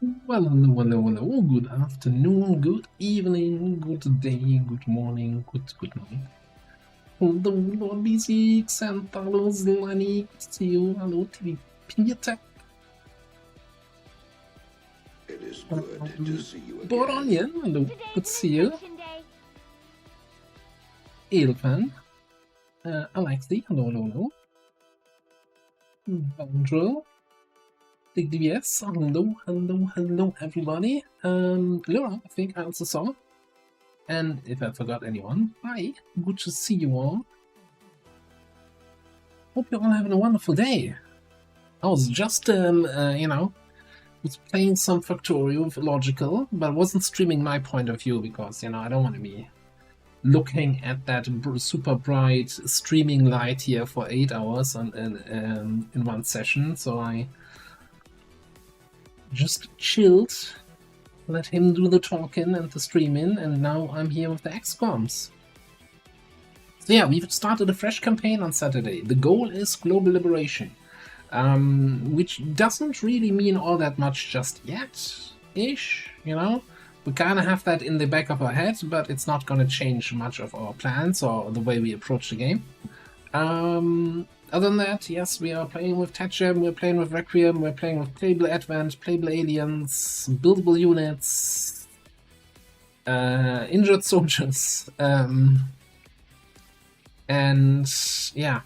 Well, hello, hello, hello. Good afternoon, good evening, good day, good morning, good night. Hello, Lord BC, Xantalos, Lenny, good to see you. Hello, TV Pinyatek. It is good to see you again. Boronian, hello, good to see you. Elfan, Alexi, hello, hello, hello. Vandrel, Big DBS, hello, hello, hello, everybody. Laura, I think I also saw. And if I forgot anyone, hi, good to see you all. Hope you're all having a wonderful day. I was just, was playing some Factorio with Logical, but wasn't streaming my point of view because, I don't want to be looking at that super bright streaming light here for 8 hours in one session. So I just chilled, let him do the talking and the streaming, and now I'm here with the XComs. So yeah, we've started a fresh campaign on Saturday. The goal is global liberation. Which doesn't really mean all that much just yet-ish, We kind of have that in the back of our head, but it's not going to change much of our plans or the way we approach the game. Other than that, yes, we are playing with Tetchem, we're playing with Requiem, we're playing with Playable Advent, Playable Aliens, Buildable Units, Injured Soldiers, and yeah.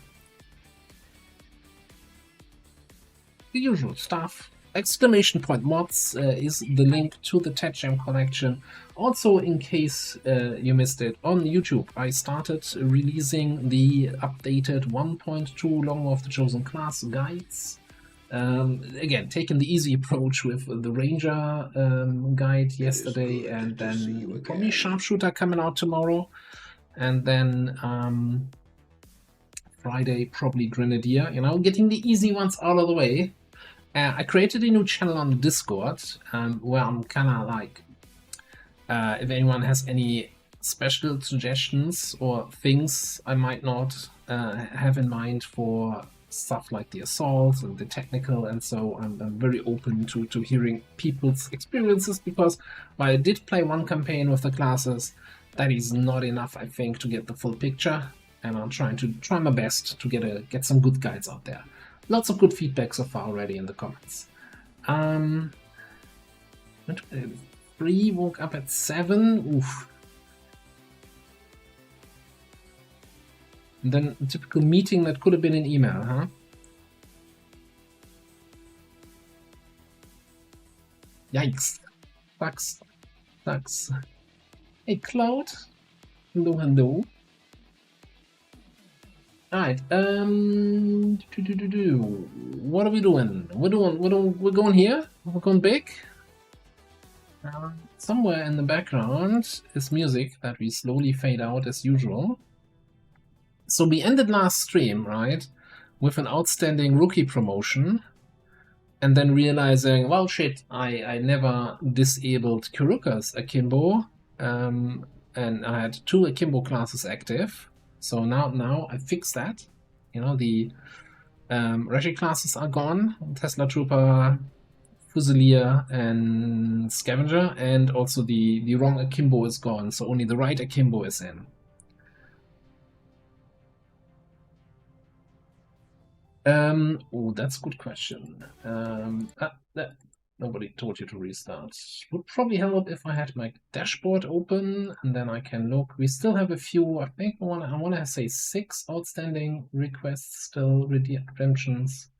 The usual stuff. Exclamation point mods is the link to the Tetchem collection. Also, in case you missed it, on YouTube I started releasing the updated 1.2 Long War of the Chosen Class guides. Again, taking the easy approach with the Ranger guide yesterday, and then probably Sharpshooter coming out tomorrow, and then Friday probably Grenadier, getting the easy ones out of the way. I created a new channel on the Discord where I'm kind of like, if anyone has any special suggestions or things I might not have in mind for stuff like the assault and the technical, and so I'm very open to hearing people's experiences, because while I did play one campaign with the classes, that is not enough, I think, to get the full picture, and I'm trying my best to get some good guides out there. Lots of good feedback so far already in the comments. Went to bed at 3, woke up at 7. Oof. And then a typical meeting that could have been an email, huh? Yikes. Sucks. Hey, Cloud. Hello, hello. Alright, what are we doing? We're going here? We're going big? Somewhere in the background is music that we slowly fade out as usual. So we ended last stream, right, with an outstanding rookie promotion, and then realizing, well, shit, I never disabled Kuruka's Akimbo, and I had 2 Akimbo classes active. So now I fixed that. The Reshi classes are gone. Tesla Trooper, Fusilier, and Scavenger, and also the wrong Akimbo is gone. So only the right Akimbo is in. Oh, that's a good question. Nobody told you to restart. Would probably help if I had my dashboard open, and then I can look. We still have a few, I think I want to say 6 outstanding requests still, redemptions.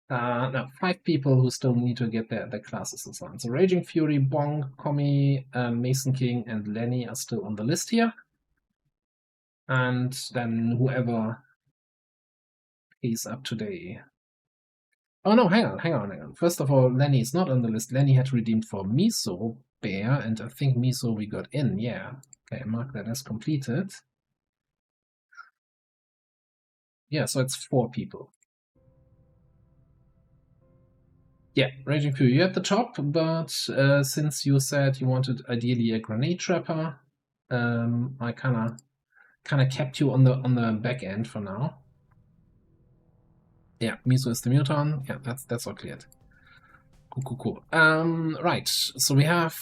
No, 5 people who still need to get their classes and so on. So Raging Fury, Bong, Komi, Mason King, and Lenny are still on the list here. And then whoever is up today. Oh no, hang on. First of all, Lenny is not on the list. Lenny had redeemed for Miso Bear, and I think Miso we got in, yeah. Okay, mark that as completed. Yeah, so it's 4 people. Yeah, Raging Fury, you're at the top, but since you said you wanted ideally a grenade trapper, I kinda kept you on the back end for now. Yeah, Miso is the muton. Yeah, that's all cleared. Cool. Right. So we have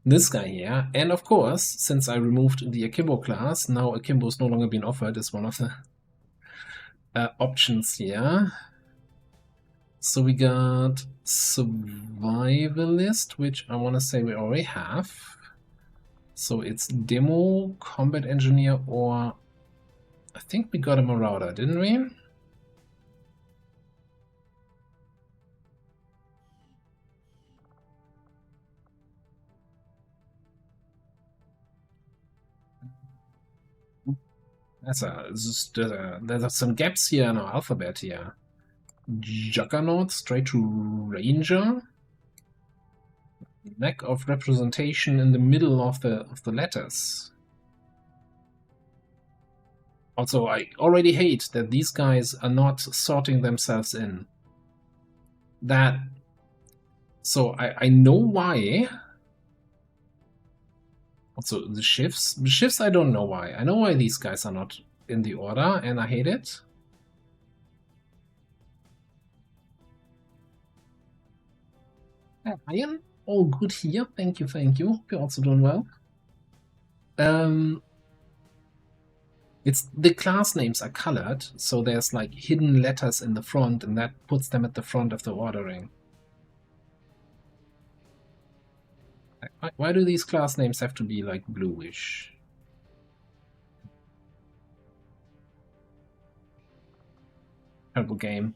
this guy here, and of course, since I removed the Akimbo class, now Akimbo is no longer being offered as one of the options here. So we got Survivalist, which I want to say we already have. So it's Demo, Combat Engineer, or I think we got a Marauder, didn't we? There's some gaps here in our alphabet here. Juggernaut, straight to Ranger. Lack of representation in the middle of the letters. Also, I already hate that these guys are not sorting themselves in. So I know why. Also, the shifts. The shifts, I don't know why. I know why these guys are not in the order, and I hate it. Iron, all good here. Thank you. Hope you're also doing well. It's the class names are colored, so there's like hidden letters in the front, and that puts them at the front of the ordering. Why do these class names have to be like bluish? Terrible game.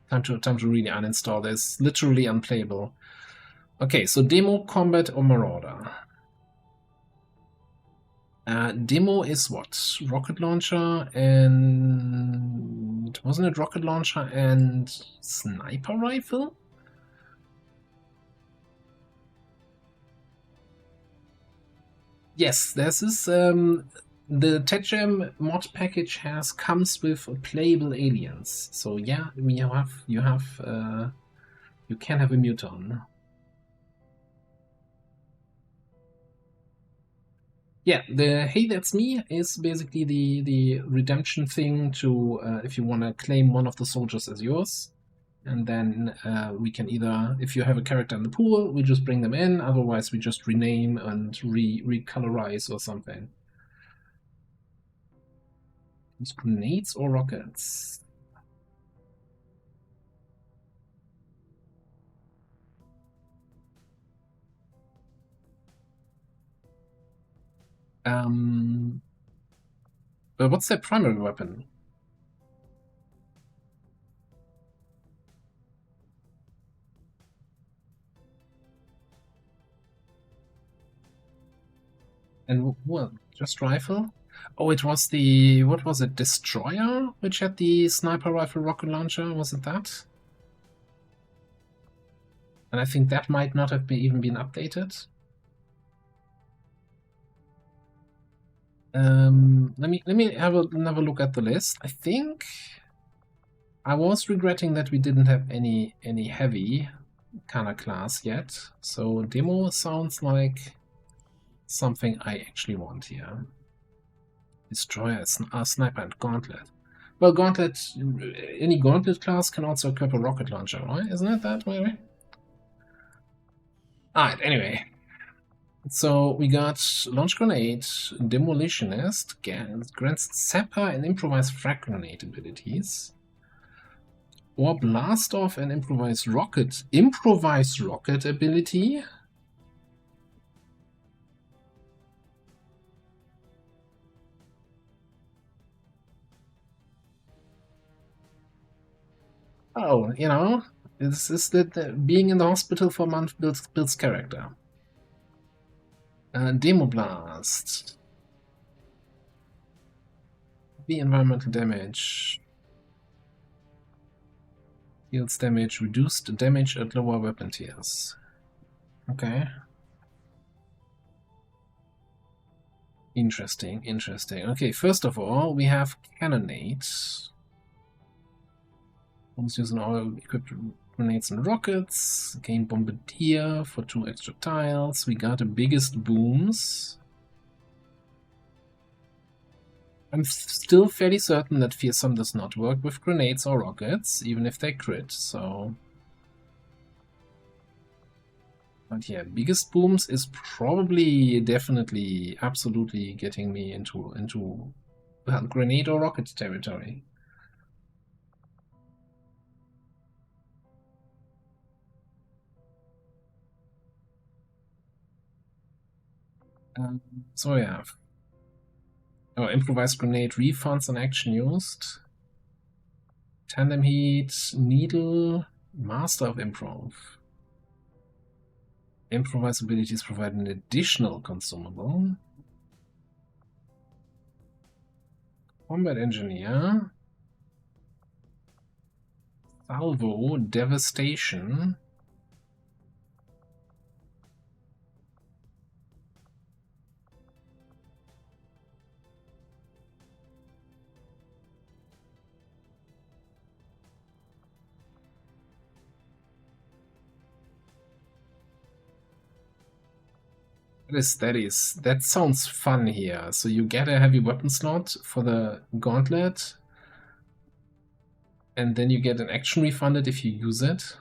Time to really uninstall this. Literally unplayable. Okay, so Demo, Combat, or Marauder. Demo is what? Rocket launcher and... wasn't it rocket launcher and sniper rifle? Yes, there's this... the TechGem mod package comes with playable aliens. So yeah, you can have a muton. Yeah, the "Hey, that's me" is basically the redemption thing to if you want to claim one of the soldiers as yours, and then we can either, if you have a character in the pool, we just bring them in. Otherwise, we just rename and recolorize or something. Use grenades or rockets? But what's their primary weapon? And what? Just rifle? Oh, it was the, what was it, Destroyer, which had the sniper rifle rocket launcher? Was it that? And I think that might not have even been updated. Let me have another look at the list. I think I was regretting that we didn't have any heavy kind of class yet. So Demo sounds like something I actually want here. Destroyer, sniper, and gauntlet. Well, gauntlet, any gauntlet class can also equip a rocket launcher, right? Isn't it that way? Alright, anyway. So we got launch grenade, demolitionist, grants sapper and improvised frag grenade abilities. Or blast off and improvised rocket ability. Oh, you know, this is that being in the hospital for a month builds character. Demo blast. The environmental damage. Deals damage, reduced damage at lower weapon tiers. Okay. Interesting. Okay, first of all, we have cannonades. Let's use all equipped grenades and rockets. Gain bombardier for 2 extra tiles. We got the biggest booms. I'm still fairly certain that Fearsome does not work with grenades or rockets, even if they crit, so... But yeah, biggest booms is probably, definitely, absolutely getting me into well, grenade or rocket territory. So yeah, improvised grenade, refunds and action used. Tandem heat, needle, master of improv. Improvise abilities provide an additional consumable. Combat engineer. Salvo, devastation. That sounds fun here. So you get a heavy weapon slot for the gauntlet, and then you get an action refunded if you use it.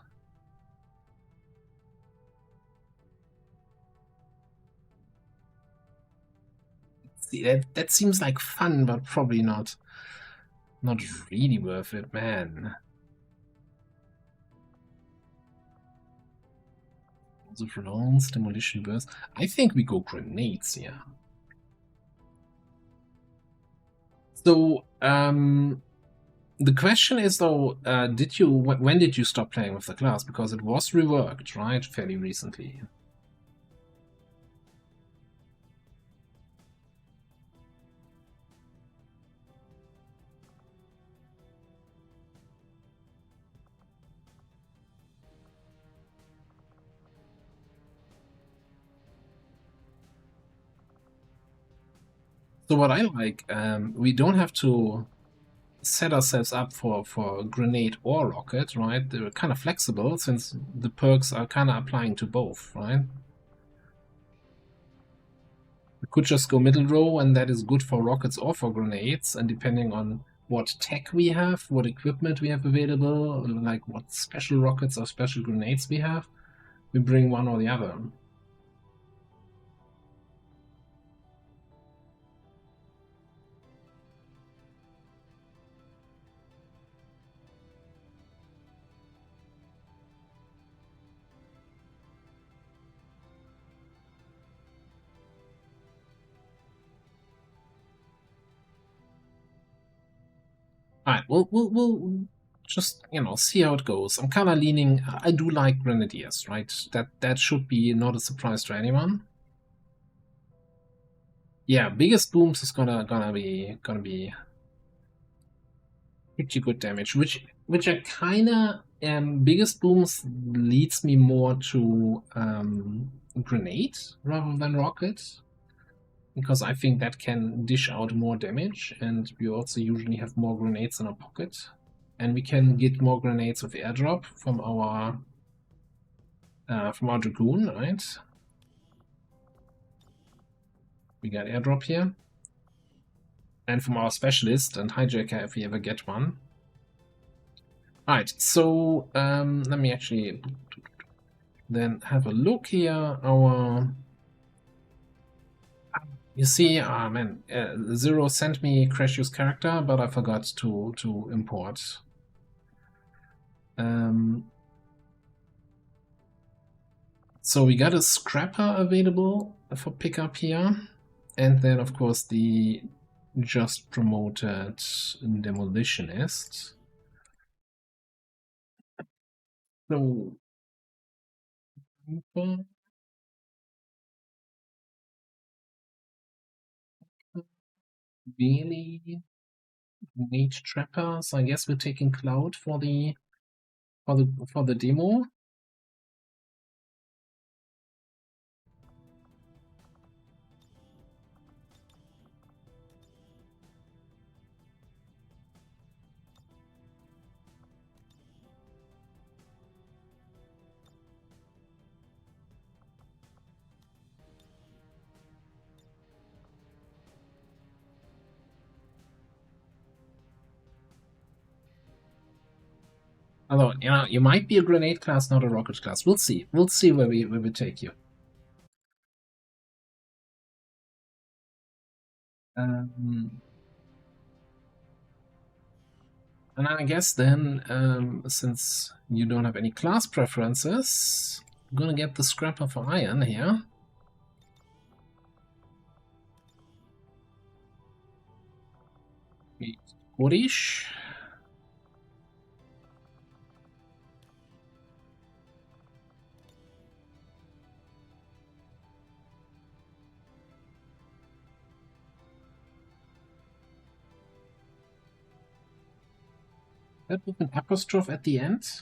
See, that seems like fun, but probably not really worth it, man. Also drones, demolition burst. I think we go grenades here. So, the question is though, when did you stop playing with the class? Because it was reworked, right, fairly recently. So what I like, we don't have to set ourselves up for grenade or rocket, right? They're kind of flexible since the perks are kind of applying to both, right? We could just go middle row, and that is good for rockets or for grenades, and depending on what tech we have, what equipment we have available, like what special rockets or special grenades we have, we bring one or the other. Alright, we'll just, see how it goes. I'm kind of leaning. I do like grenadiers, right? That should be not a surprise to anyone. Yeah, biggest booms is gonna be pretty good damage, which are kind of biggest booms leads me more to grenade rather than rocket, because I think that can dish out more damage, and we also usually have more grenades in our pocket, and we can get more grenades with airdrop from our dragoon, right? We got airdrop here, and from our specialist and hijacker if we ever get one. Alright, so let me actually then have a look here. You see, man, Zero sent me Crash Use character, but I forgot to import. So we got a scrapper available for pickup here, and then of course the just promoted demolitionist. So really need trapper, so I guess we're taking Cloud for the demo. Although, you know, you might be a grenade class, not a rocket class. We'll see. We'll see where we take you. And I guess then, since you don't have any class preferences, I'm gonna get the scrapper for iron here. Gorish. That with an apostrophe at the end.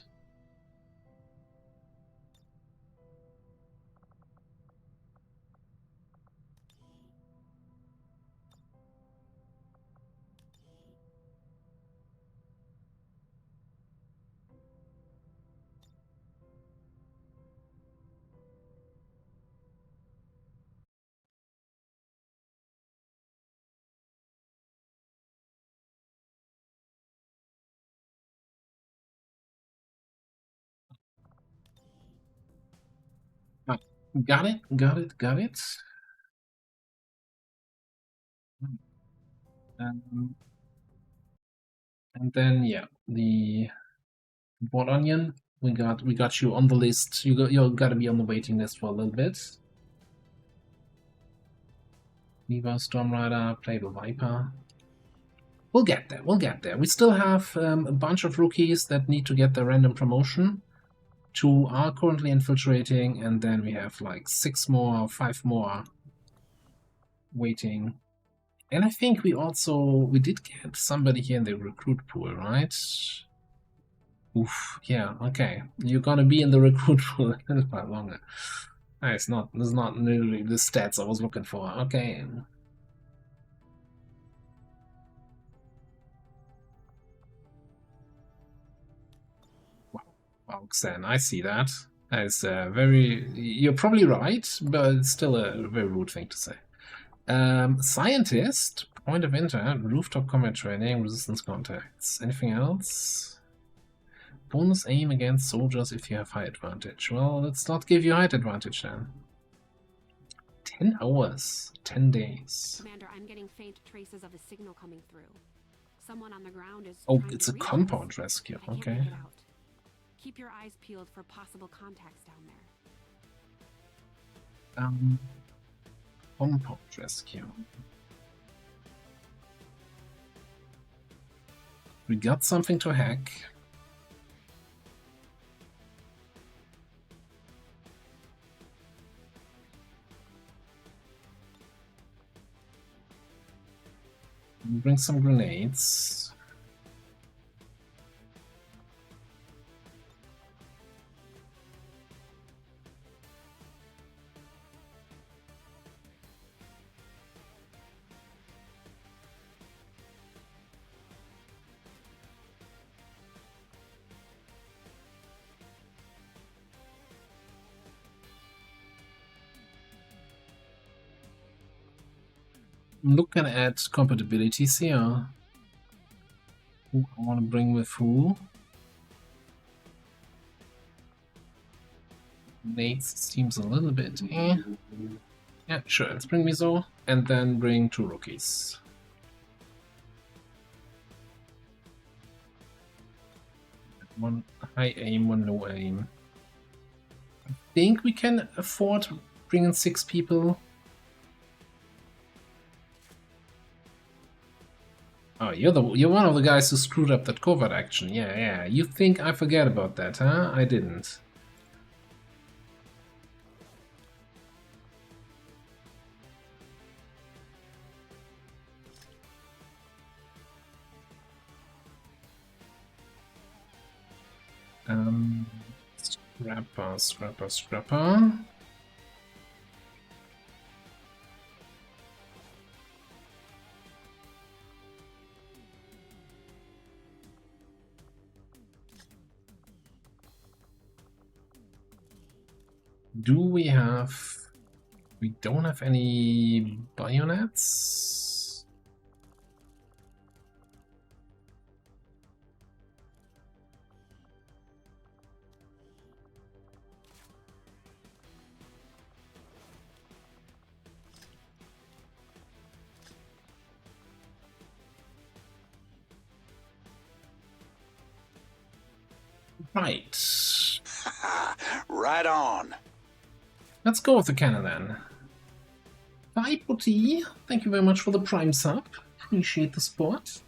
Ah, got it, got it, got it. Um, and then yeah, the boiled onion. We got you on the list. You got to be on the waiting list for a little bit. Viva Stormrider, play the Viper. We'll get there. We'll get there. We still have a bunch of rookies that need to get their random promotion. 2 are currently infiltrating, and then we have like 6 more, 5 more waiting. And I think we did get somebody here in the recruit pool, right? Oof, yeah, okay. You're gonna be in the recruit pool a little bit longer. It's not literally the stats I was looking for. Okay. Wow, Xen, I see that. That is very. You're probably right, but it's still a very rude thing to say. Scientist, point of interest, rooftop combat training, resistance contacts. Anything else? Bonus aim against soldiers if you have high advantage. Well, let's not give you height advantage then. 10 hours, 10 days. Commander, I'm getting faint traces of a signal coming through. Someone on the ground is. Oh, it's a compound rescue. Okay. Keep your eyes peeled for possible contacts down there. Compound rescue. We got something to hack. Bring some grenades. I'm looking at compatibilities here. Who I want to bring with who? Nate's seems a little bit eh. Yeah, sure, let's bring Mizo and then bring 2 rookies. One high aim, 1 low aim. I think we can afford bringing 6 people. Oh, you're one of the guys who screwed up that covert action. Yeah. You think I forget about that, huh? I didn't. Scrapper. Do we have... We don't have any bayonets? Right. Right on. Let's go with the cannon then. Bye, Putty. Thank you very much for the Prime sub. Appreciate the support.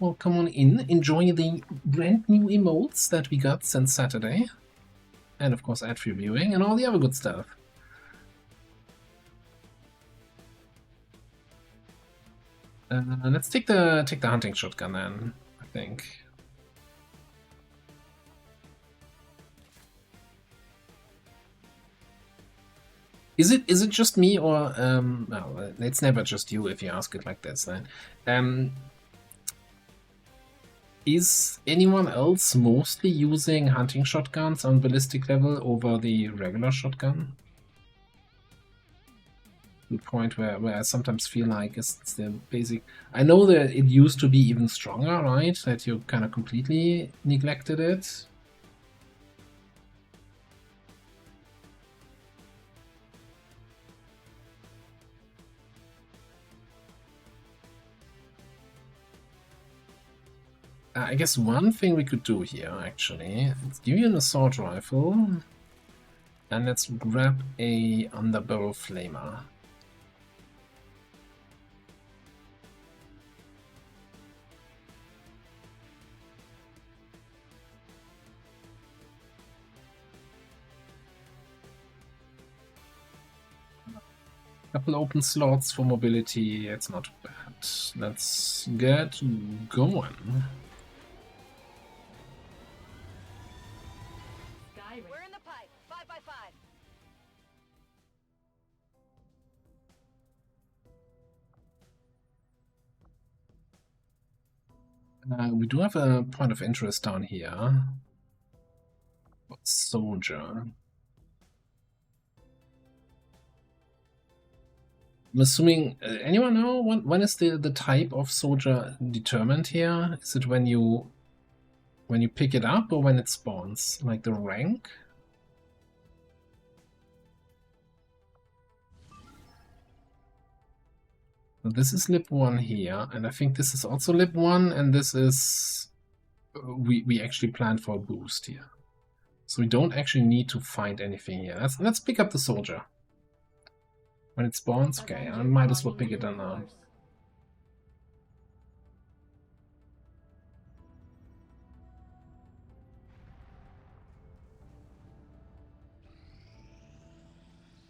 Well, come on in. Enjoy the brand new emotes that we got since Saturday. And of course, ad free viewing and all the other good stuff. Let's take the hunting shotgun then, I think. Is it just me or no, it's never just you if you ask it like this then. Is anyone else mostly using hunting shotguns on ballistic level over the regular shotgun? The point where I sometimes feel like it's the basic. I know that it used to be even stronger, right? That you kind of completely neglected it. I guess one thing we could do here, actually, let's give you an assault rifle, and let's grab a underbarrel flamer. Couple open slots for mobility, it's not bad. Let's get going. We're in the pipe. 5x5. We do have a point of interest down here. Soldier. I'm assuming, anyone know when is the type of soldier determined here? Is it when you pick it up or when it spawns? Like the rank? So this is lib 1 here, and I think this is also lib 1, and this is... we actually planned for a boost here. So we don't actually need to find anything here. Let's pick up the soldier. When it spawns, okay, I might as well pick it up now.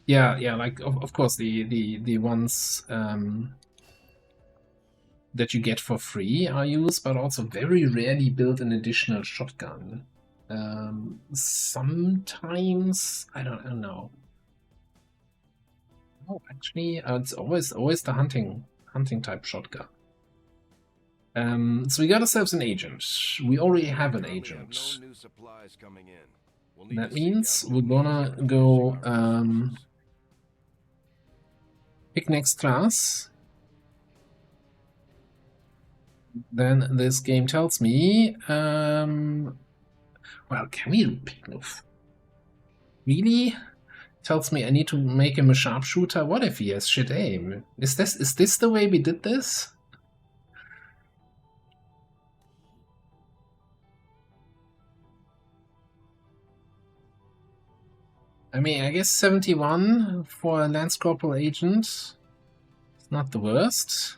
Yeah, like of course the ones that you get for free are used, but also very rarely build an additional shotgun. Sometimes I don't know. Oh, actually, it's always the hunting type shotgun. So we got ourselves an agent. We already have an agent. That means we're gonna go pick next class. Then this game tells me, well, can we pick no? Really? Tells me I need to make him a sharpshooter. What if he has shit aim? Is this the way we did this? I mean, I guess 71 for a Lance Corporal agent. It's not the worst.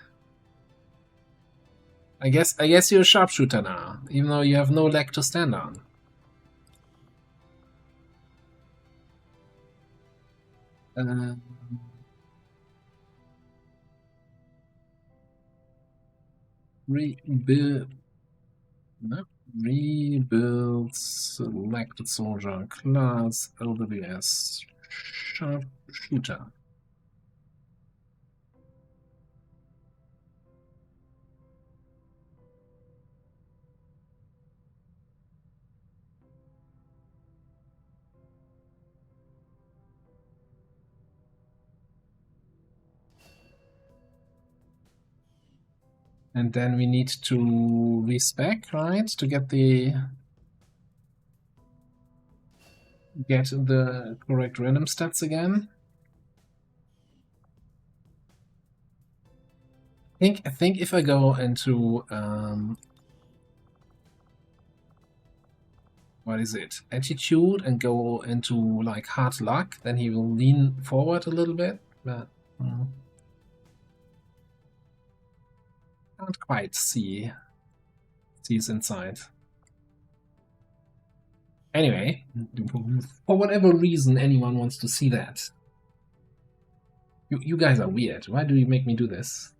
I guess you're a sharpshooter now, even though you have no leg to stand on. Rebuild. No. Rebuild selected soldier class LWS sharpshooter. And then we need to respec, right, to get the correct random stats again. I think if I go into what is it? Attitude and go into like hard luck. Then he will lean forward a little bit, but can't quite see his inside. Anyway, for whatever reason anyone wants to see that. You guys are weird. Why do you make me do this?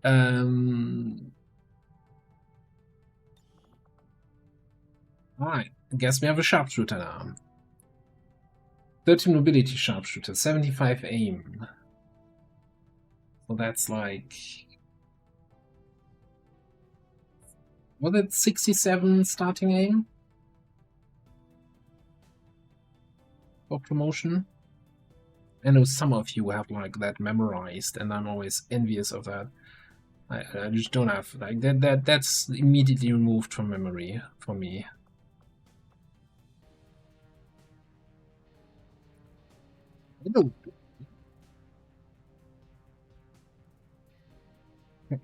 Alright, I guess we have a sharpshooter now. 30 mobility sharpshooter, 75 aim. So that's like... was it 67 starting aim? For promotion? I know some of you have like that memorized, and I'm always envious of that. I just don't have like that's immediately removed from memory for me.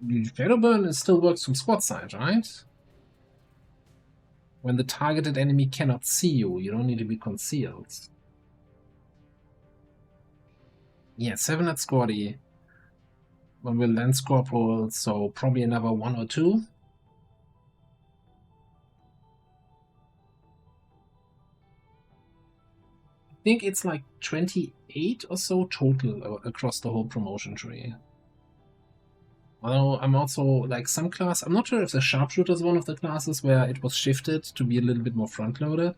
Shadowburn still works from squad side, right? When the targeted enemy cannot see you, you don't need to be concealed. Yeah, 7 at squaddy. One will lance corporal, so probably another 1 or 2. I think it's like 28 or so total across the whole promotion tree. Although I'm also like some class, I'm not sure if the sharpshooter is one of the classes where it was shifted to be a little bit more front loaded.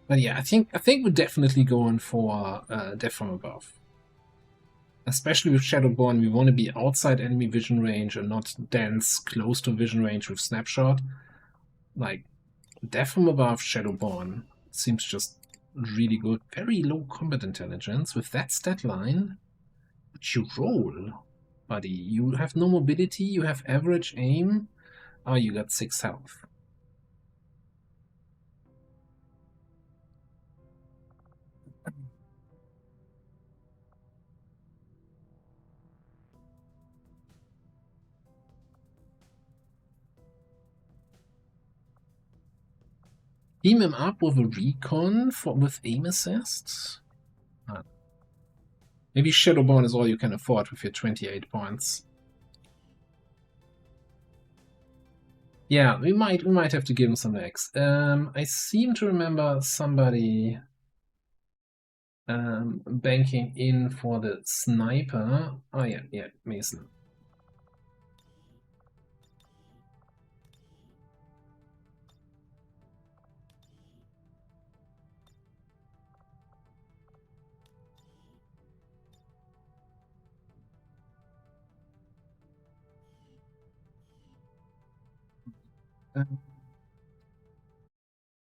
But yeah, I think we're definitely going for Death from Above. Especially with Shadowborn, we want to be outside enemy vision range and not dense close to vision range with snapshot. Like Death from Above, Shadowborn seems just really good. Very low combat intelligence with that stat line. But you roll, buddy. You have no mobility, you have average aim. Oh, you got 6 health. Team him up with a recon with aim assist. Maybe Shadowborn is all you can afford with your 28 points. Yeah, we might have to give him some X. I seem to remember somebody banking in for the sniper. Oh yeah, Mason.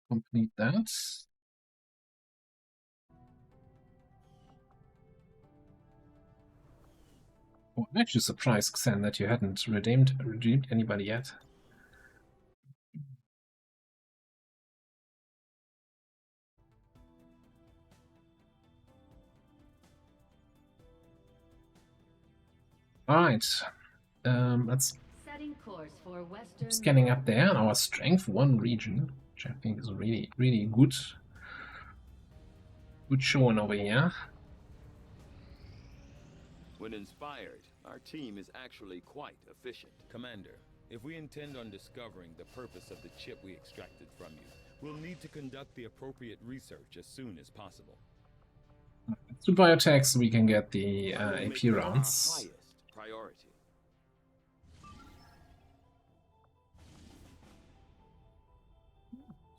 Complete that. Oh, I'm actually surprised, Xen, that you hadn't redeemed anybody yet. Alright. Let's Setting course for Western scanning up there. Our strength 1 region, which I think is really good. Good showing over here. When inspired, our team is actually quite efficient. Commander, if we intend on discovering the purpose of the chip we extracted from you, we'll need to conduct the appropriate research as soon as possible. To biotechs, we can get the AP rounds. Highest priority.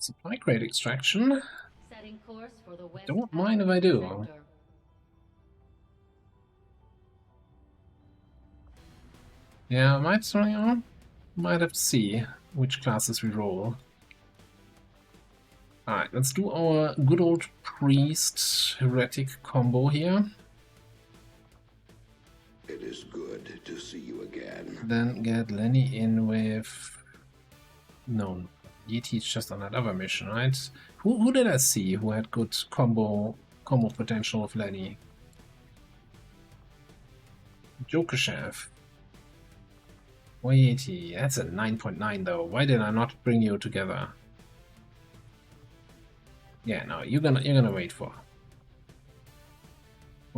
Supply crate extraction. Setting course for the West Don't mind if I do. sector. Yeah, might have to see which classes we roll. Alright, let's do our good old priest heretic combo here. It is good to see you again. Then get Lenny in with... No, Yeti's just on that other mission, right? Who did I see who had good combo potential with Lenny? Joker Chef. 180. That's a 9.9 though. Why did I not bring you together? Yeah, no, you're gonna wait for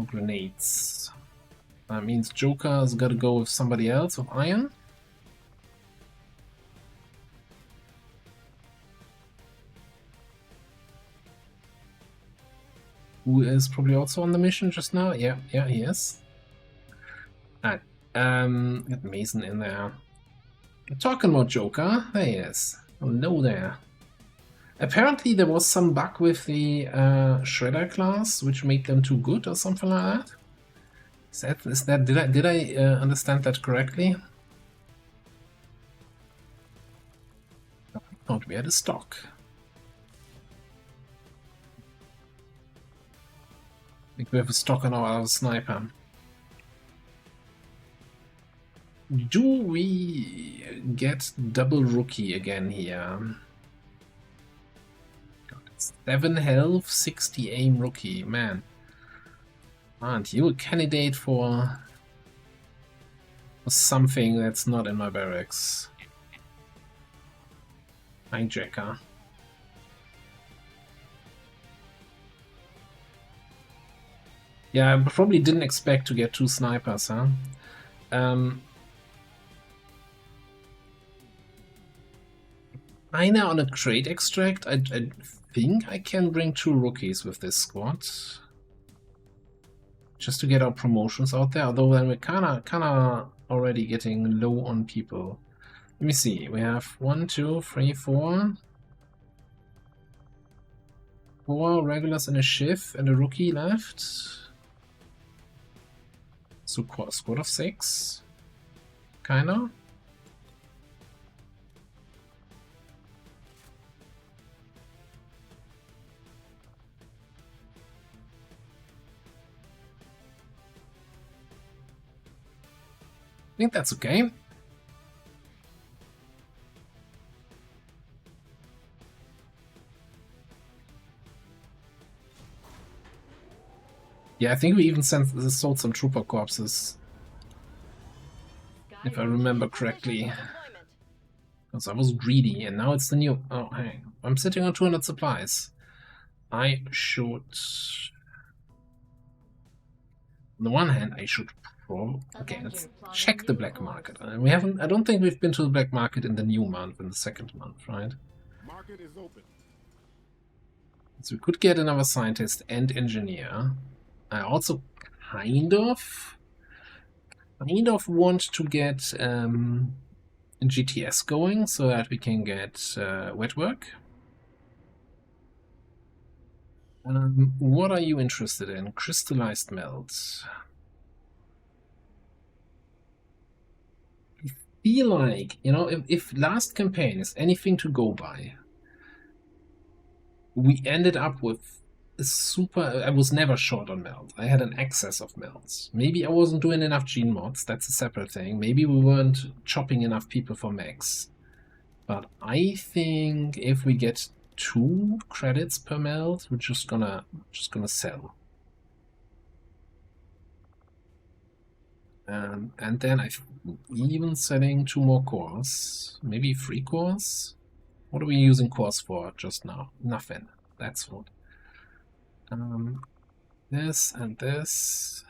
grenades. That means Joker's gotta go with somebody else with iron. Who is probably also on the mission just now. Yeah, he is. Alright, get Mason in there. Talking about Joker, there he is. Hello there. Apparently there was some bug with the Shredder class, which made them too good or something like that. Did I understand that correctly? I thought we had a stock. I think we have a stock on our sniper. Do we get double rookie again here? 7 health, 60 aim rookie, man. Aren't you a candidate for something that's not in my barracks? Hijacker. Yeah, I probably didn't expect to get 2 snipers, huh? Kinda on a crate extract, I think I can bring 2 rookies with this squad. Just to get our promotions out there, although then we're kinda already getting low on people. Let me see, we have 1, 2, 3, 4. 4 regulars and a shiv and a rookie left. So squad of 6. Kinda. I think that's okay. Yeah, I think we even sold some trooper corpses, if I remember correctly. Because I was greedy, and now it's the new... Oh, hey, I'm sitting on 200 supplies. I should... On the one hand, I should... Okay, let's check the black market. We haven't... I don't think we've been to the black market in the new month, in the second month, right? Market is open. So we could get another scientist and engineer. I also kind of want to get GTS going so that we can get wet work. What are you interested in? Crystallized melt. I feel like, you know, if last campaign is anything to go by, we ended up with a super... I was never short on melt. I had an excess of melts. Maybe I wasn't doing enough gene mods, that's a separate thing. Maybe we weren't chopping enough people for max. But I think if we get 2 credits per melt, we're just gonna sell. And then I'm even selling 2 more cores, maybe 3 cores. What are we using cores for just now? Nothing. That's what. This and this.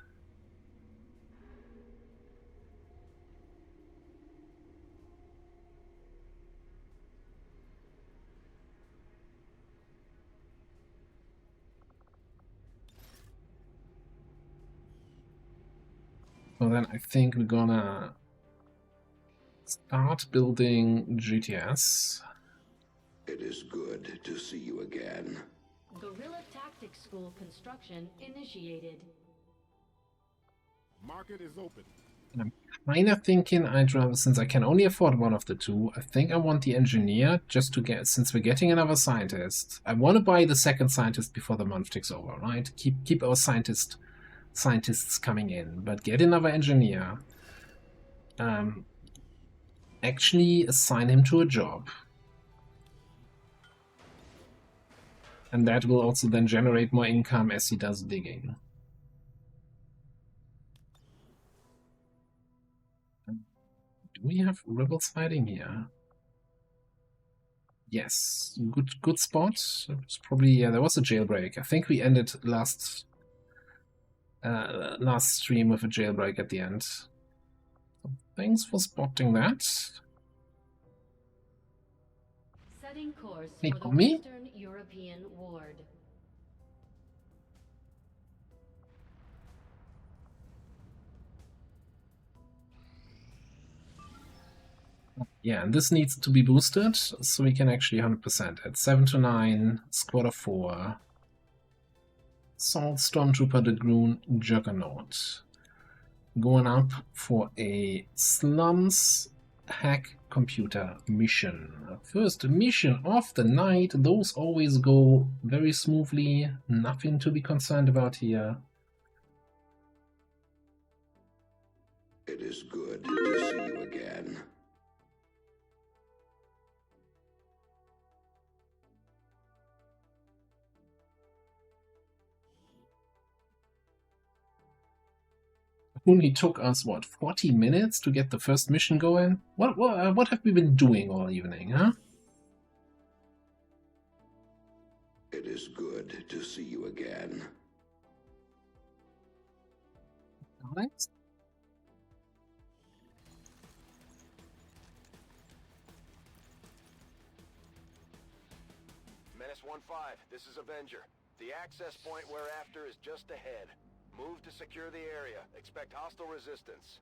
So then I think we're gonna start building GTS. It is good to see you again. Guerrilla Tactics School construction initiated. Market is open. And I'm kind of thinking I'd rather, since I can only afford one of the 2, I think I want the engineer just to get, since we're getting another scientist. I want to buy the second scientist before the month ticks over, right? Keep our scientists coming in, but get another engineer. Actually assign him to a job. And that will also then generate more income as he does digging. Do we have rebels fighting here? Yes, good spot. It's probably, yeah, there was a jailbreak. I think we ended last stream with a jailbreak at the end. So thanks for spotting that. Setting course Hey, for the Gumi? Western European Ward. Yeah, and this needs to be boosted so we can actually 100% at 7 to 9, squad of 4. Salt, Stormtrooper, Dragoon, Juggernaut. Going up for a Slums hack computer mission. First mission of the night. Those always go very smoothly. Nothing to be concerned about here. It is good to see you again. Only took us, what, 40 minutes to get the first mission going? What have we been doing all evening, huh? It is good to see you again. Alex? Menace 1-5, this is Avenger. The access point we're after is just ahead. Move to secure the area. Expect hostile resistance.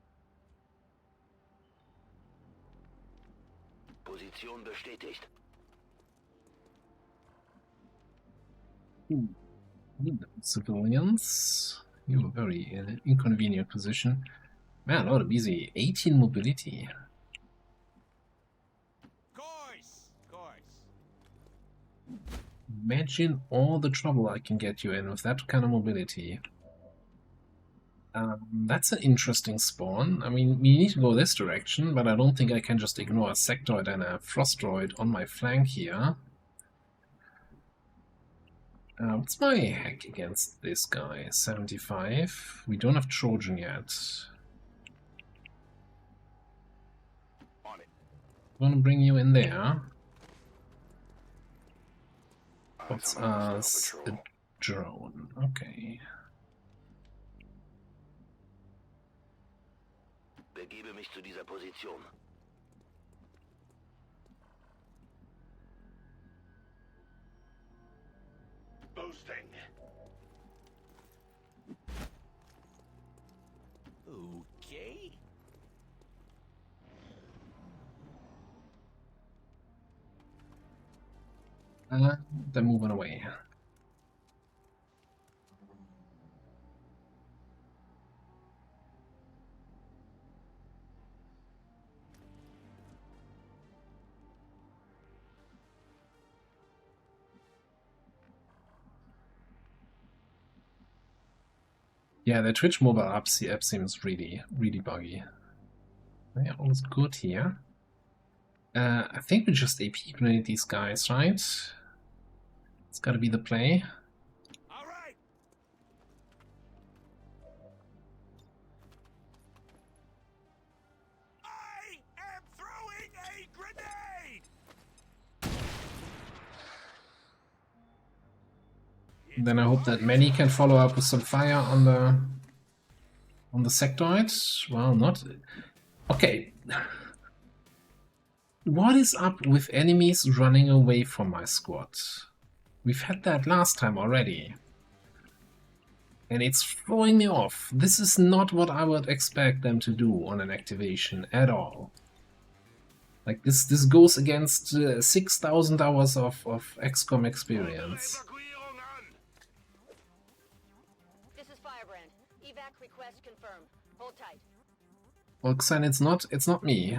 Position bestätigt. Civilians. You are very inconvenient position. Man, a lot of easy. 18 mobility. Course! Imagine all the trouble I can get you in with that kind of mobility. That's an interesting spawn. I mean, we need to go this direction, but I don't think I can just ignore a sectoid and a frostroid on my flank here. What's my hack against this guy? 75. We don't have Trojan yet. On it. I'm gonna bring you in there. Eyes What's on hostile us? A patrol. drone. Okay. Begebe mich zu dieser Position. Boosting. Okay. They're moving away. Yeah, the Twitch mobile app seems really buggy. Yeah, all's good here. I think we just AP grenade these guys, right? It's gotta be the play. All right! I am throwing a grenade! Then I hope that many can follow up with some fire on the sectoid. Well, not okay. What is up with enemies running away from my squad? We've had that last time already. And it's throwing me off. This is not what I would expect them to do on an activation at all. Like this goes against 6,000 hours of XCOM experience. Evakuierung an! This is Firebrand. Evac request confirmed. Hold tight. Well, Xen, it's not me.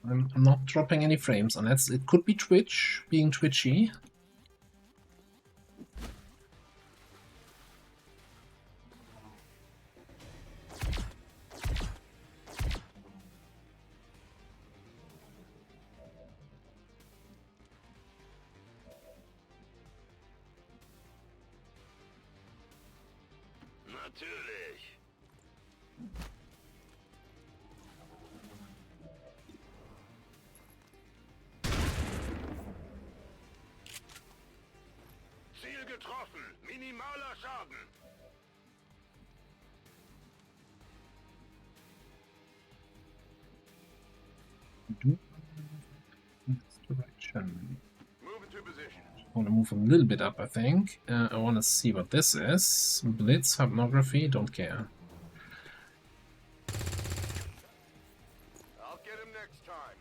I'm not dropping any frames unless it could be Twitch being twitchy. Natürlich. Ziel getroffen. Minimaler Schaden. Direction. Move into position. I want to move a little bit up, I think. I want to see what this is. Blitz, Hypnography, don't care. I'll get him next time.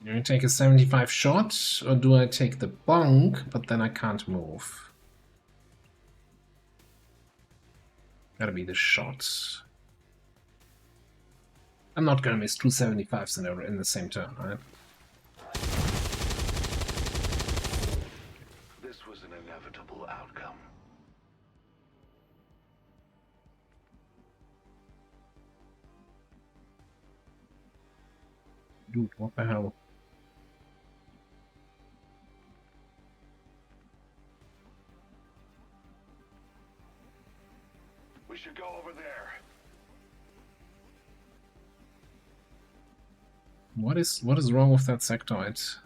Do I take a 75 shot, or do I take the bunk, but then I can't move? Gotta be the shot. I'm not gonna miss two 75s in the same turn, right? This was an inevitable outcome. Dude, what the hell? We should go over there. What is wrong with that sectoid?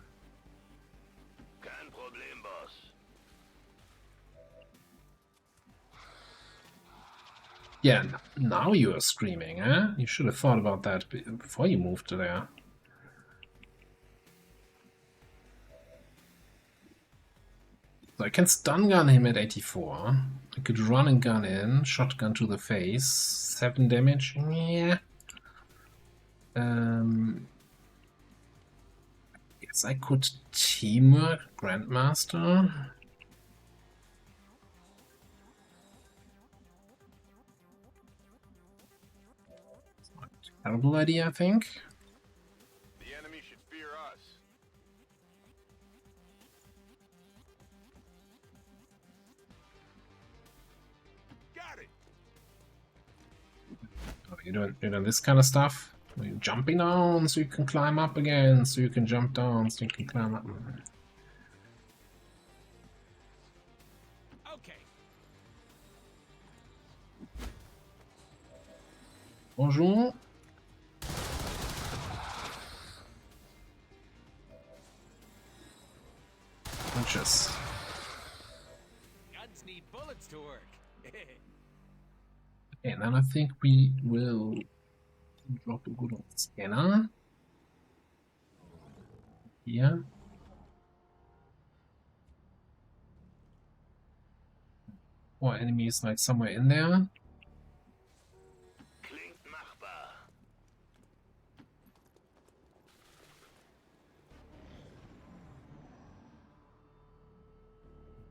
Kein Problem, Boss. Yeah, now you are screaming, eh? You should have thought about that before you moved to there. So I can stun gun him at 84. I could run and gun in, shotgun to the face, 7 damage. Yeah. Guess I could teamwork Grandmaster. It's not a terrible idea, I think. The enemy should fear us. Got it. Oh, you're doing this kind of stuff? You're jumping down so you can climb up again, so you can jump down so you can climb up. Okay. Bonjour. Punches. Guns need bullets to work. Okay, then I think we will drop a good old scanner. Here. Or enemies like somewhere in there. Klingt machbar.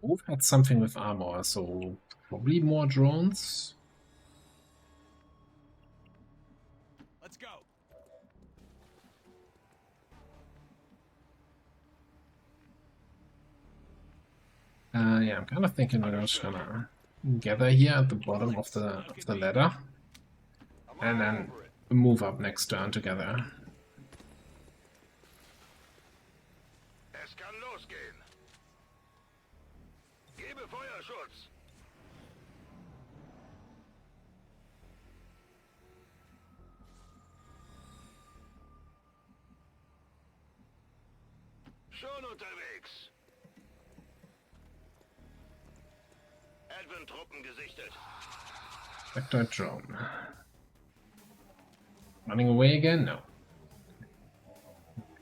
Both had something with armor, so probably more drones. Let's go. Yeah, I'm kind of thinking we're just gonna gather here at the bottom of the ladder, and then move up next turn together. Es kann losgehen. Gebe Feuerschutz. Schon unterwegs. Advent-Truppen gesichtet. Vector drone. Running away again? No.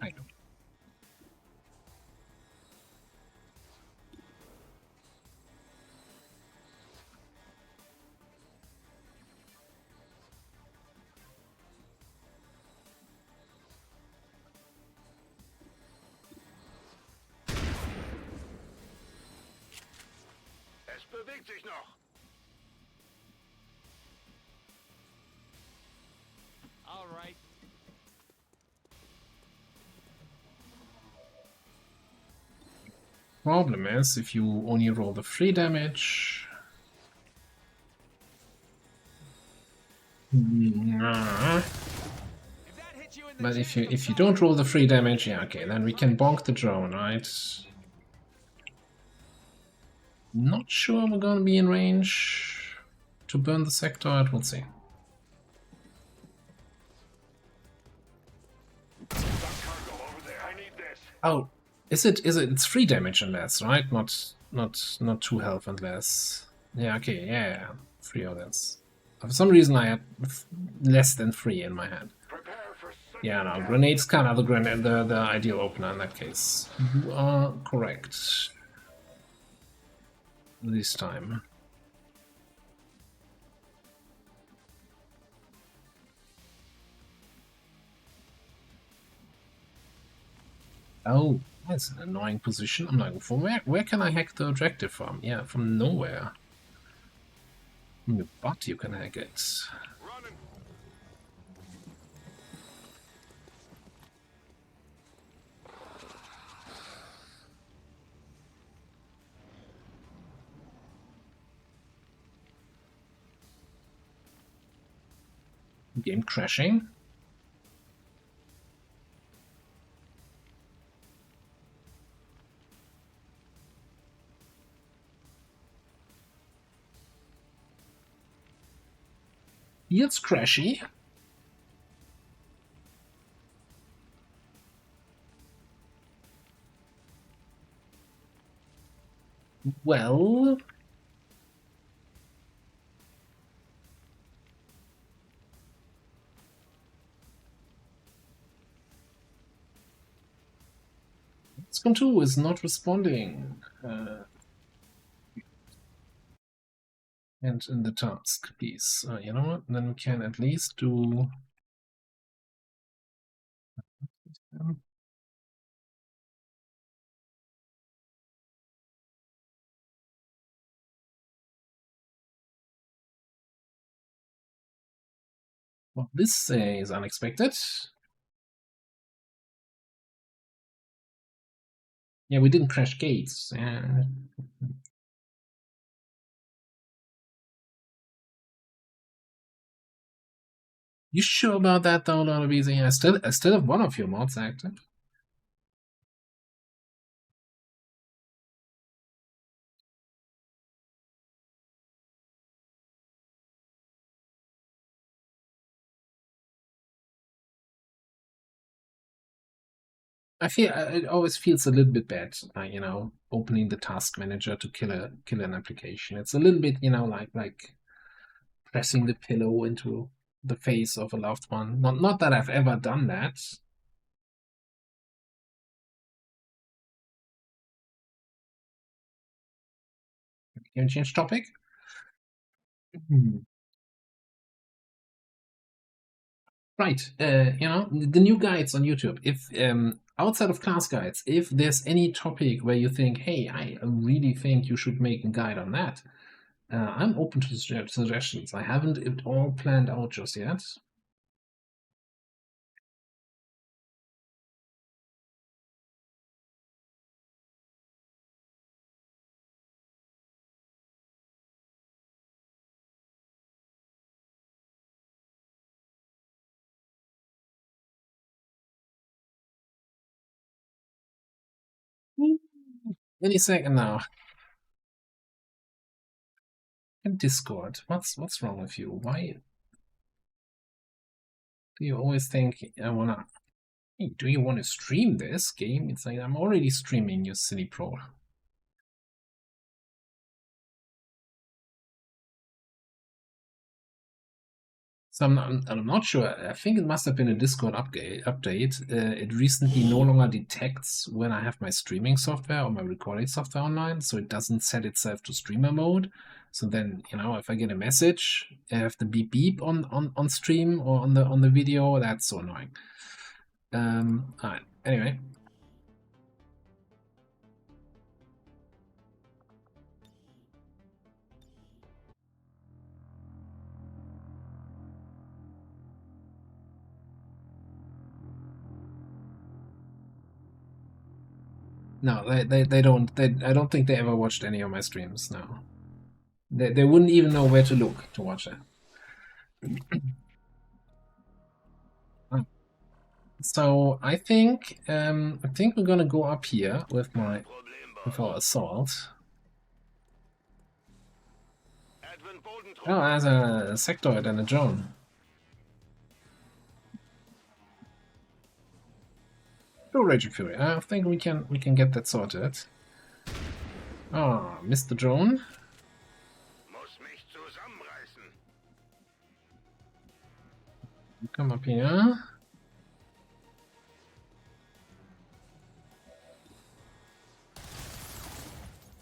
I know. Es bewegt sich noch. All right. Problem is, if you only roll the 3 damage... But if you don't roll the 3 damage, yeah, okay, then we can bonk the drone, right? Not sure we're gonna be in range to burn the sectoid, we'll see. Cargo over there. I need this. Oh, Is it? It's 3 damage and less, right? Not 2 health and less. Yeah. Okay. Yeah. 3 or less. For some reason, I had less than 3 in my head. Yeah. No. Grenades kind of the ideal opener in that case. You are correct. This time. Oh, that's an annoying position. I'm like, from where can I hack the objective from? Yeah, from nowhere. From your butt you can hack it. Running. Game crashing. It's crashy. Well, Scum 2 is not responding. And in the task piece. You know what? Then we can at least do. Well, this is unexpected. Yeah, we didn't crash gates. You sure about that though, LWOTC? I still have one of your mods active. It always feels a little bit bad, you know, opening the task manager to kill an application. It's a little bit, you know, like pressing the pillow into the face of a loved one. Not that I've ever done that. Can we change topic? Right. You know, the new guides on YouTube. If outside of class guides, if there's any topic where you think, hey, I really think you should make a guide on that, I'm open to suggestions. I haven't it all planned out just yet. Any second now. And Discord. What's wrong with you? Why do you always think I wanna? Hey, do you want to stream this game? It's like I'm already streaming, you silly pro. So I'm not sure. I think it must have been a Discord update. It recently no longer detects when I have my streaming software or my recording software online, so it doesn't set itself to streamer mode. So then, you know, if I get a message, I have the beep beep on stream or on the video. That's so annoying. Alright. Anyway. No, they don't. I don't think they ever watched any of my streams. No, they wouldn't even know where to look to watch it. So I think we're gonna go up here with our assault. Oh, as a sectoid and a drone. Go Raging Fury. I think we can get that sorted. Ah, missed the drone. Muss mich zusammenreißen. Come up here.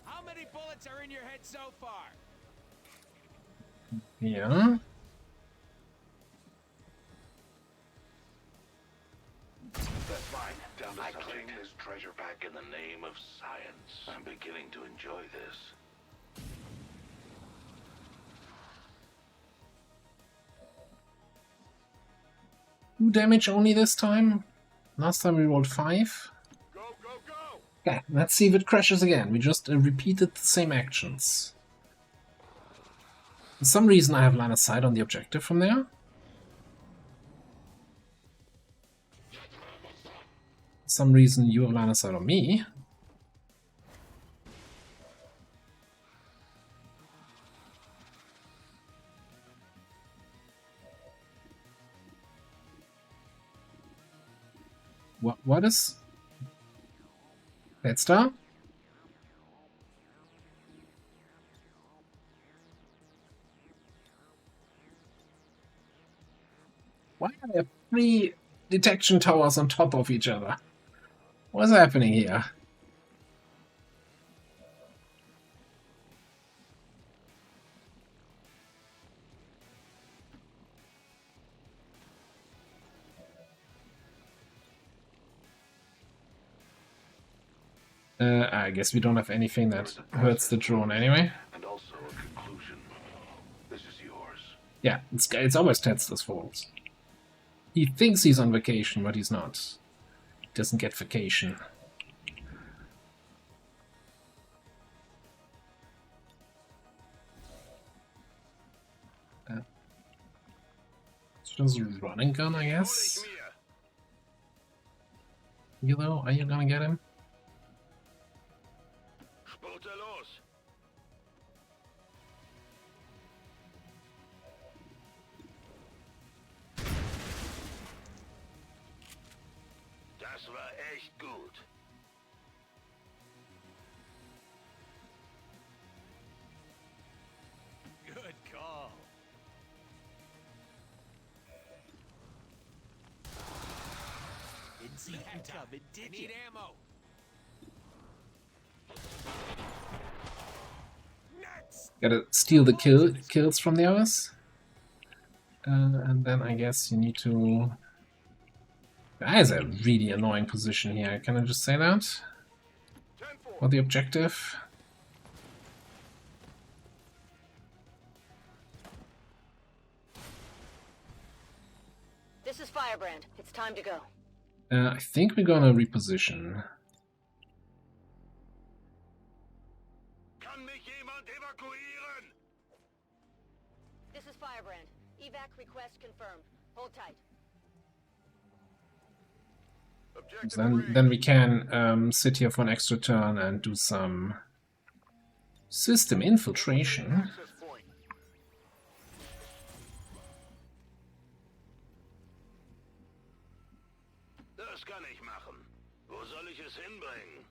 How many bullets are in your head so far? Here. That's mine. Down to I claim this treasure back in the name of science. I'm beginning to enjoy this. Two damage only this time. Last time we rolled 5. Go, go, go! Okay, let's see if it crashes again. We just repeated the same actions. For some reason I have line of sight on the objective from there. For some reason you have line of sight on me. What is... Red Star? Why are there 3 detection towers on top of each other? What's happening here? I guess we don't have anything that hurts the drone anyway. And also a conclusion. This is yours. Yeah, it's always Tetzler's fault. He thinks he's on vacation, but he's not. He doesn't get vacation. It's just a running gun, I guess. You though, are you gonna get him? Spurte los. Das war echt gut. Good call. Didn't see you coming, did you? Need ammo. Next. Gotta steal the kills from the others. And then I guess you need to... That is a really annoying position here. Can I just say that? For the objective? This is Firebrand. It's time to go. I think we're gonna reposition. Kann mich jemand evakuieren? This is Firebrand. Evac request confirmed. Hold tight. Then we can sit here for an extra turn and do some system infiltration. Das kann ich machen. Wo soll ich es hinbringen?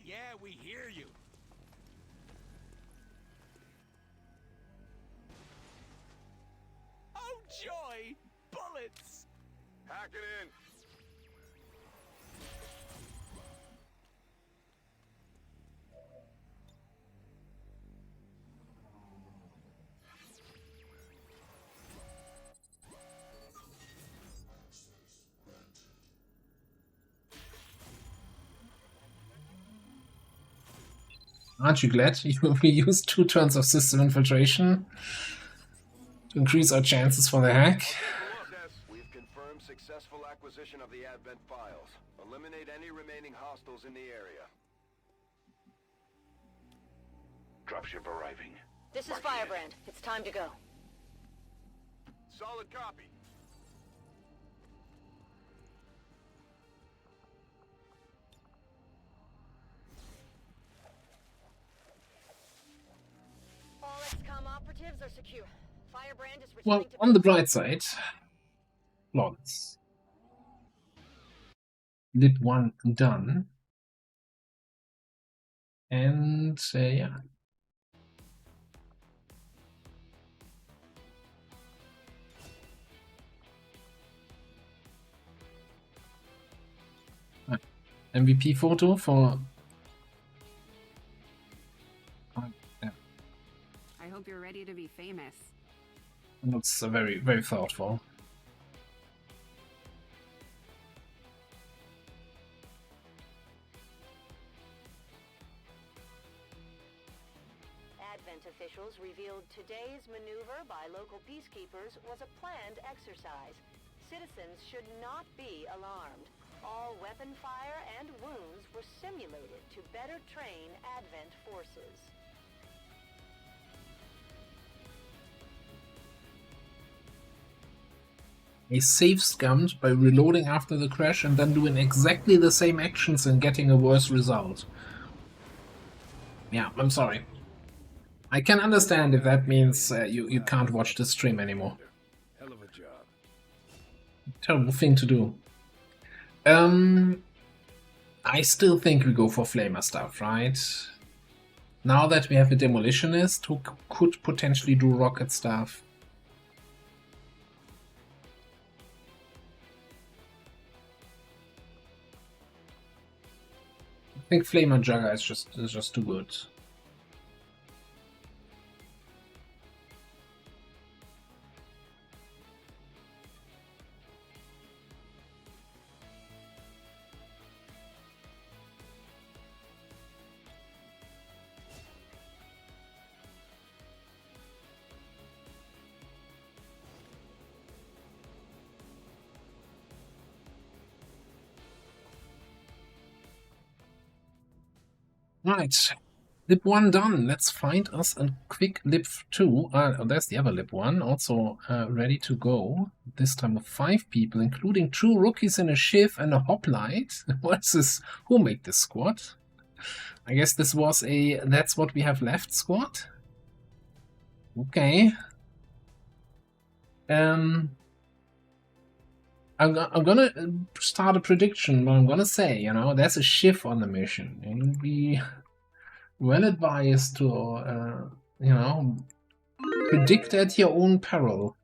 Yeah, we hear you. Oh, joy! Bullets! Hack it in. Aren't you glad we used 2 turns of system infiltration to increase our chances for the hack? We've confirmed successful acquisition of the Advent files. Eliminate any remaining hostiles in the area. Dropship arriving. This is Firebrand. It's time to go. Solid copy. All XCOM operatives are secure. Firebrand is Well, returning to on the base. bright side, flawless. Lip 1 done. And yeah. MVP photo for. Yeah, I hope you're ready to be famous. looks very, very thoughtful. Advent officials revealed today's maneuver by local peacekeepers was a planned exercise. Citizens should not be alarmed. All weapon fire and wounds were simulated to better train Advent forces. A safe scammed by reloading after the crash and then doing exactly the same actions and getting a worse result. Yeah, I'm sorry. I can understand if that means you can't watch the stream anymore. Hell of a job. Terrible thing to do. I still think we go for flamer stuff, right? Now that we have a demolitionist who could potentially do rocket stuff. I think flamer jugger is just too good. Right, lip 1 done. Let's find us a quick lip 2. There's the other lip 1, also ready to go. This time with 5 people, including 2 rookies and a shiv and a hoplite. What's this? Who made this squad? I guess this was a that's what we have left squad. Okay. I'm gonna start a prediction, but I'm gonna say, you know, there's a shift on the mission, and be well advised to, you know, predict at your own peril.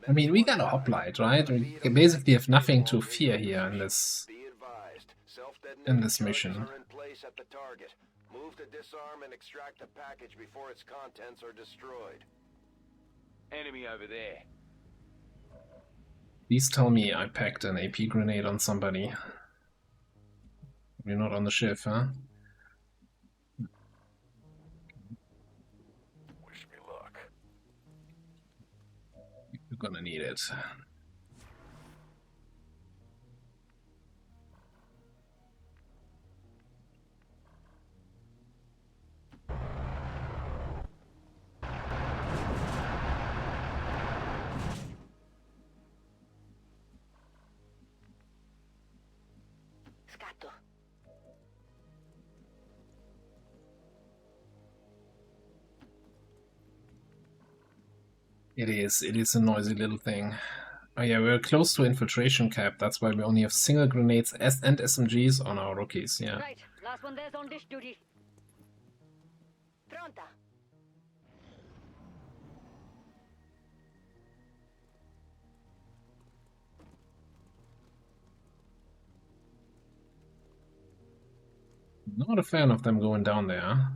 I mean, we got a hoplite, right? We basically have nothing to fear here in this mission. Move to disarm and extract the package before its contents are destroyed. Enemy over there. Please tell me I packed an AP grenade on somebody. We're not on the ship, huh? Wish me luck. You're gonna need it. Scatto. It is a noisy little thing. Oh yeah, we're close to infiltration cap, that's why we only have single grenades and SMGs on our rookies, yeah. Right, last one there's on dish duty. Pronta. Not a fan of them going down there.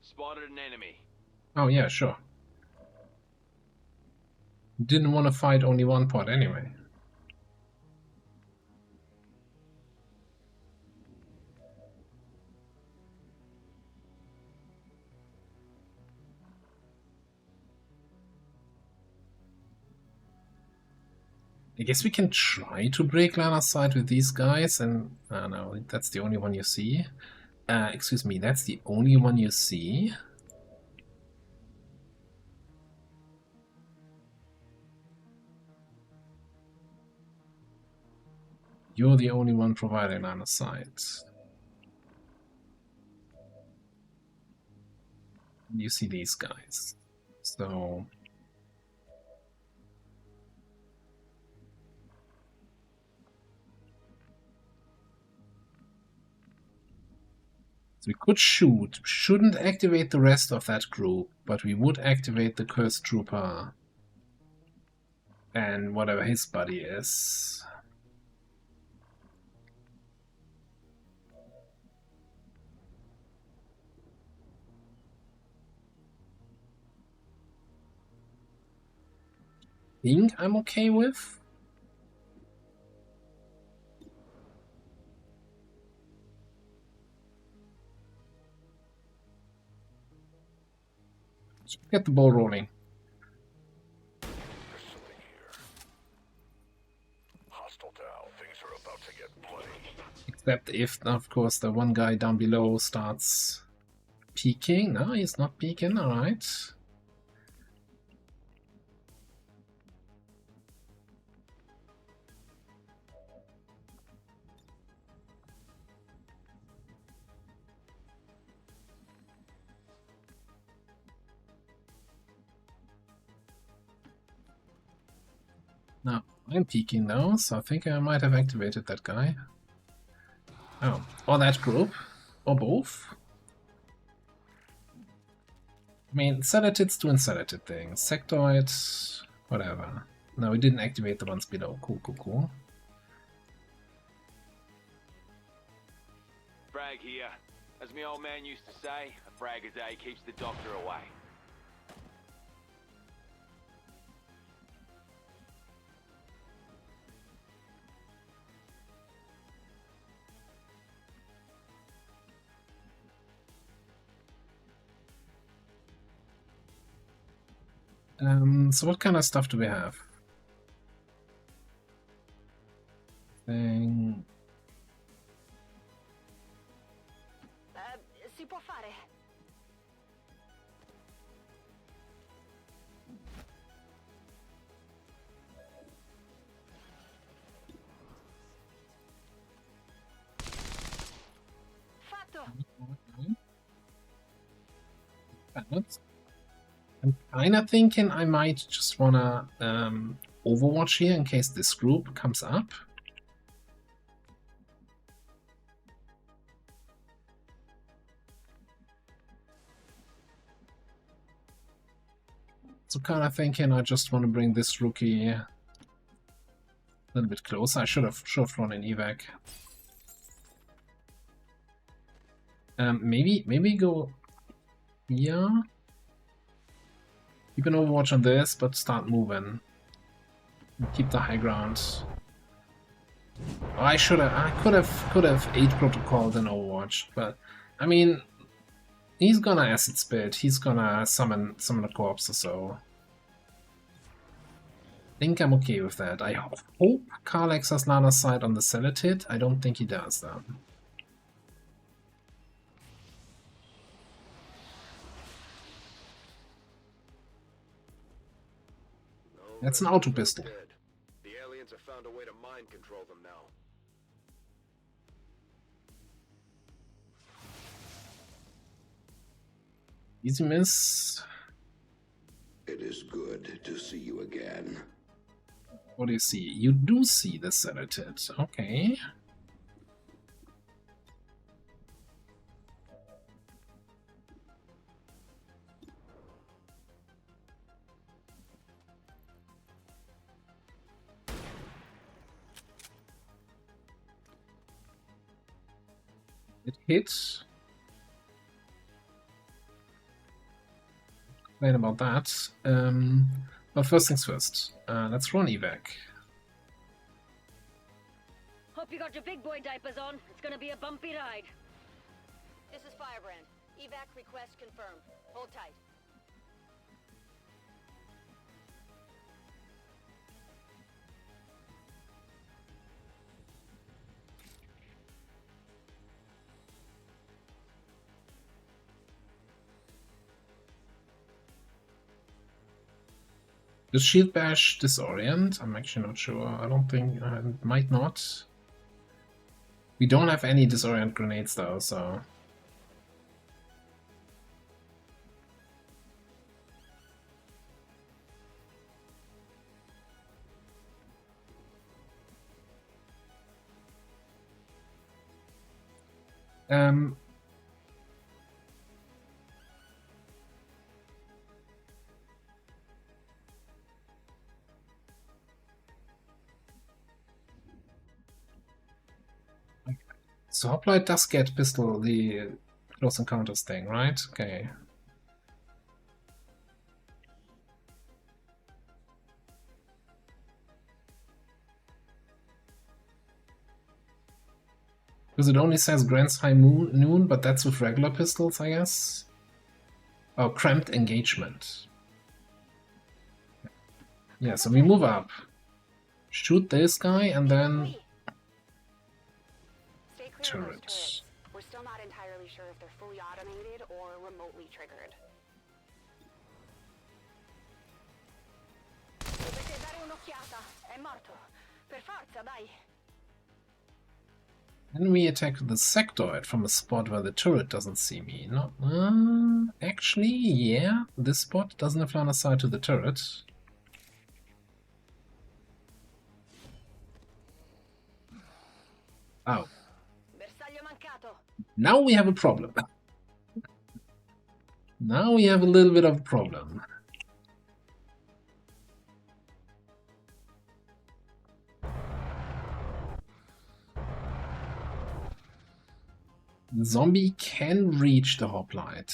Spotted an enemy. Oh yeah, sure. Didn't want to fight only one pod anyway. I guess we can try to break line of sight with these guys, and no, that's the only one you see. Excuse me, that's the only one you see. You're the only one providing line of sight. You see these guys. So we could shoot. Shouldn't activate the rest of that group, but we would activate the Cursed Trooper and whatever his buddy is. Think I'm okay with. Let's get the ball rolling. There's something here. Hostile down. Things are about to get bloody. Except if, of course, the one guy down below starts peeking. No, he's not peeking, alright. No, I'm peeking now, so I think I might have activated that guy. Oh, or that group, or both. I mean, Celatid's doing Celatid things. Sectoid, whatever. No, we didn't activate the ones below. Cool, cool, cool. Frag here. As my old man used to say, a frag a day keeps the doctor away. So what kind of stuff do we have? Thing. Si può fare. Fatto. I'm kind of thinking I might just wanna Overwatch here in case this group comes up. So kind of thinking I just want to bring this rookie a little bit closer. I should have run an evac. Maybe go here. Keep an Overwatch on this, but start moving. Keep the high ground. Oh, I could have 8 protocols in Overwatch, but I mean, he's gonna acid spit. He's gonna summon a corpse or so. I think I'm okay with that. I hope Karlex has line of sight on the Celatid. I don't think he does though. That's an auto pistol. The aliens have found a way to mind control them now. Easy miss. It is good to see you again. What do you see? You do see the Celatid. Okay. It hits. Complain about that. But first things first. Let's run evac. Hope you got your big boy diapers on. It's gonna be a bumpy ride. This is Firebrand. Evac request confirmed. Hold tight. Does Shield Bash disorient? I'm actually not sure. I don't think... it might not. We don't have any disorient grenades though, so... So Hoplite does get pistol, the close encounters thing, right? Okay. Because it only says grants high noon, but that's with regular pistols, I guess. Oh, cramped engagement. Yeah, so we move up. Shoot this guy and then... Stay clear of those turret. turrets. We're still not entirely sure if they're fully automated or remotely triggered. Dovete dare un'occhiata. È morto. Per forza, dai. Then we attack the sectoid from a spot where the turret doesn't see me. No, actually, yeah, this spot doesn't have line of sight to the turret. Oh. Bersaglio mancato. Now we have a problem. Now we have a little bit of a problem. The zombie can reach the hoplite.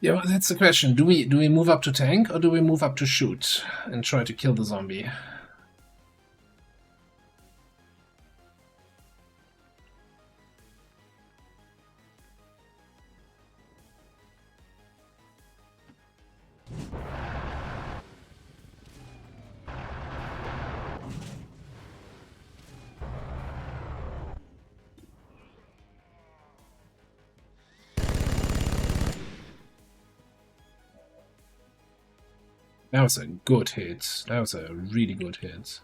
Yeah, well, that's the question. Do we move up to tank or do we move up to shoot and try to kill the zombie? That was a good hit. That was a really good hit.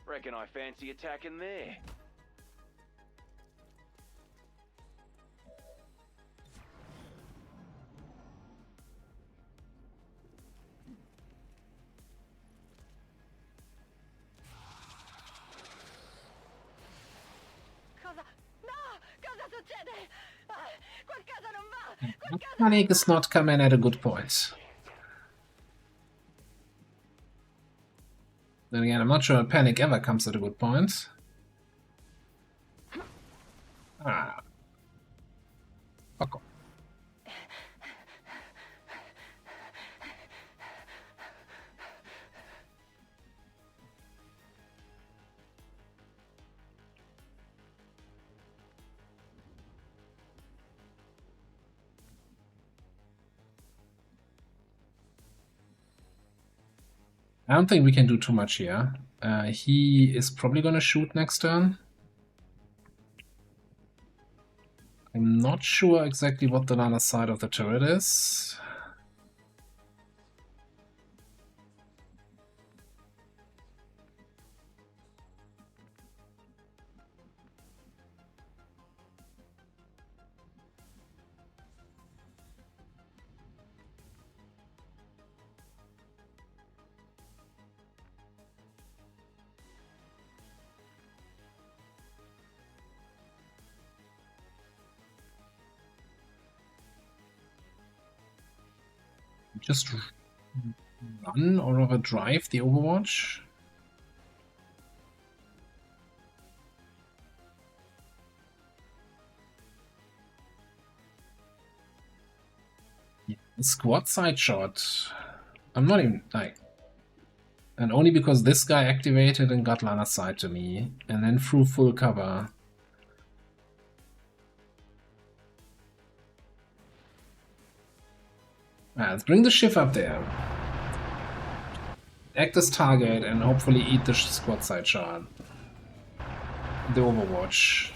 Reckon I fancy attacking there. Cosa? No! Cosa succede? Qualcosa non va! Panic is not coming at a good point. Then again, I'm not sure panic ever comes at a good point. Ah. Fuck off. I don't think we can do too much here. He is probably gonna shoot next turn. I'm not sure exactly what the other side of the turret is. Just run or rather drive the Overwatch. Squad side shot. I'm not even like, and only because this guy activated and got line of sight to me, and then threw full cover. Let's bring the shiv up there. Act as target and hopefully eat the squad side shot. The Overwatch.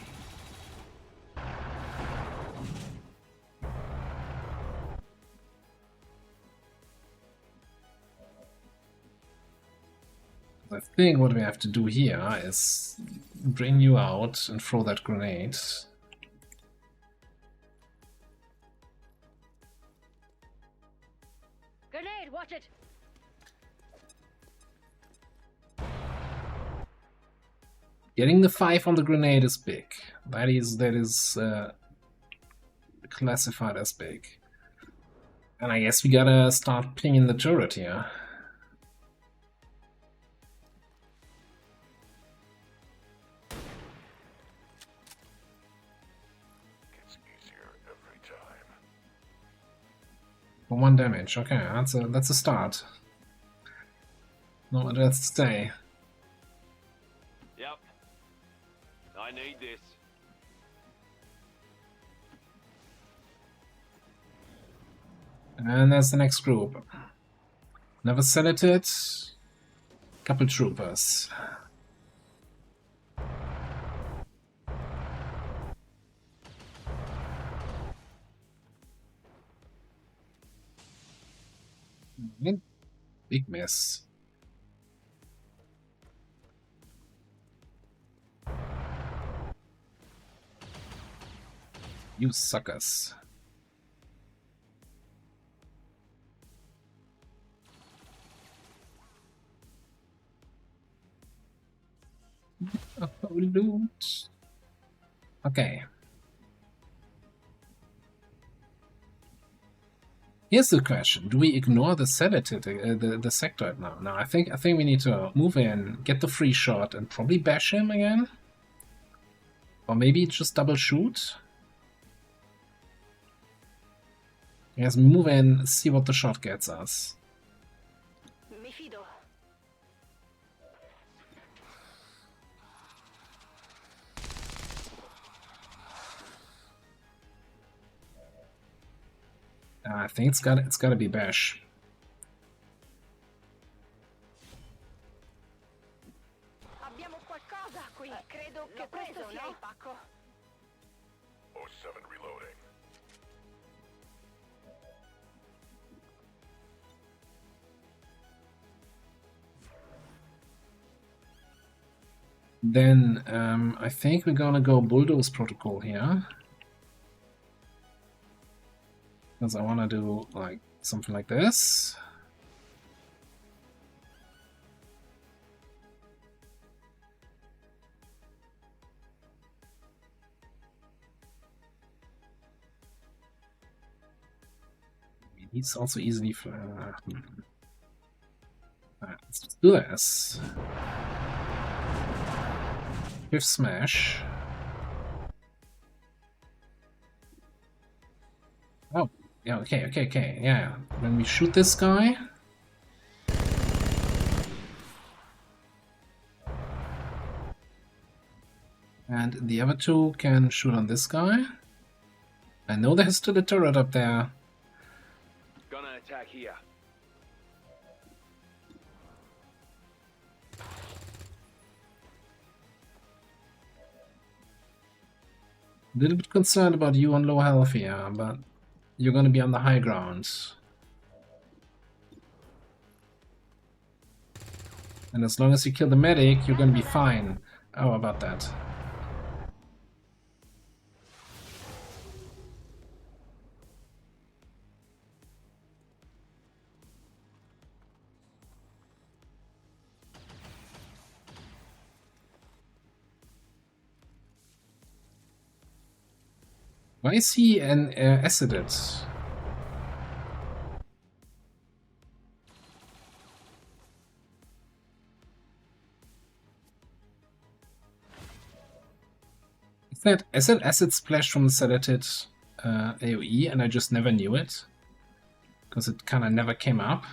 I think what we have to do here is bring you out and throw that grenade. Grenade, watch it! Getting the 5 on the grenade is big. That is classified as big. And I guess we gotta start pinging the turret here. Gets easier every time. For 1 damage. Okay, that's a start. Not much else to say. Yep. I need this. And there's the next group. Never selected. Couple troopers. Big miss. You suckers. Oh, loot. Okay. Here's the question: do we ignore the sedative, the sectoid now? No, I think we need to move in, get the free shot, and probably bash him again, or maybe just double shoot. Yes, move in, see what the shot gets us. Mi fido. I think it's got to be bash. Abbiamo qualcosa qui. Credo che questo sia il pacco. 07 reloading. Then I think we're gonna go bulldoze protocol here. Because I want to do like something like this. He's also easily. Alright, let's just do this. Fifth smash. Oh. Yeah, okay. Yeah. When we shoot this guy. And the other two can shoot on this guy. I know there's still a turret up there. Gonna attack here. A little bit concerned about you on low health here, but you're gonna be on the high ground. And as long as you kill the medic, you're gonna be fine. How about that? Why is he an acided? Is that acid splash from the sedated AoE and I just never knew it? because it kind of never came up.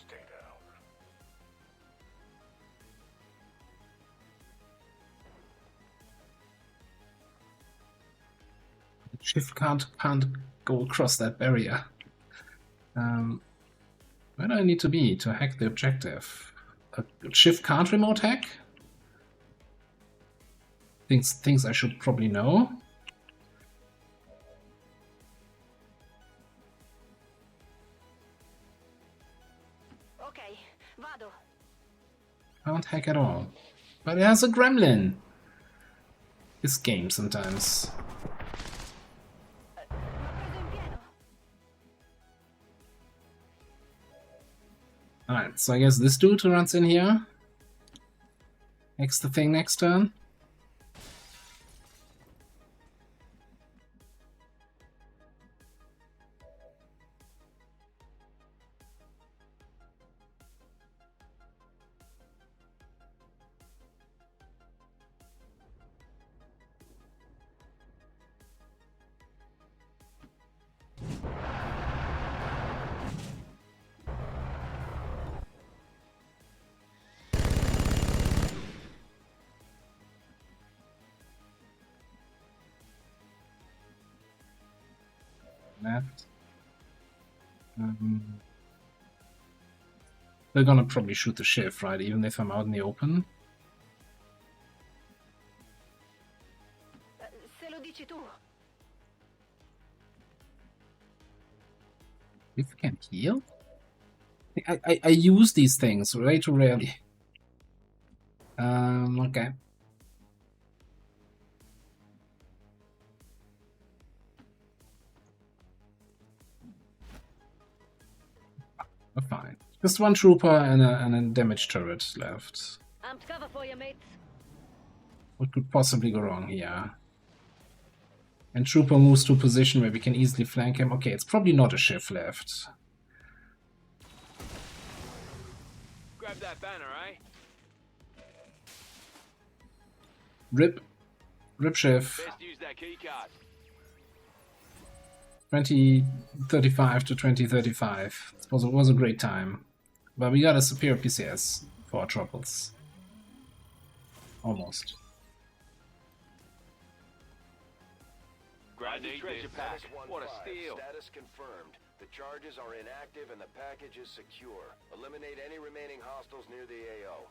Stay down. Shift can't go across that barrier. Where do I need to be to hack the objective? Shift can't remote hack? Things I should probably know. Okay, vado. Can't hack at all. But it has a gremlin. This game sometimes. L'ho preso in pieno. Alright, so I guess this dude who runs in here hacks the thing next turn. Left. They're gonna probably shoot the shift, right? Even if I'm out in the open. Se lo dici tu. If you can heal? I use these things way too rarely. Okay. We're fine. Just one trooper and a damage turret left. Amped cover for you, mates. What could possibly go wrong here? And trooper moves to a position where we can easily flank him. Okay, it's probably not a shift left. Grab that banner, eh? Rip shift. Best use that key card. 2035 to 2035. It was a great time. But we got a superior PCS for our troubles. Almost. Grab the treasure pack. Status 1-5. What a steal. Status confirmed. The charges are inactive and the package is secure. Eliminate any remaining hostiles near the AO.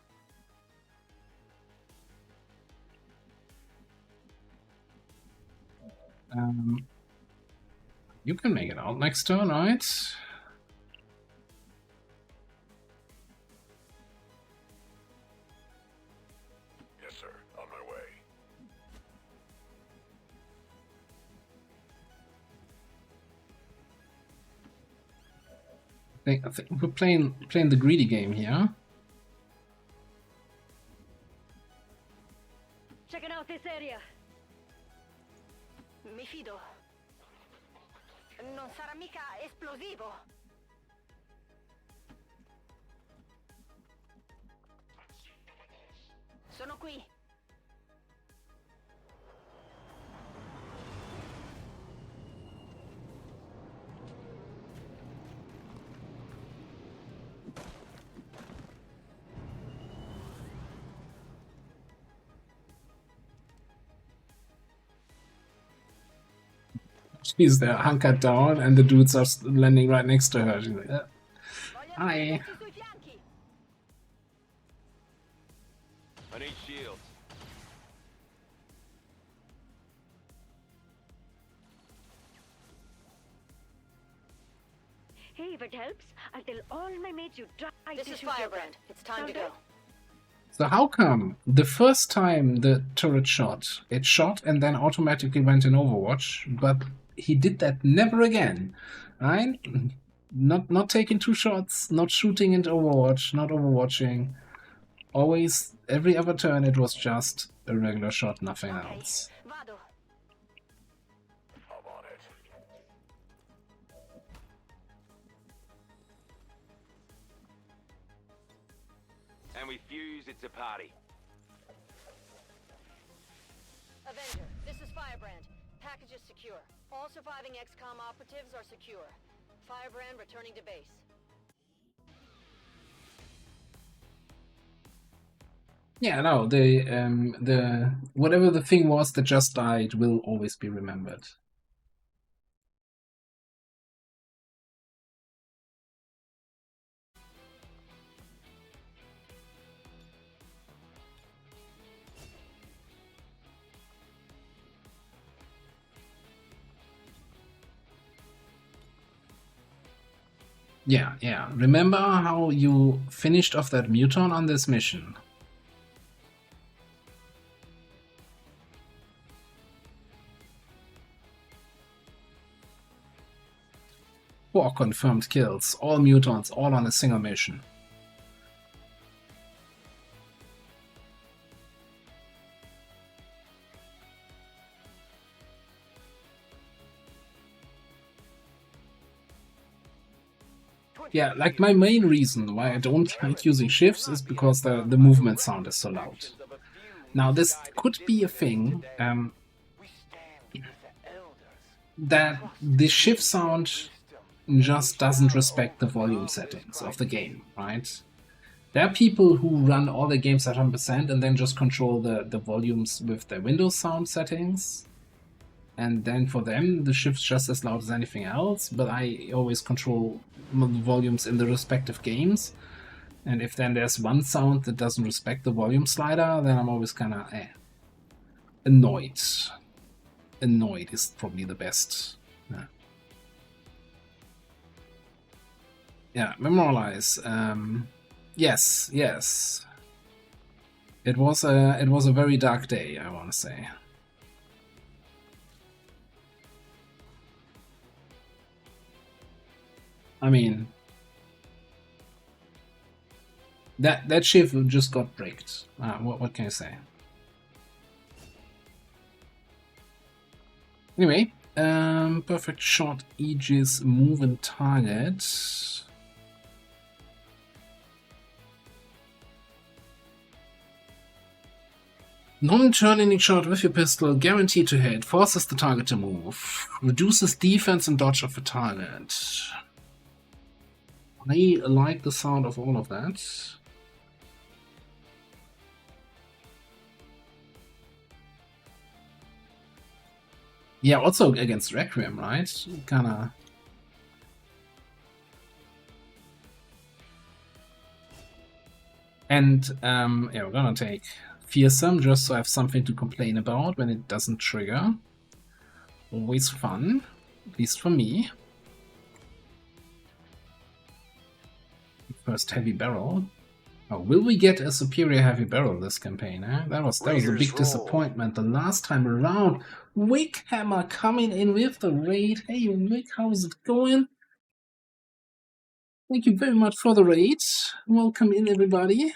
You can make it out next turn, right? Yes, sir. On my way. I think we're playing the greedy game here. Checking out this area. Mi fido. Non sarà mica esplosivo. Sono qui. She's there, hunkered down, and the dudes are landing right next to her. She's like, Voglio Hi. vederti sui fianchi. I need shields. Hey, if it helps, I'll tell all my mates you tried This to is shoot your Firebrand. It's time Sound to good? go. So how come the first time the turret shot, it shot and then automatically went in Overwatch, but he did that never again, right? Not taking 2 shots, not shooting into Overwatch, not overwatching. Always, every other turn it was just a regular shot, nothing Okay, else. vado. I'm on it. and we fuse, it's a party. Avenger, this is Firebrand. Package is secure. All surviving XCOM operatives are secure. Firebrand returning to base. Yeah, no, the whatever the thing was that just died will always be remembered. Yeah. Remember how you finished off that muton on this mission? 4 confirmed kills, all mutants, all on a single mission. Yeah, like my main reason why I don't like using shifts is because the movement sound is so loud. Now this could be a thing that the shift sound just doesn't respect the volume settings of the game, right? There are people who run all the games at 100% and then just control the volumes with their Windows sound settings. And then for them, the shift's just as loud as anything else, but I always control the volumes in the respective games. And if then there's one sound that doesn't respect the volume slider, then I'm always kind of annoyed. Annoyed is probably the best. Yeah, memorialize. Yes. It was a very dark day, I want to say. I mean, that shift just got bricked. What can I say? Anyway, perfect shot, Aegis, move and target. Non-turning shot with your pistol, guaranteed to hit, forces the target to move, reduces defense and dodge of the target. I like the sound of all of that. Yeah, also against Requiem, right? Kinda. And yeah, we're gonna take Fearsome just so I have something to complain about when it doesn't trigger. Always fun, at least for me. First heavy barrel. Oh, will we get a superior heavy barrel this campaign? Eh? That was a big disappointment the last time around. Wickhammer coming in with the raid. Hey Wick, how's it going? Thank you very much for the raid. Welcome in everybody.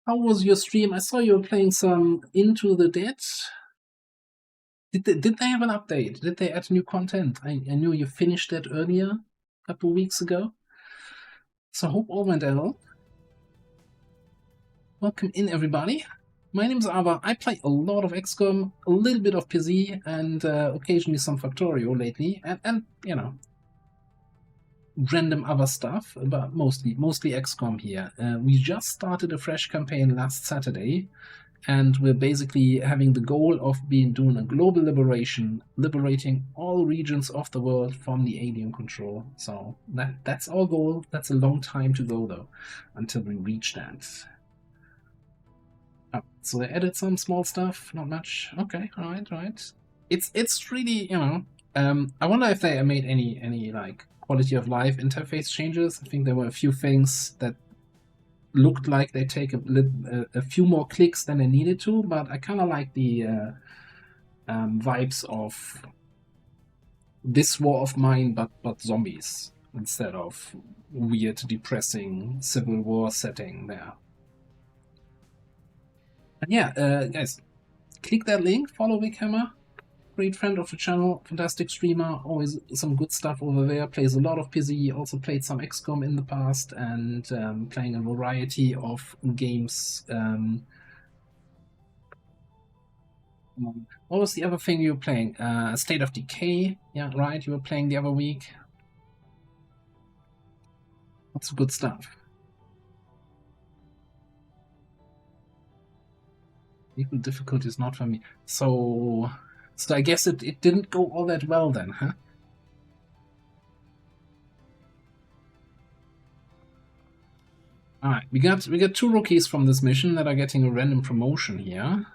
How was your stream? I saw you were playing some Into the Dead. Did they have an update? Did they add new content? I knew you finished that earlier, a couple weeks ago. So hope all went well. Welcome in everybody. My name is Ava. I play a lot of XCOM, a little bit of PZ, and occasionally some Factorio lately, and you know, random other stuff, but mostly XCOM here. We just started a fresh campaign last Saturday, and we're basically having the goal of doing a global liberation, liberating all regions of the world from the alien control. So that's our goal. That's a long time to go though, until we reach that. Oh, so they added some small stuff, not much. Okay, all right. It's really, you know, I wonder if they made any like quality of life interface changes. I think there were a few things that looked like they take a few more clicks than they needed to, but I kind of like the vibes of this war of mine, but zombies instead of weird, depressing Civil War setting there. And yeah, guys, click that link, follow Wickhammer. great friend of the channel, fantastic streamer, always some good stuff over there, plays a lot of PvE, also played some XCOM in the past, and playing a variety of games. What was the other thing you were playing? State of Decay, yeah, right, you were playing the other week. Lots of good stuff. Equal difficulty is not for me. So I guess it didn't go all that well then, huh? Alright, we got 2 rookies from this mission that are getting a random promotion here.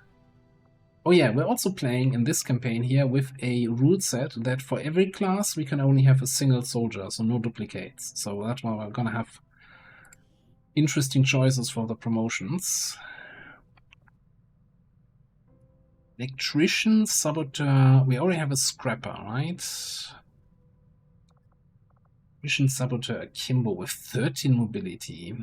Oh yeah, we're also playing in this campaign here with a rule set that for every class we can only have a single soldier, so no duplicates. So that's why we're gonna have interesting choices for the promotions. Electrician, Saboteur, we already have a Scrapper, right? Electrician, Saboteur, Akimbo with 13 mobility.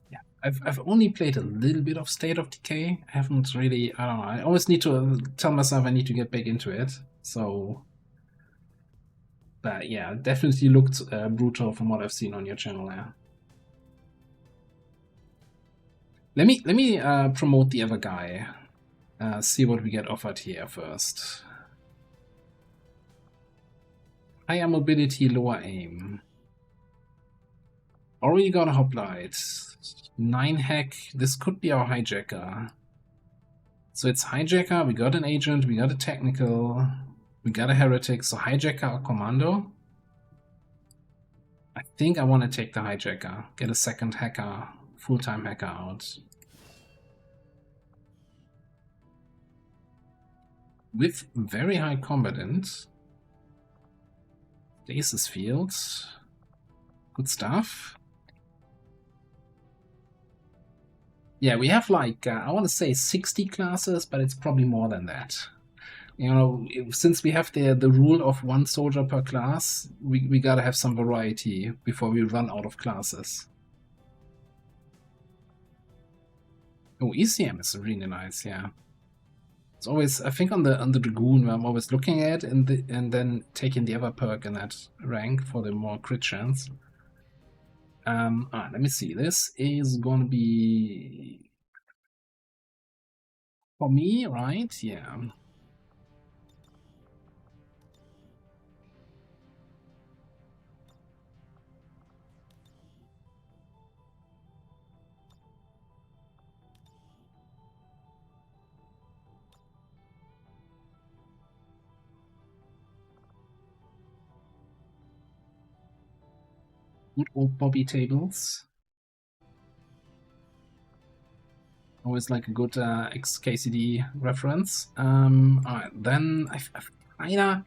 Yeah, I've only played a little bit of State of Decay. I haven't really, I don't know, I always need to tell myself I need to get back into it, so... But yeah, definitely looked brutal from what I've seen on your channel there. Let me promote the other guy. See what we get offered here first. Higher mobility, lower aim. Already got a Hoplite. 9 hack. This could be our hijacker. So it's hijacker, we got an agent, we got a technical, we got a heretic, so hijacker or commando. I think I want to take the hijacker, get a second hacker, full-time hacker out. With very high combatant. Stasis field. Good stuff. Yeah, we have like, I want to say 60 classes, but it's probably more than that. You know, since we have the rule of 1 soldier per class, we gotta have some variety before we run out of classes. Oh, ECM is really nice, yeah. It's always, I think on the Dragoon, where I'm always looking at and then taking the other perk in that rank for the more crit chance. Let me see. This is gonna be for me, right? Yeah. Good old Bobby tables. Always like a good XKCD reference. Alright, then I've kinda...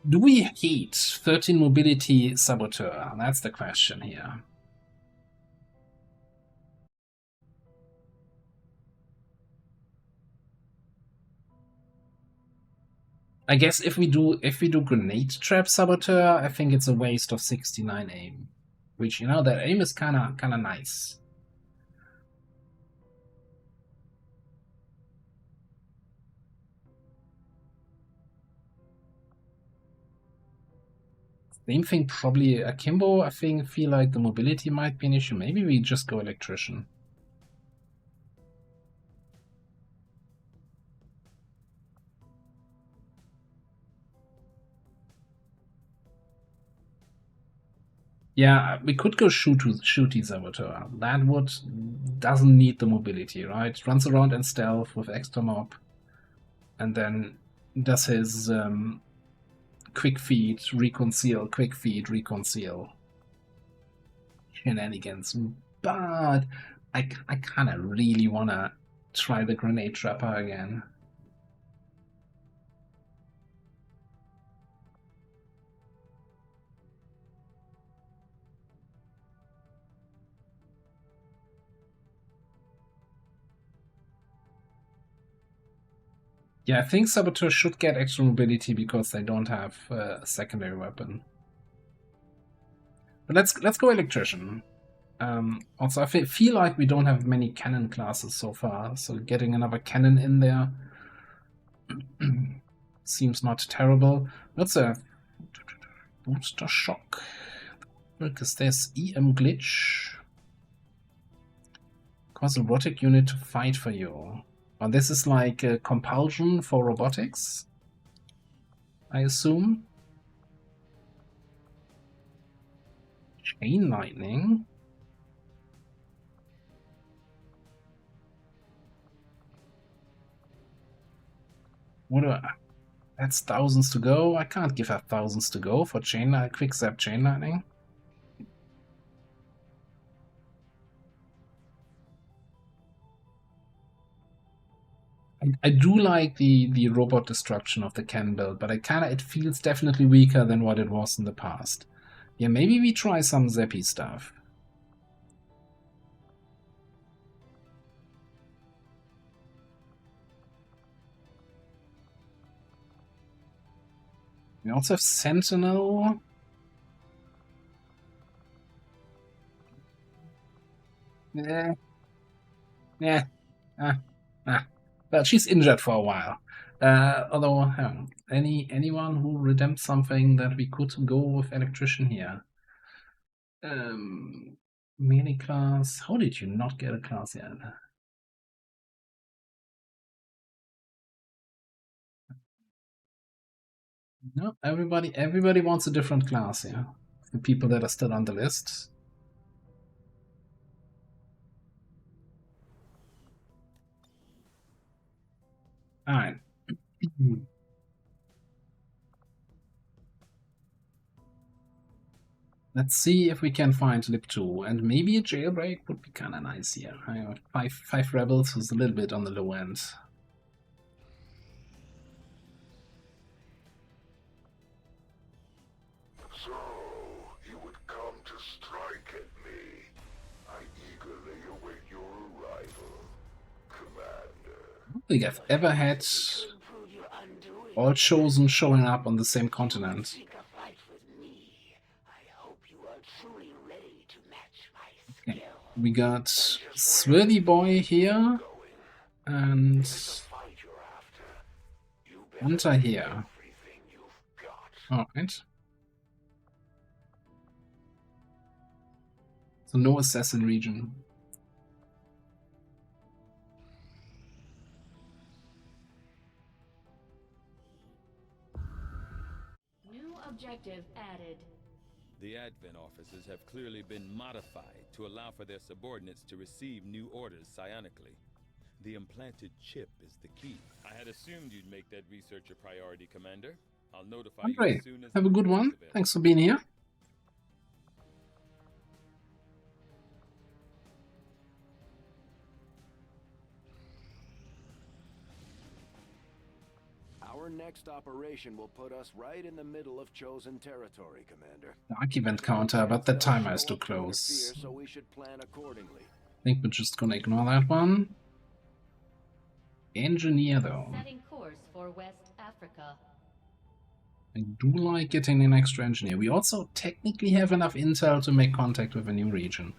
Do we hate 13 mobility Saboteur? That's the question here. I guess if we do grenade trap Saboteur, I think it's a waste of 69 aim. Which, you know, that aim is kinda nice. Same thing, probably Akimbo. I feel like the mobility might be an issue. Maybe we just go Electrician. Yeah, we could go shooty Saboteur. That doesn't need the mobility, right? Runs around in stealth with extra mob, and then does his quick feed, reconcile, quick feed, reconcile shenanigans. But I kind of really want to try the grenade trapper again. Yeah, I think Saboteur should get extra mobility because they don't have a secondary weapon. But let's go electrician. Also, I feel like we don't have many cannon classes so far, so getting another cannon in there seems not terrible. Let's booster shock, because there's EM glitch. Cause a robotic unit to fight for you. Oh, this is like a compulsion for robotics, I assume. Chain lightning. What do I... That's thousands to go. I can't give her thousands to go for quick zap chain lightning. I do like the robot destruction of the cannon build, but it feels definitely weaker than what it was in the past. Yeah, maybe we try some zappy stuff. We also have Sentinel. Yeah. Yeah. Well, she's injured for a while. Although, anyone who redempts something that we could go with electrician here. Melee class. How did you not get a class yet? No, everybody wants a different class here. The people that are still on the list. Alright. Let's see if we can find Lip 2, and maybe a jailbreak would be kinda nice here. Five rebels is a little bit on the low end. So, you would come to strike at me. I eagerly await your arrival, Commander. I don't think I've ever had all Chosen showing up on the same continent. Okay. We got Swirly Boy here, and Hunter here. Alright. So no assassin region. New objective added. The advent officers have clearly been modified to allow for their subordinates to receive new orders psionically. The implanted chip is the key. I had assumed you'd make that research a priority, Commander. I'll notify you as soon as... Have a good one. Thanks for being here. Our next operation will put us right in the middle of chosen territory, Commander. Dark event counter, but the timer is too close. So we should plan accordingly. I think we're just gonna ignore that one. Engineer, though. Setting course for West Africa. I do like getting an extra engineer. We also technically have enough intel to make contact with a new region.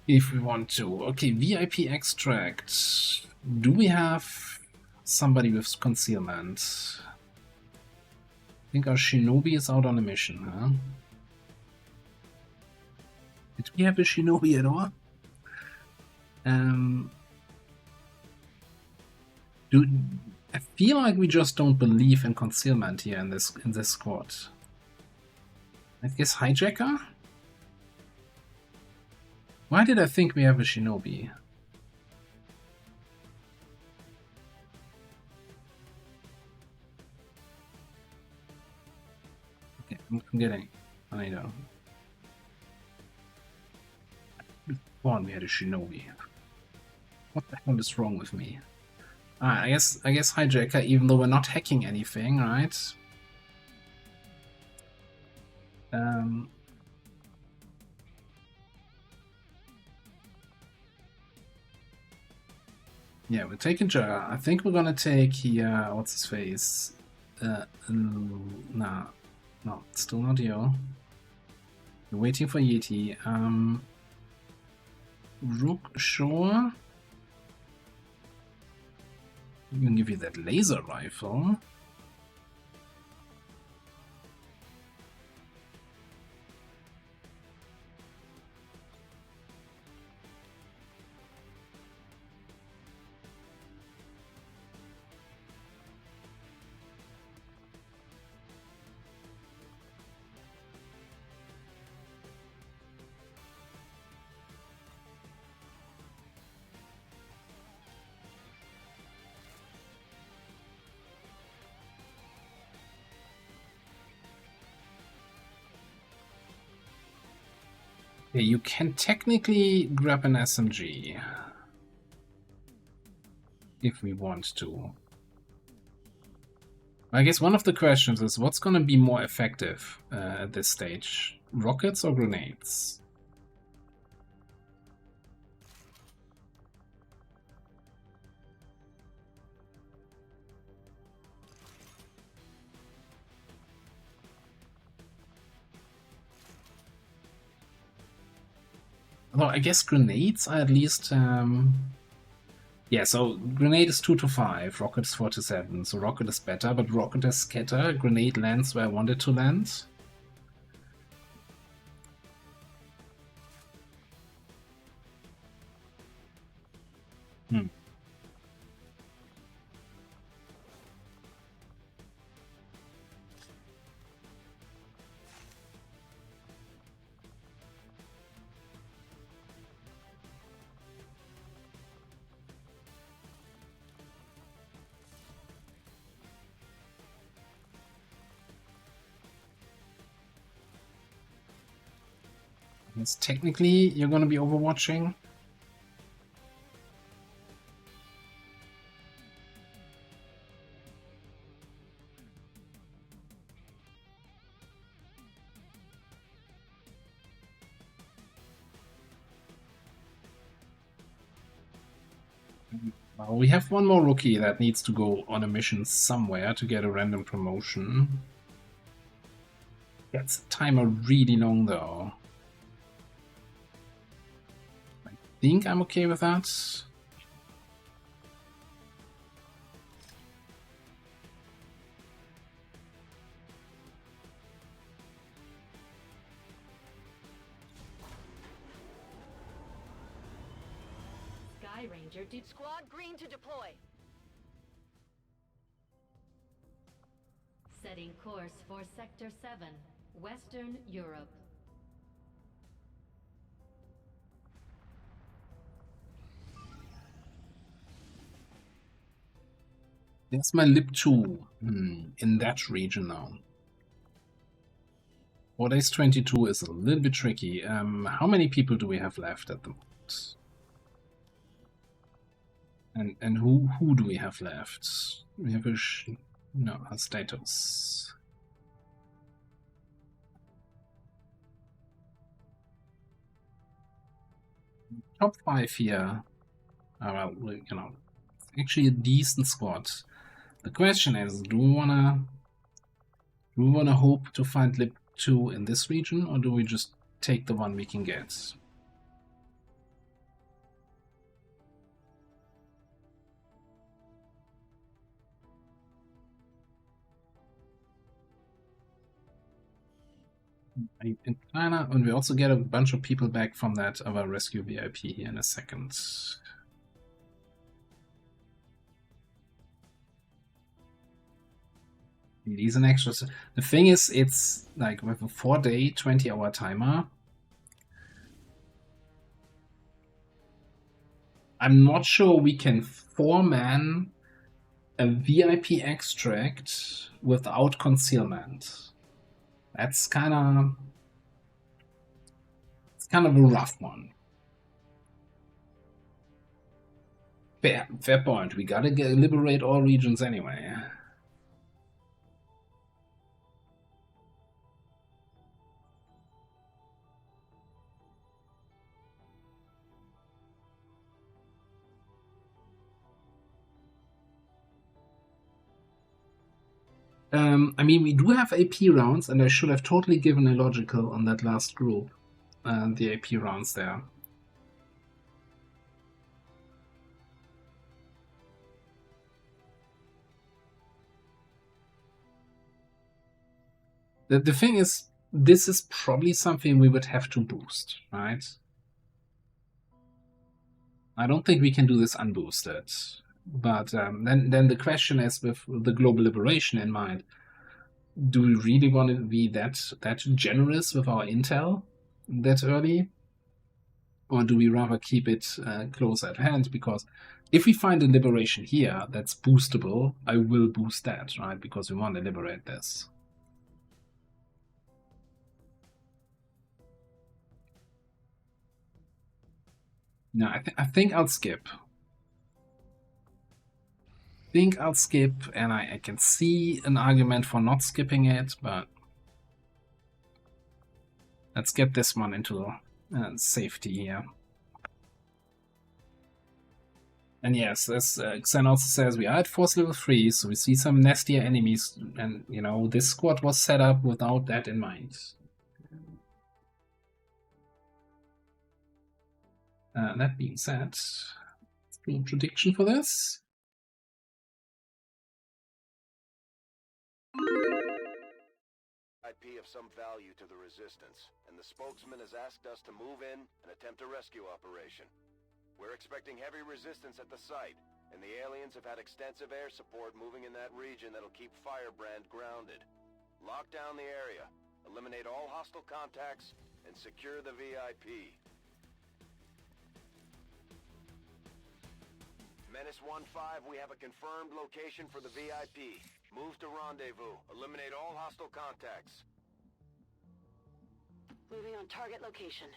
If we want to. Okay, VIP extract. Do we have somebody with concealment? I think our shinobi is out on a mission, huh? Did we have a shinobi at all? I feel like we just don't believe in concealment here in this squad. I guess hijacker? Why did I think we have a shinobi? Okay, I'm getting... I know. One, we had a shinobi. What the hell is wrong with me? I guess hijacker, even though we're not hacking anything, right? Yeah, we're taking Jar. I think we're gonna take here. What's his face? Nah, no, still not you. We're waiting for Yeti. Rook, sure. We can give you that laser rifle. Yeah, you can technically grab an SMG if we want to. I guess one of the questions is what's going to be more effective at this stage, rockets or grenades? Although I guess grenades are at least yeah, so grenade is 2 to 5, rocket is 4 to 7, so rocket is better, but rocket has scatter, grenade lands where I want it to land. Yes, technically, you're going to be overwatching. Well, we have one more rookie that needs to go on a mission somewhere to get a random promotion. That's the timer really long though. I think I'm okay with that. Sky Ranger did Squad green to deploy. setting course for Sector 7, Western Europe. There's my LIP2 in that region now. 4 days 22 is a little bit tricky. How many people do we have left at the moment? And who do we have left? We have a status. Top 5 here. Well, you know, actually a decent squad. The question is, do we wanna hope to find Lip 2 in this region, or do we just take the one we can get? In China, and we also get a bunch of people back from that other rescue VIP here in a second. These an extra. The thing is, it's like with a 4-day, 20-hour timer. I'm not sure we can 4-man a VIP extract without concealment. That's kind of a rough one. Fair point. We gotta liberate all regions anyway. I mean, we do have AP rounds, and I should have totally given a logical on that last group. The AP rounds there. The thing is, this is probably something we would have to boost, right? I don't think we can do this unboosted. But then the question is, with the global liberation in mind, do we really want to be that generous with our intel that early? Or do we rather keep it close at hand? Because if we find a liberation here that's boostable, I will boost that, right? Because we want to liberate this. No, I think I'll skip. And I can see an argument for not skipping it, but let's get this one into safety here. And yes, as Xen also says, we are at force level 3, so we see some nastier enemies, and you know, this squad was set up without that in mind. That being said, let's do a prediction for this. IP of some value to the Resistance, and the spokesman has asked us to move in and attempt a rescue operation. We're expecting heavy resistance at the site, and the aliens have had extensive air support moving in that region that'll keep Firebrand grounded. Lock down the area, eliminate all hostile contacts, and secure the VIP. Menace 1-5, we have a confirmed location for the VIP. Move to rendezvous. Eliminate all hostile contacts. Moving on target location.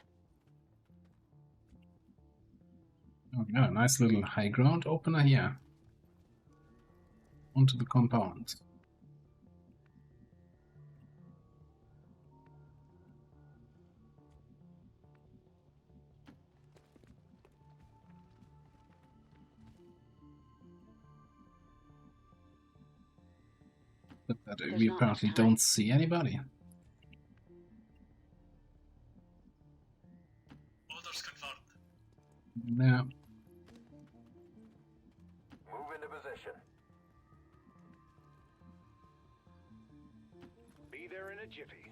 Oh yeah, nice little high ground opener here. Onto the compound. But we apparently don't see anybody. Orders confirmed. No. Move into position. Be there in a jiffy.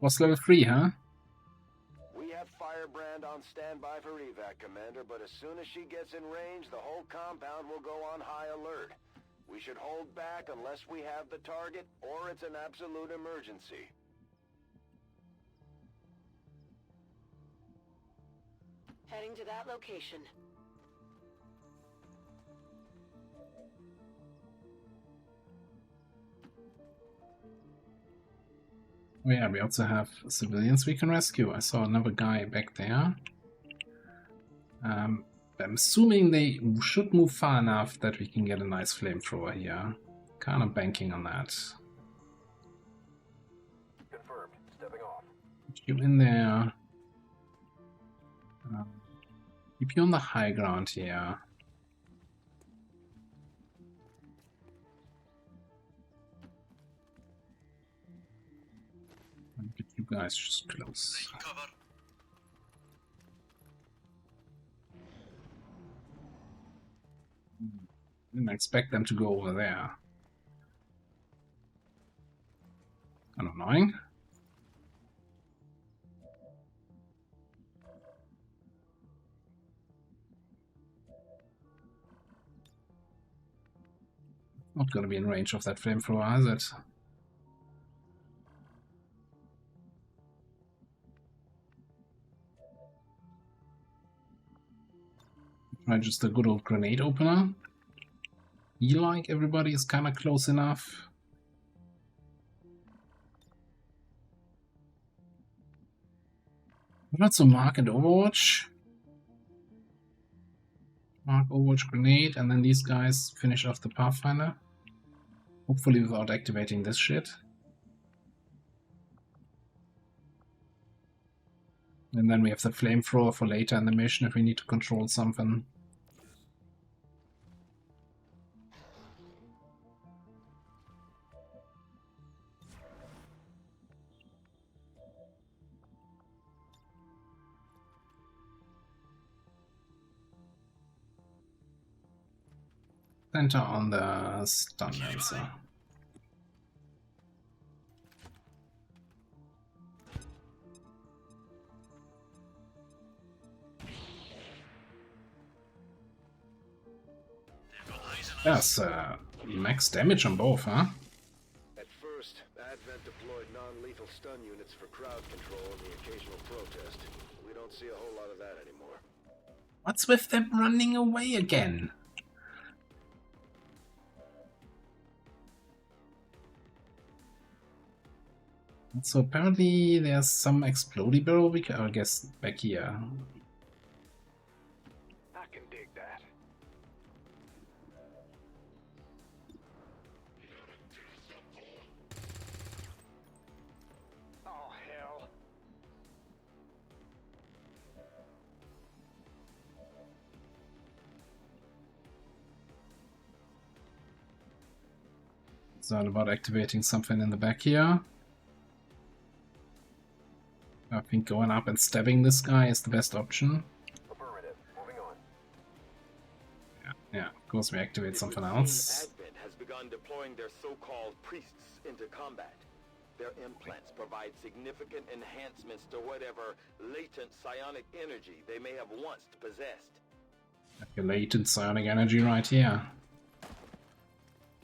Was level 3, huh? We have Firebrand on standby for evac, Commander, but as soon as she gets in range, the whole compound will go on high alert. We should hold back unless we have the target, or it's an absolute emergency. Heading to that location. Oh yeah, we also have civilians we can rescue. I saw another guy back there. I'm assuming they should move far enough that we can get a nice flamethrower here. Kind of banking on that. Confirmed. Stepping off. Keep you in there. Keep you on the high ground here. Get you guys just close. Cover. Didn't expect them to go over there. Kind of annoying. Not gonna be in range of that flamethrower, is it? Try just a good old grenade opener. Feel like everybody is kind of close enough. Not so Mark and Overwatch. Mark, Overwatch, grenade, and then these guys finish off the Pathfinder. Hopefully without activating this shit. And then we have the flamethrower for later in the mission if we need to control something. Center on the stun lancer. That's max damage on both, huh? At first, Advent deployed non-lethal stun units for crowd control and the occasional protest. We don't see a whole lot of that anymore. What's with them running away again? So apparently there's some explodable we can, I guess, back here. I can dig that. Oh, hell. It's all about activating something in the back here. I think going up and stabbing this guy is the best option. Affirmative. Moving on. Yeah, of course we activate It something would else. seem Advent has begun deploying their so-called priests into combat. Their implants provide significant enhancements to whatever latent psionic energy they may have once possessed. Like a latent psionic energy right here.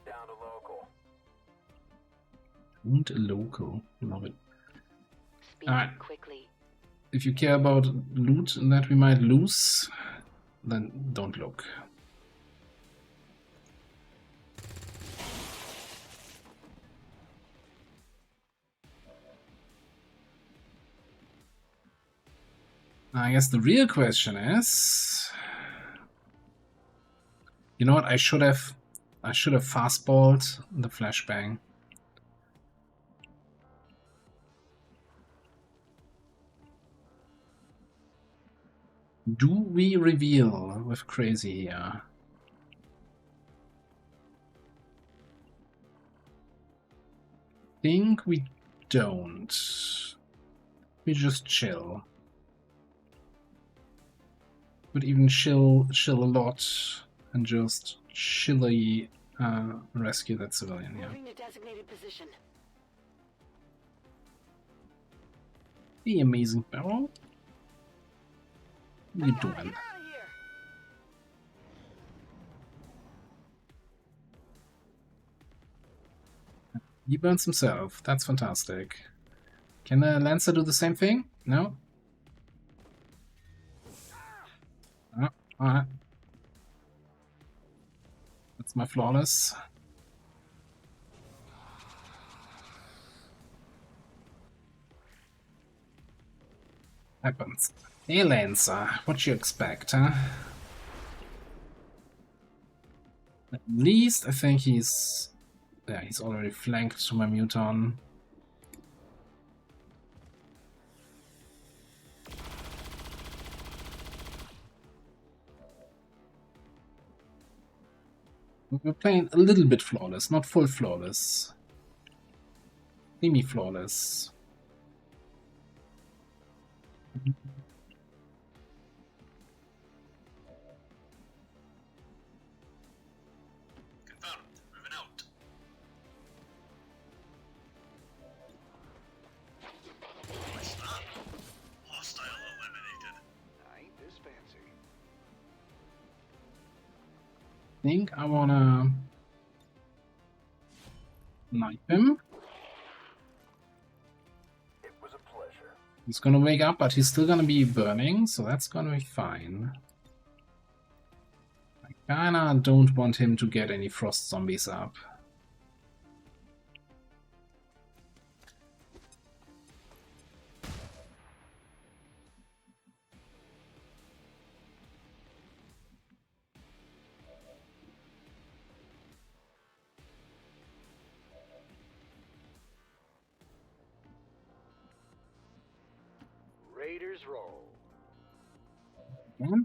Down to local. And a local. Love it. Speak Alright. quickly. If you care about loot that we might lose, then don't look. I guess the real question is, you know what? I should have fastballed the flashbang. Do we reveal with crazy here? Think we don't. We just chill. Could even chill a lot and just chilly rescue that civilian. Yeah. Moving to designated position. The amazing barrel. What are you doing? He burns himself. That's fantastic. Can the Lancer do the same thing? No? Oh, alright. That's my flawless. Happens. Hey Lancer, what you expect, huh? At least I think he's... yeah, he's already flanked to my Muton. We're playing a little bit flawless, not full flawless. Semi-flawless. Confirmed. Moving out. What's that? Hostile eliminated. Ain't this fancy. Think I wanna knife him. It was a pleasure. He's gonna wake up, but he's still gonna be burning, so that's gonna be fine. I kinda don't want him to get any frost zombies up. Raiders Fighters roll. Hmm?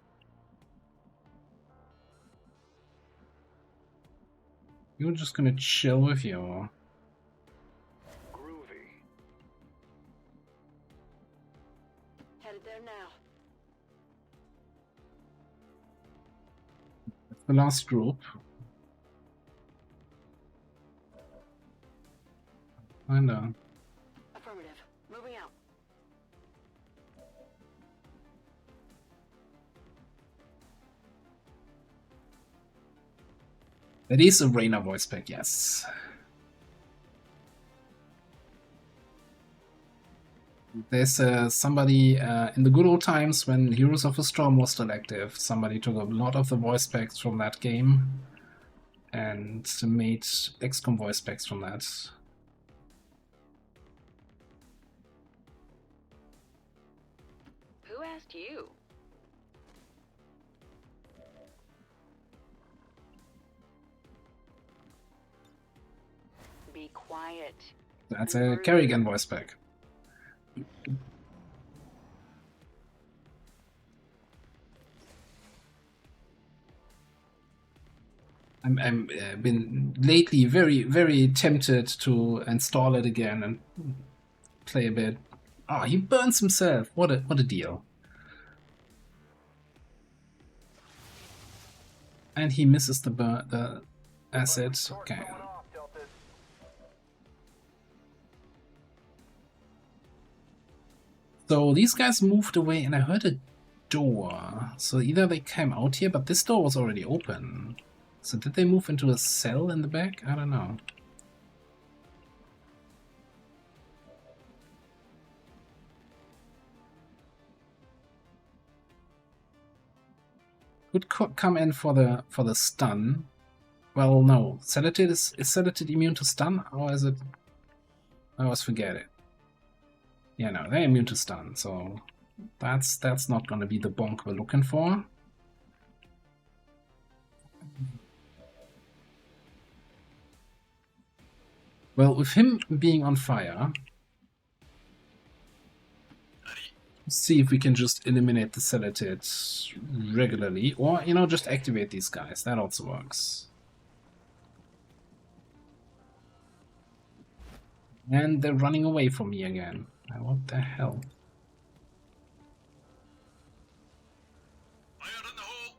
You're just gonna chill with your... Groovy. Headed there now. That's the last group. I know. Affirmative. Moving out. That is a Rainer voice pack, yes. There's somebody in the good old times when Heroes of the Storm was still active. Somebody took a lot of the voice packs from that game and made XCOM voice packs from that. Who asked you? Be quiet. That's a Kerrigan voice pack. I'm been lately very tempted to install it again and play a bit. Oh, he burns himself. What a deal. And he misses the acid. Okay. So these guys moved away and I heard a door. So either they came out here, but this door was already open. So did they move into a cell in the back? I don't know. Could come in for the stun. Well, no. Sedated is Sedated immune to stun, or is it? I always forget it. Yeah, no, they're immune to stun, so that's not gonna be the bonk we're looking for. Well, with him being on fire, let's see if we can just eliminate the Sedated regularly, or, you know, just activate these guys. That also works. And they're running away from me again. What the hell? Fire in the hole!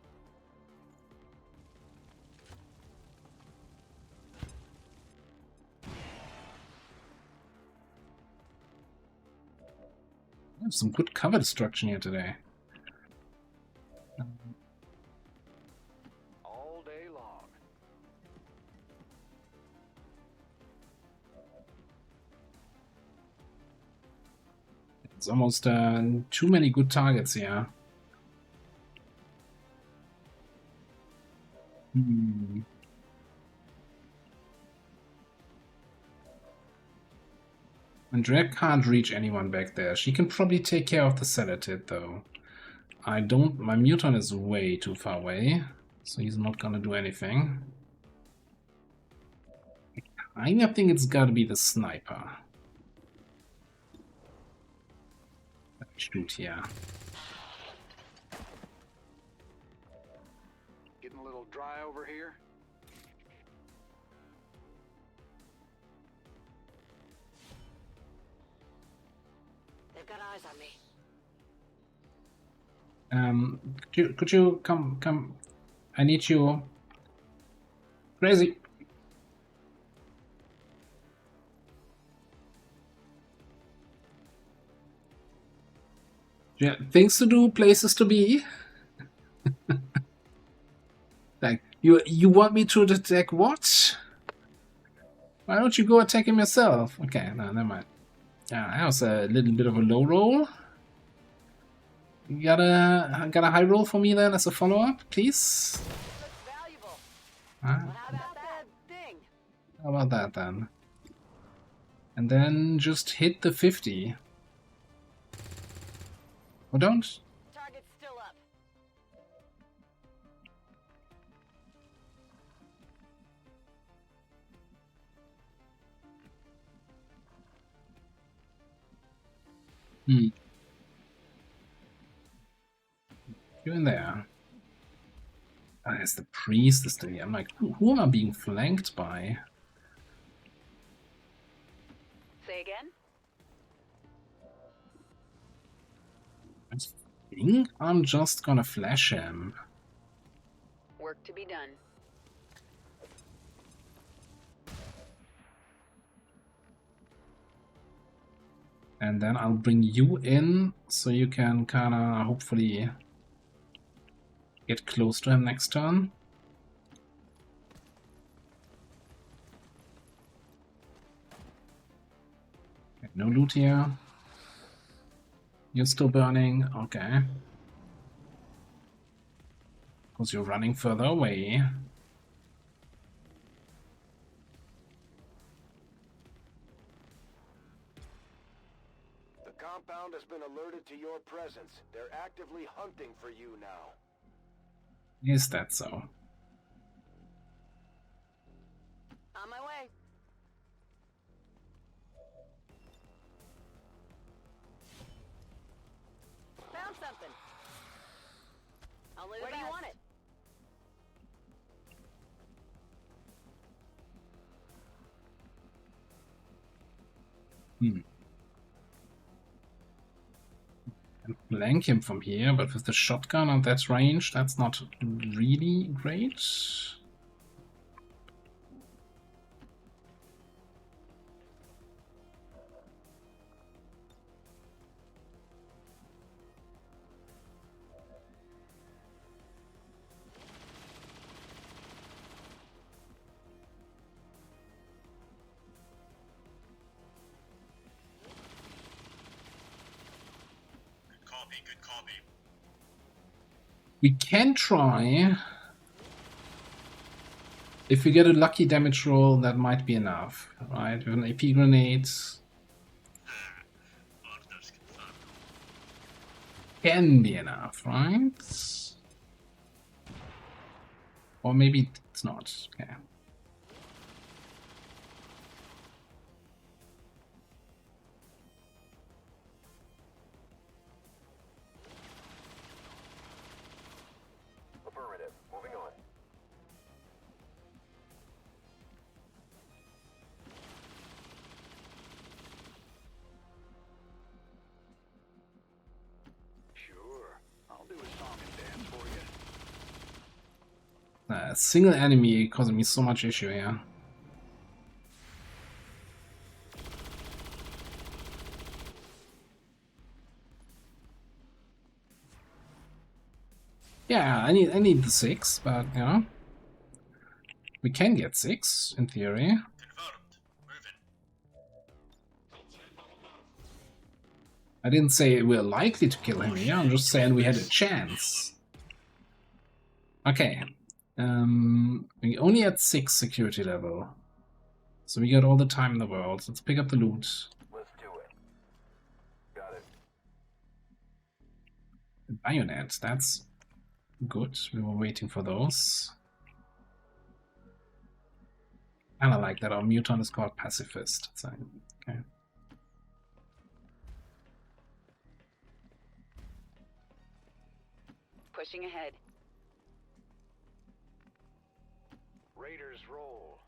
I have some good cover destruction here today. All day long. It's almost too many good targets here. Andrea can't reach anyone back there. She can probably take care of the Sedated though. My Muton is way too far away, so he's not gonna do anything. I think it's gotta be the sniper. Shoot here. Getting a little dry over here. They've got eyes on me. Could you come? I need you. Crazy. Yeah, things to do, places to be. Like you want me to attack what? Why don't you go attack him yourself? Okay, no, never mind. Yeah, that was a little bit of a low roll. You got a high roll for me then as a follow-up, please? Looks valuable. Huh? Well, how about that thing? How about that then? And then just hit the 50. Or don't? Target's still up. You're in there. There's the priest is still here. I'm like, who am I being flanked by? Say again? I think I'm just gonna flash him. Work to be done. And then I'll bring you in so you can kinda hopefully get close to him next turn. Okay, no loot here. You're still burning, okay. Because you're running further away. The compound has been alerted to your presence. They're actively hunting for you now. Is that so? On my way. Found something. Where do you want it? And flank him from here, but with the shotgun at that range, that's not really great. Good copy. We can try. If we get a lucky damage roll, that might be enough, right? With an AP grenade. Orders confirmed. Can be enough, right? Or maybe it's not. Okay. Affirmative. Moving on. Sure. I'll do a song and dance for you. A single enemy causing me so much issue here. Yeah, I need the 6, but you know, we can get 6 in theory. Confirmed. Moving. I didn't say we're likely to kill him here. I'm just saying we had a chance. Okay, we only had 6 security level, so we got all the time in the world. Let's pick up the loot. Let's do it. Got it. Bayonet, that's good. We were waiting for those. And I like that our mutant is called pacifist. So, okay. Pushing ahead. Raiders roll.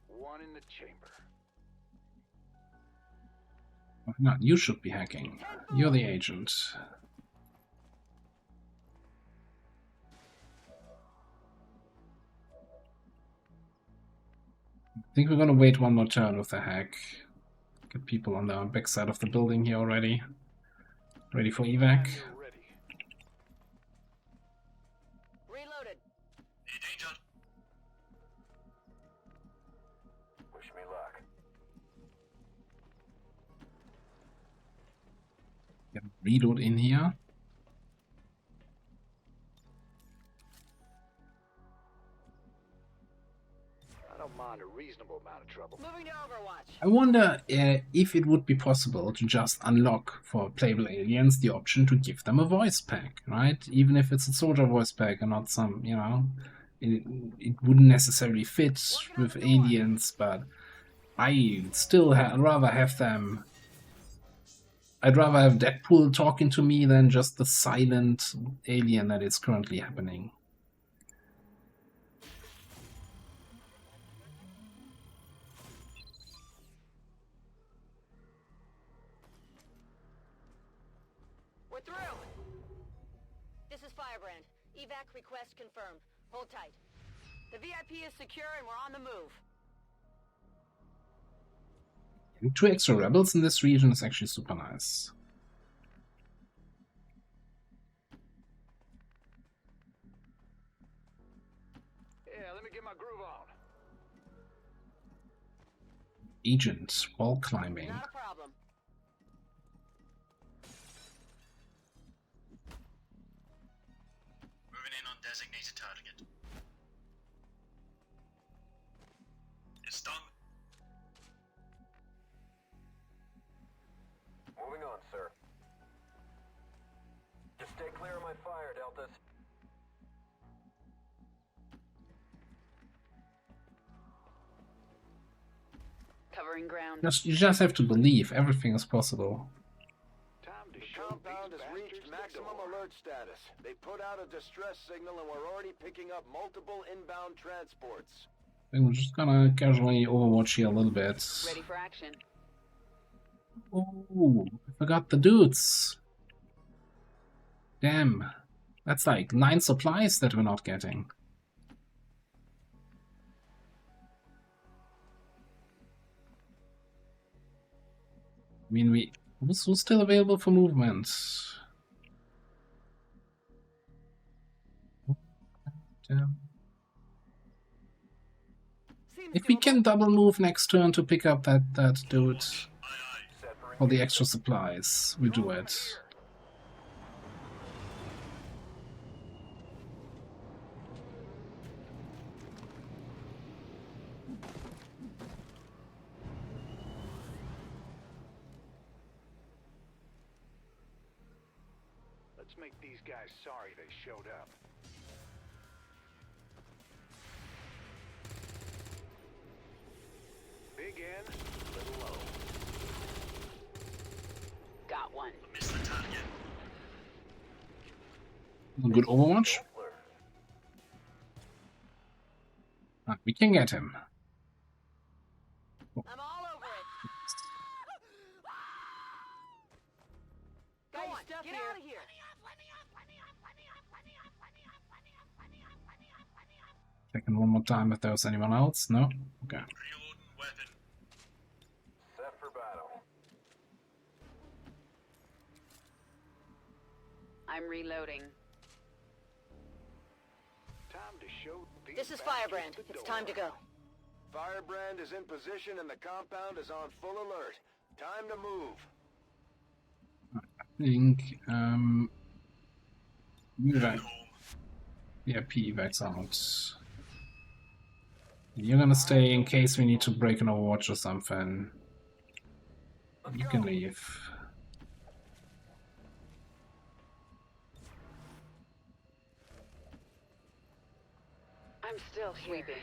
One in the chamber. Oh, hang on, you should be hacking. You're the agent. I think we're gonna wait one more turn with the hack. Get people on the backside of the building here already. Ready for evac. You're ready. Reloaded. Need danger. Wish me luck. Get a reload in here. I don't mind a reasonable amount of trouble. Moving to Overwatch. I wonder if it would be possible to just unlock for playable aliens the option to give them a voice pack, right? Even if it's a soldier voice pack and not some, you know, it wouldn't necessarily fit with aliens, but I still rather have them I'd rather have Deadpool talking to me than just the silent alien that is currently happening. We're through! This is Firebrand. Evac request confirmed. Hold tight. The VIP is secure and we're on the move. And 2 extra rebels in this region is actually super nice. Yeah, let me get my groove on. Agent, wall climbing. Not a problem. Moving in on designated target. It's done. Moving on, sir. Just stay clear of my fire, Deltas. Covering ground. You just have to believe everything is possible. The compound has reached maximum alert status. They put out a distress signal and we're already picking up multiple inbound transports. I'm just gonna casually overwatch here a little bit. Ready for action. Oh, I forgot the dudes. Damn. That's like 9 supplies that we're not getting. I mean, who's still available for movement? Damn. If we can double move next turn to pick up that dude for the extra supplies, we do it. Let's make these guys sorry they showed up. Big N, little low. Got one. Miss the target. Good Overwatch. We can get him. I'm all over it. Go on, get out of here. Checking one more time if there's anyone else. No? Okay. Reloading weapon. Set for battle. I'm reloading. Time to show these This is bastards Firebrand. the It's door. time to go. Firebrand is in position and the compound is on full alert. Time to move. I think evac, Home. VIP evacs out. You're gonna stay in case we need to break an Overwatch or something. You can leave. I'm still sweeping.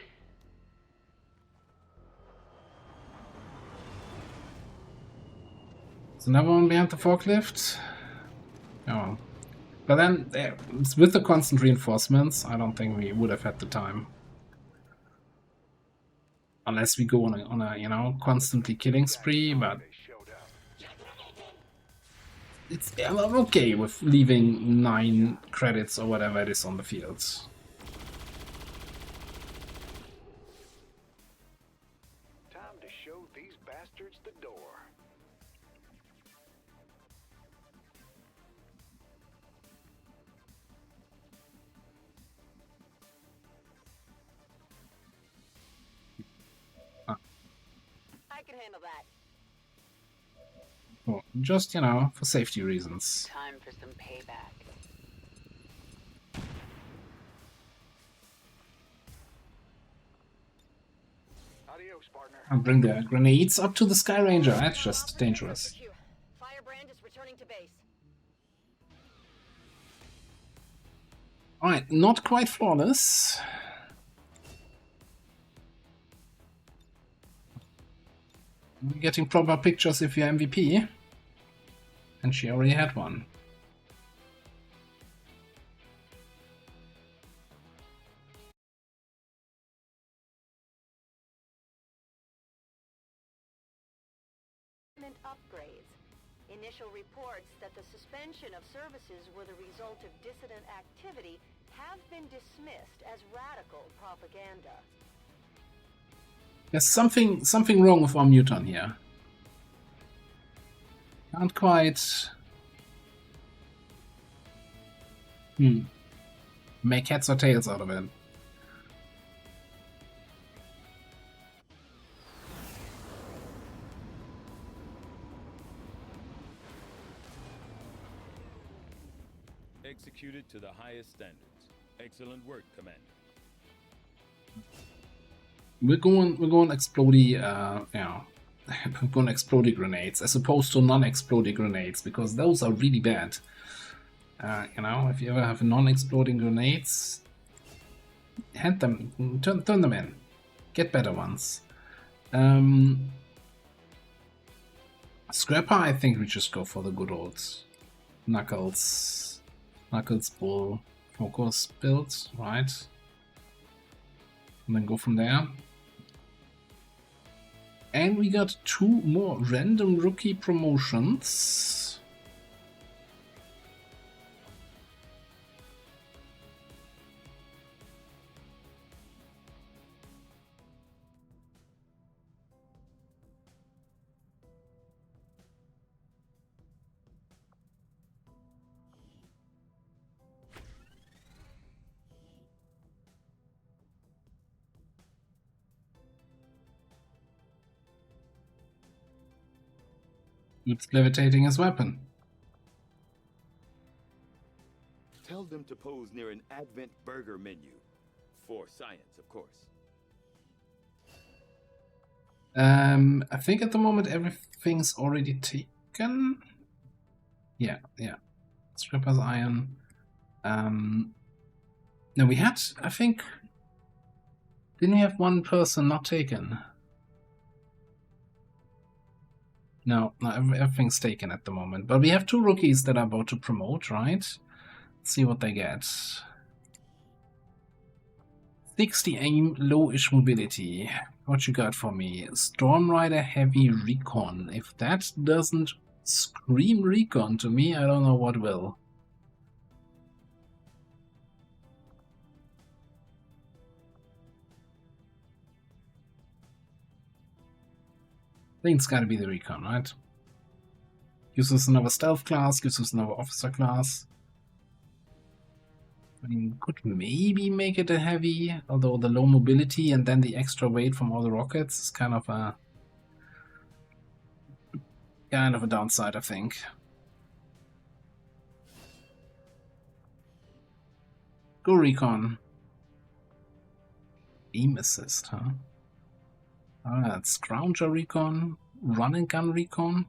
Is another one behind the forklift? Oh. But then, with the constant reinforcements, I don't think we would have had the time. Unless we go on a you know, constantly killing spree, but They showed up. I'm okay with leaving 9 credits or whatever it is on the field. Time to show these bastards the door. I can handle that. Well, just, you know, for safety reasons. Time for some payback. Adios, partner. I'll bring the grenades up to the Sky Ranger. That's just dangerous. Firebrand is returning to base. Alright, not quite flawless. Getting proper pictures if you're MVP. And she already had one. Upgrades. Initial reports that the suspension of services were the result of dissident activity have been dismissed as radical propaganda. There's something wrong with our muton here. Can't quite make heads or tails out of it. Executed to the highest standards. Excellent work, Commander. We're going explodey, yeah. We're going explodey grenades as opposed to non-explodey grenades, because those are really bad. You know, if you ever have non-exploding grenades, hand them, turn them in. Get better ones. Scrapper, I think we just go for the good old Knuckles Bull focus build, right? And then go from there. And we got 2 more random rookie promotions. It's levitating his weapon. Tell them to pose near an Advent burger menu. For science, of course. I think at the moment everything's already taken. Yeah. Scrapper's iron. No, we had, I think, didn't we have one person not taken? No, everything's taken at the moment. But we have 2 rookies that are about to promote, right? Let's see what they get. 60 aim, low-ish mobility. What you got for me? Storm Rider Heavy Recon. If that doesn't scream recon to me, I don't know what will. I think it's gotta be the recon, right? Gives us another stealth class, gives us another officer class. I mean, could maybe make it a heavy, although the low mobility and then the extra weight from all the rockets is kind of a downside, I think. Go recon. Aim assist, huh? That's Scrounger recon, run and gun recon.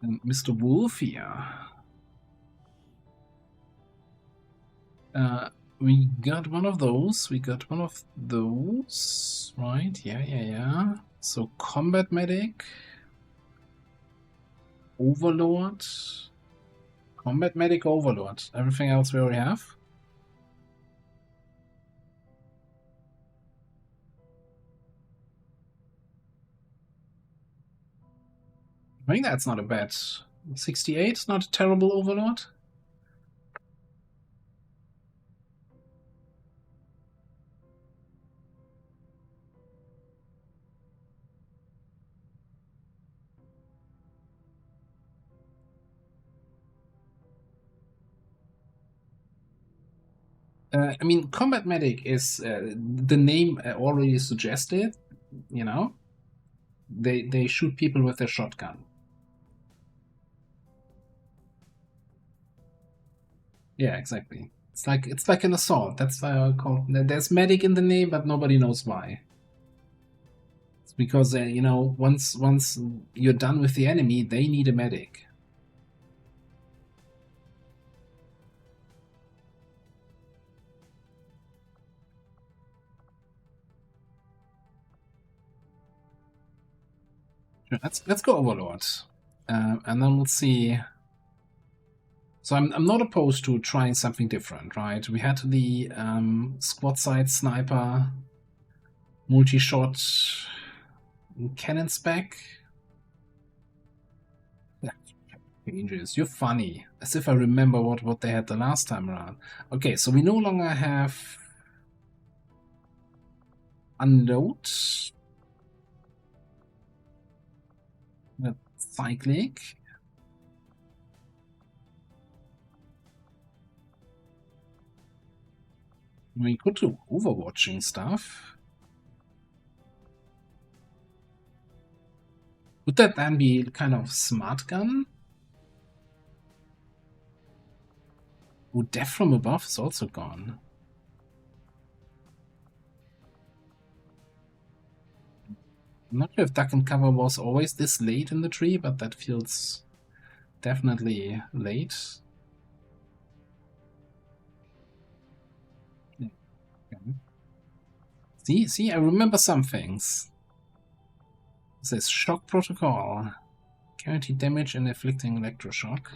And Mr. Wolf here. We got one of those. Right, yeah. So Combat Medic. Overlord. Combat Medic, Overlord. Everything else we already have. I think that's not a bad 68, not a terrible Overlord. I mean, Combat Medic is the name already suggested. You know, they shoot people with their shotgun. Yeah, exactly. It's like an assault. That's why I call it. There's medic in the name, but nobody knows why. It's because you know, once you're done with the enemy, they need a medic. Let's go Overlord, and then we'll see. So I'm not opposed to trying something different, right? We had the squad side sniper, multi-shot cannon spec. Yeah, changes. You're funny, as if I remember what they had the last time around. Okay, so we no longer have unload. Cyclic. We could do overwatching stuff. Would that then be kind of smart gun? Oh, death from above is also gone. I'm not sure if duck and cover was always this late in the tree, but that feels definitely late. Okay. See, I remember some things. It says shock protocol. Guaranteed damage and inflicting electroshock.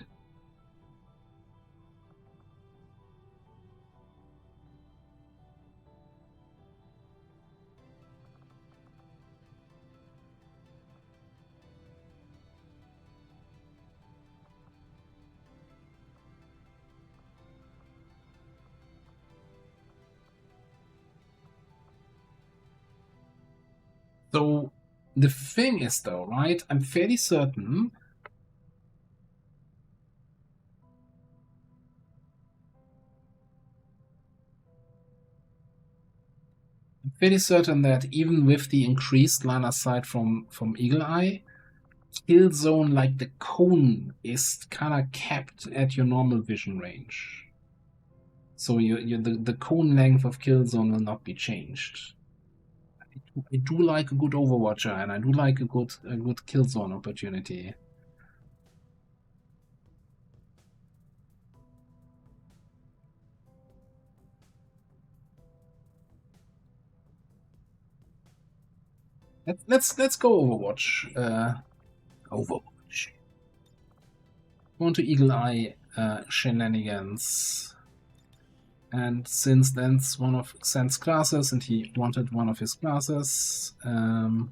So the thing is though, right? I'm fairly certain that even with the increased line of sight from Eagle Eye, kill zone like the cone is kind of capped at your normal vision range. So the cone length of kill zone will not be changed. I do like a good Overwatcher, and I do like a good kill zone opportunity. Let's go Overwatch. Overwatch. Go on to Eagle Eye shenanigans. And since that's one of Sen's classes, and he wanted one of his classes, there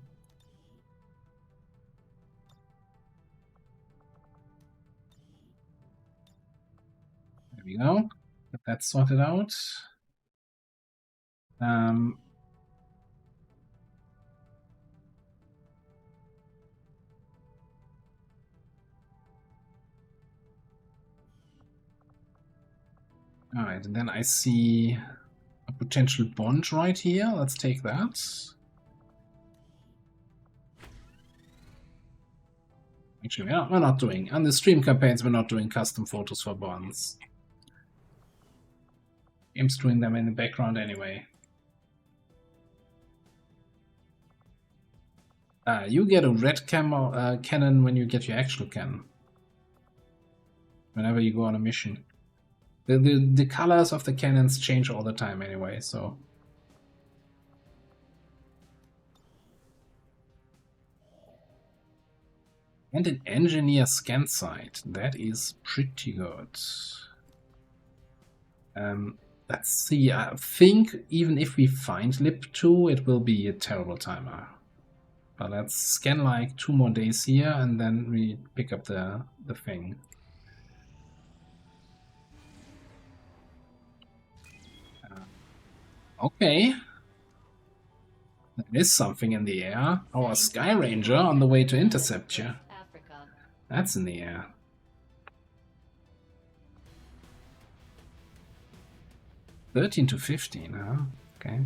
we go. Get that sorted out. Alright, and then I see a potential bond right here. Let's take that. Actually, we're not doing, on the stream campaigns, we're not doing custom photos for bonds. Game's doing them in the background anyway. You get a red cannon when you get your actual cannon. Whenever you go on a mission. The colors of the cannons change all the time anyway, so... And an engineer scan site. That is pretty good. Let's see. I think even if we find Lip 2, it will be a terrible timer. But let's scan like 2 more days here, and then we pick up the thing. Okay. There is something in the air. Our Sky Ranger on the way to intercept you. That's in the air. $13 to $15, huh? Okay.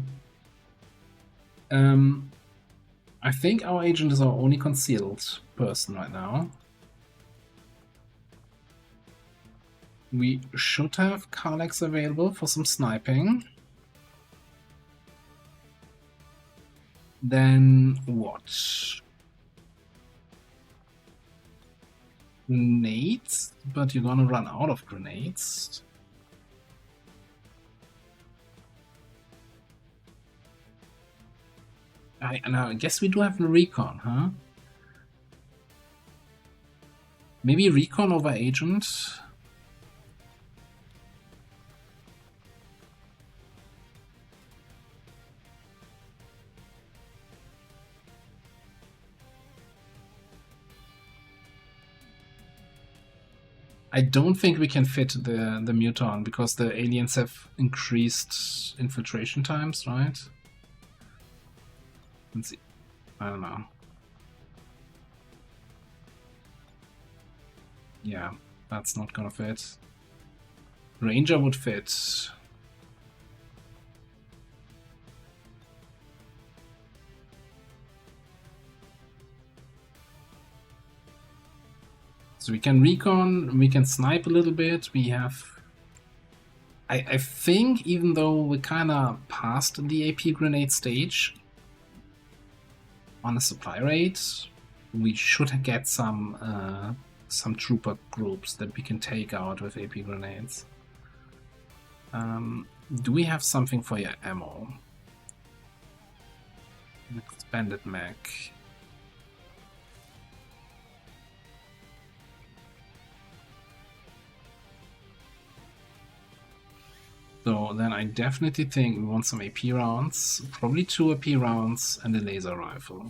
I think our agent is our only concealed person right now. We should have Karlex available for some sniping. Then what? Grenades? But you're gonna run out of grenades. I guess we do have a recon, huh? Maybe recon over agent. I don't think we can fit the muton because the aliens have increased infiltration times, right? Let's see. I don't know. Yeah, that's not gonna fit. Ranger would fit. So we can recon, we can snipe a little bit. We have... I think even though we're kinda past the AP grenade stage on a supply rate, we should get some trooper groups that we can take out with AP grenades. Do we have something for your ammo? Expanded mag. So then I definitely think we want some AP rounds, probably 2 AP rounds and a laser rifle.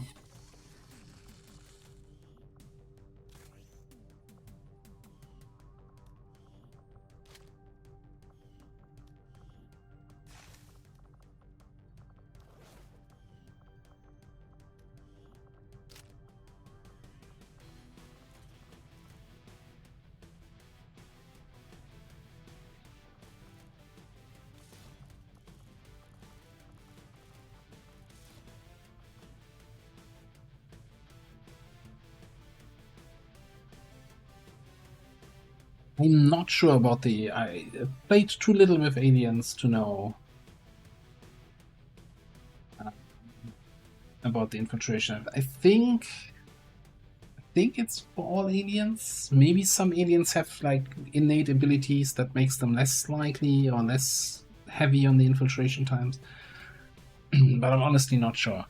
I'm not sure about the... I played too little with aliens to know about the infiltration. I think it's for all aliens. Maybe some aliens have like innate abilities that makes them less likely or less heavy on the infiltration times. But I'm honestly not sure.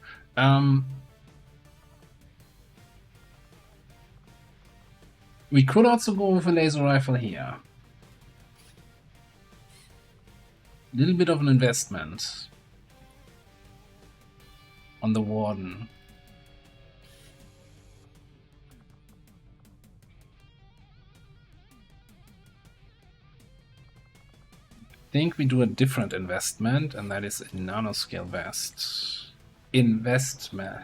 We could also go with a laser rifle here. A little bit of an investment on the Warden. I think we do a different investment, and that is a nanoscale vest. Investment.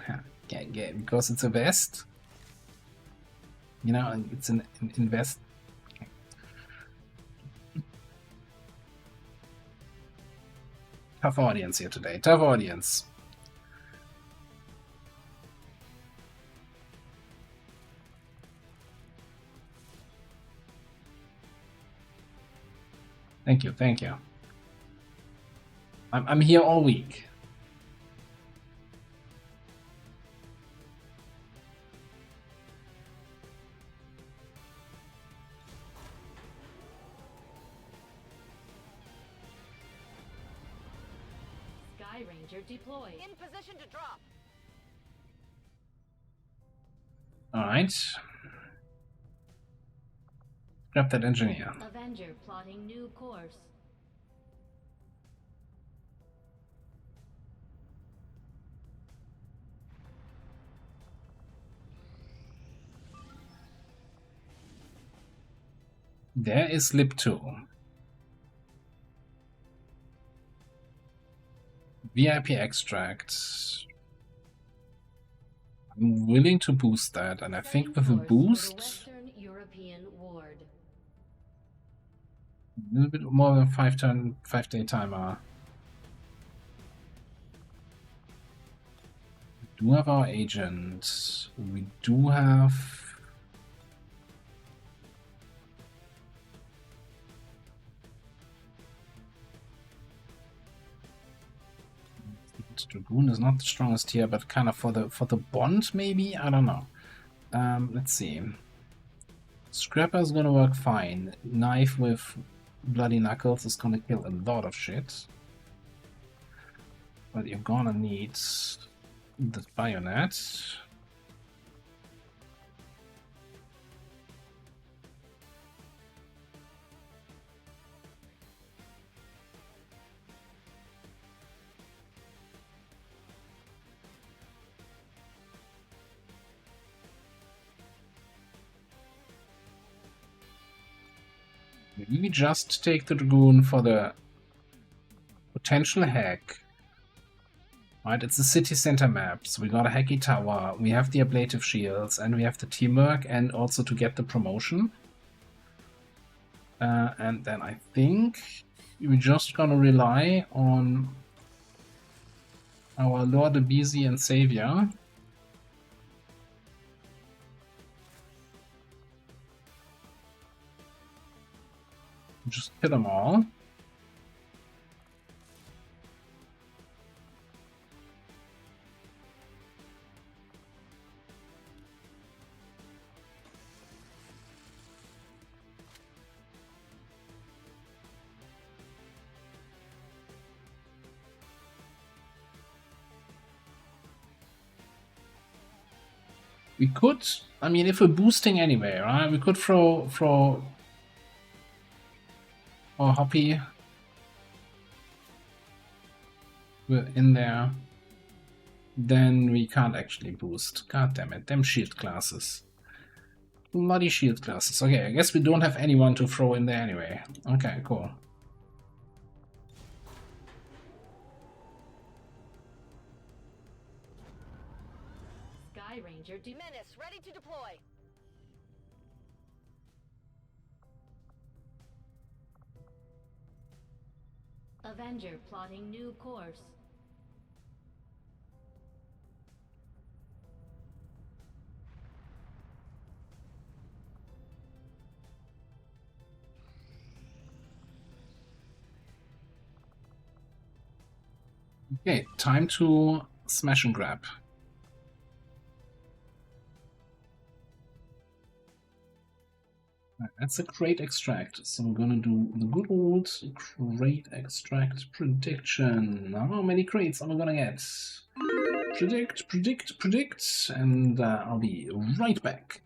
Yeah, because it's a vest. You know, it's an invest. Tough audience here today. Tough audience. Thank you, thank you. I'm here all week. Sky Ranger deployed. In position to drop. Alright. Grab that engineer. Avenger plotting new course. There is Lip 2. VIP extract. I'm willing to boost that, and I think with a boost, Western European ward. a little bit more than 5-day timer. We do have our agent. We do have... Dragoon is not the strongest here, but kind of for the bond, maybe? I don't know. Let's see. Scrapper is gonna work fine. Knife with bloody knuckles is gonna kill a lot of shit. But you're gonna need the bayonet. We just take the Dragoon for the potential hack. Right, it's a city center map, so we got a hacky tower, we have the ablative shields, and we have the teamwork, and also to get the promotion. And then I think we're just gonna rely on our Lord Abisi and Savior. Just kill them all. We could, I mean, if we're boosting anyway, right? We could throw our Hoppy in there. Then we can't actually boost. God damn it, them shield classes. Bloody shield classes. Okay, I guess we don't have anyone to throw in there anyway. Okay, cool. Sky Ranger Menace, ready to deploy. Avenger plotting new course. Okay, time to smash and grab. That's a crate extract, so we're gonna do the good old crate extract prediction. How many crates are we gonna get? Predict, predict, predict, and I'll be right back.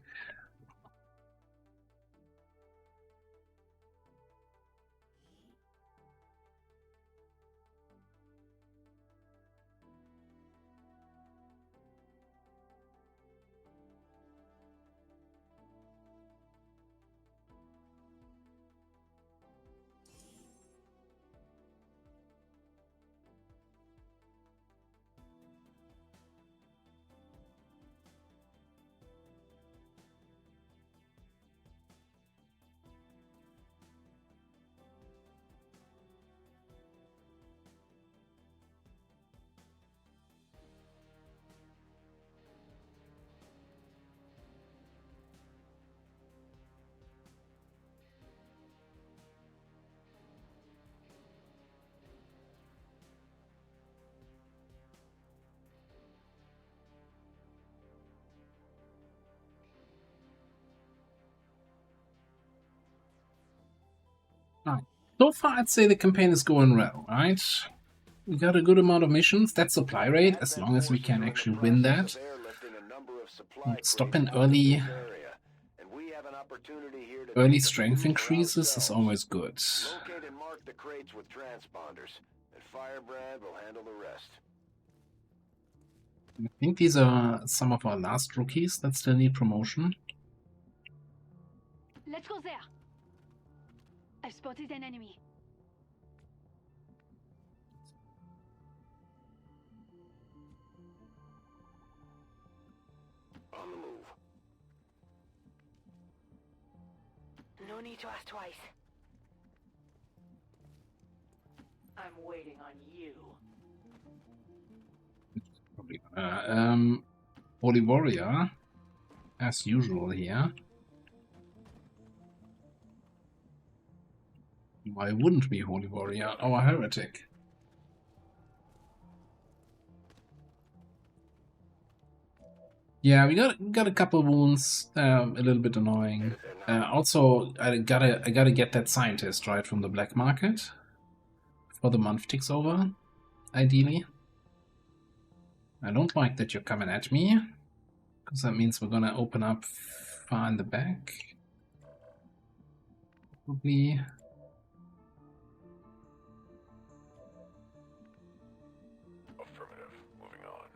Right. So far, I'd say the campaign is going well, right? We got a good amount of missions. That supply rate, as long as we can actually win that. Stop in early strength increases is always good. Locate and mark the crates with transponders, and Firebrand will handle the rest. I think these are some of our last rookies that still need promotion. Let's go there. I've spotted an enemy. On the move. No need to ask twice. I'm waiting on you. Probably Holy Warrior, as usual here. Why wouldn't we Holy Warrior? Our heretic. Yeah, we got a couple wounds. A little bit annoying. Also, I gotta get that scientist right from the black market before the month ticks over. Ideally. I don't like that you're coming at me, because that means we're gonna open up far in the back. Probably. Affirmative. Moving on.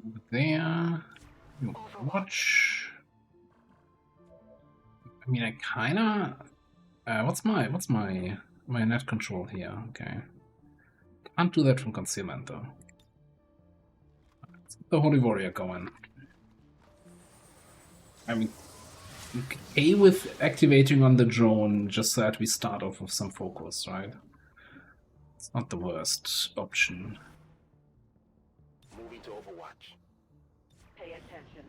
Over there. Watch. I mean, I kinda. What's my net control here? Okay. Can't do that from concealment though. Let's get the Holy Warrior going. I mean, okay with activating on the drone just so that we start off with some focus, right? It's not the worst option. Moving to Overwatch. Pay attention.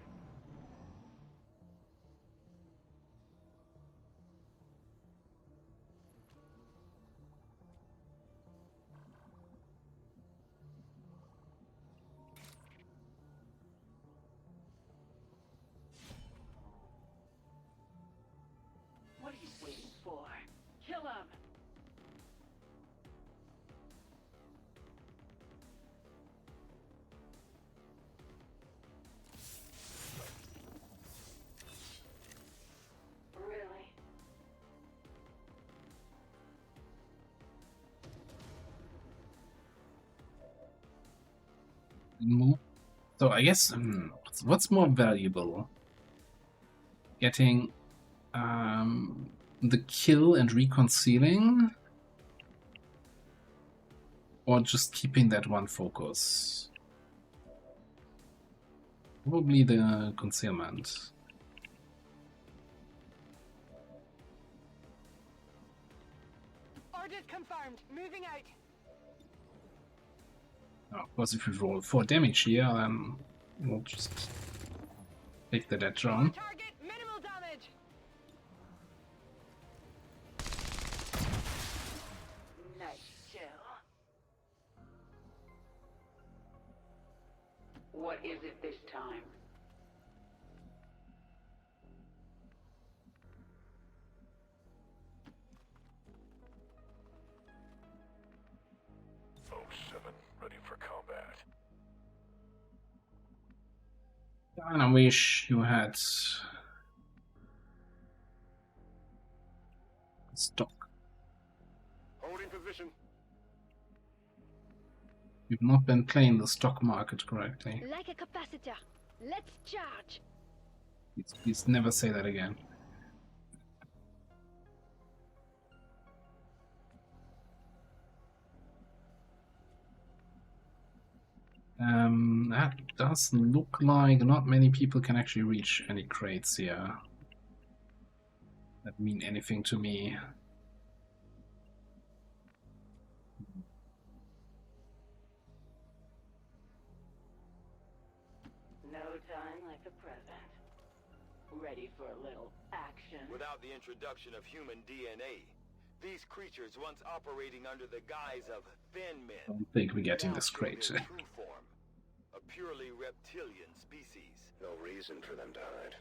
What are you waiting for? Kill him! Really? So I guess what's more valuable? Getting the kill and reconcealing, or just keeping that one focus? Probably the concealment. Orders confirmed. Moving out. Of course, if we roll 4 damage here, then we'll just take the dead drone. Target minimal damage. Nice kill. What is it this time? Ready for combat. And I wish you had stock. Holding position. You've not been playing the stock market correctly. Like a capacitor. Let's charge. Please never say that again. That does look like not many people can actually reach any crates here that mean anything to me. No time like the present. Ready for a little action. Without the introduction of human DNA, these creatures once operating under the guise of thin men. I don't think we're getting now this show crate. their true form, a purely reptilian species. No reason for them to hide.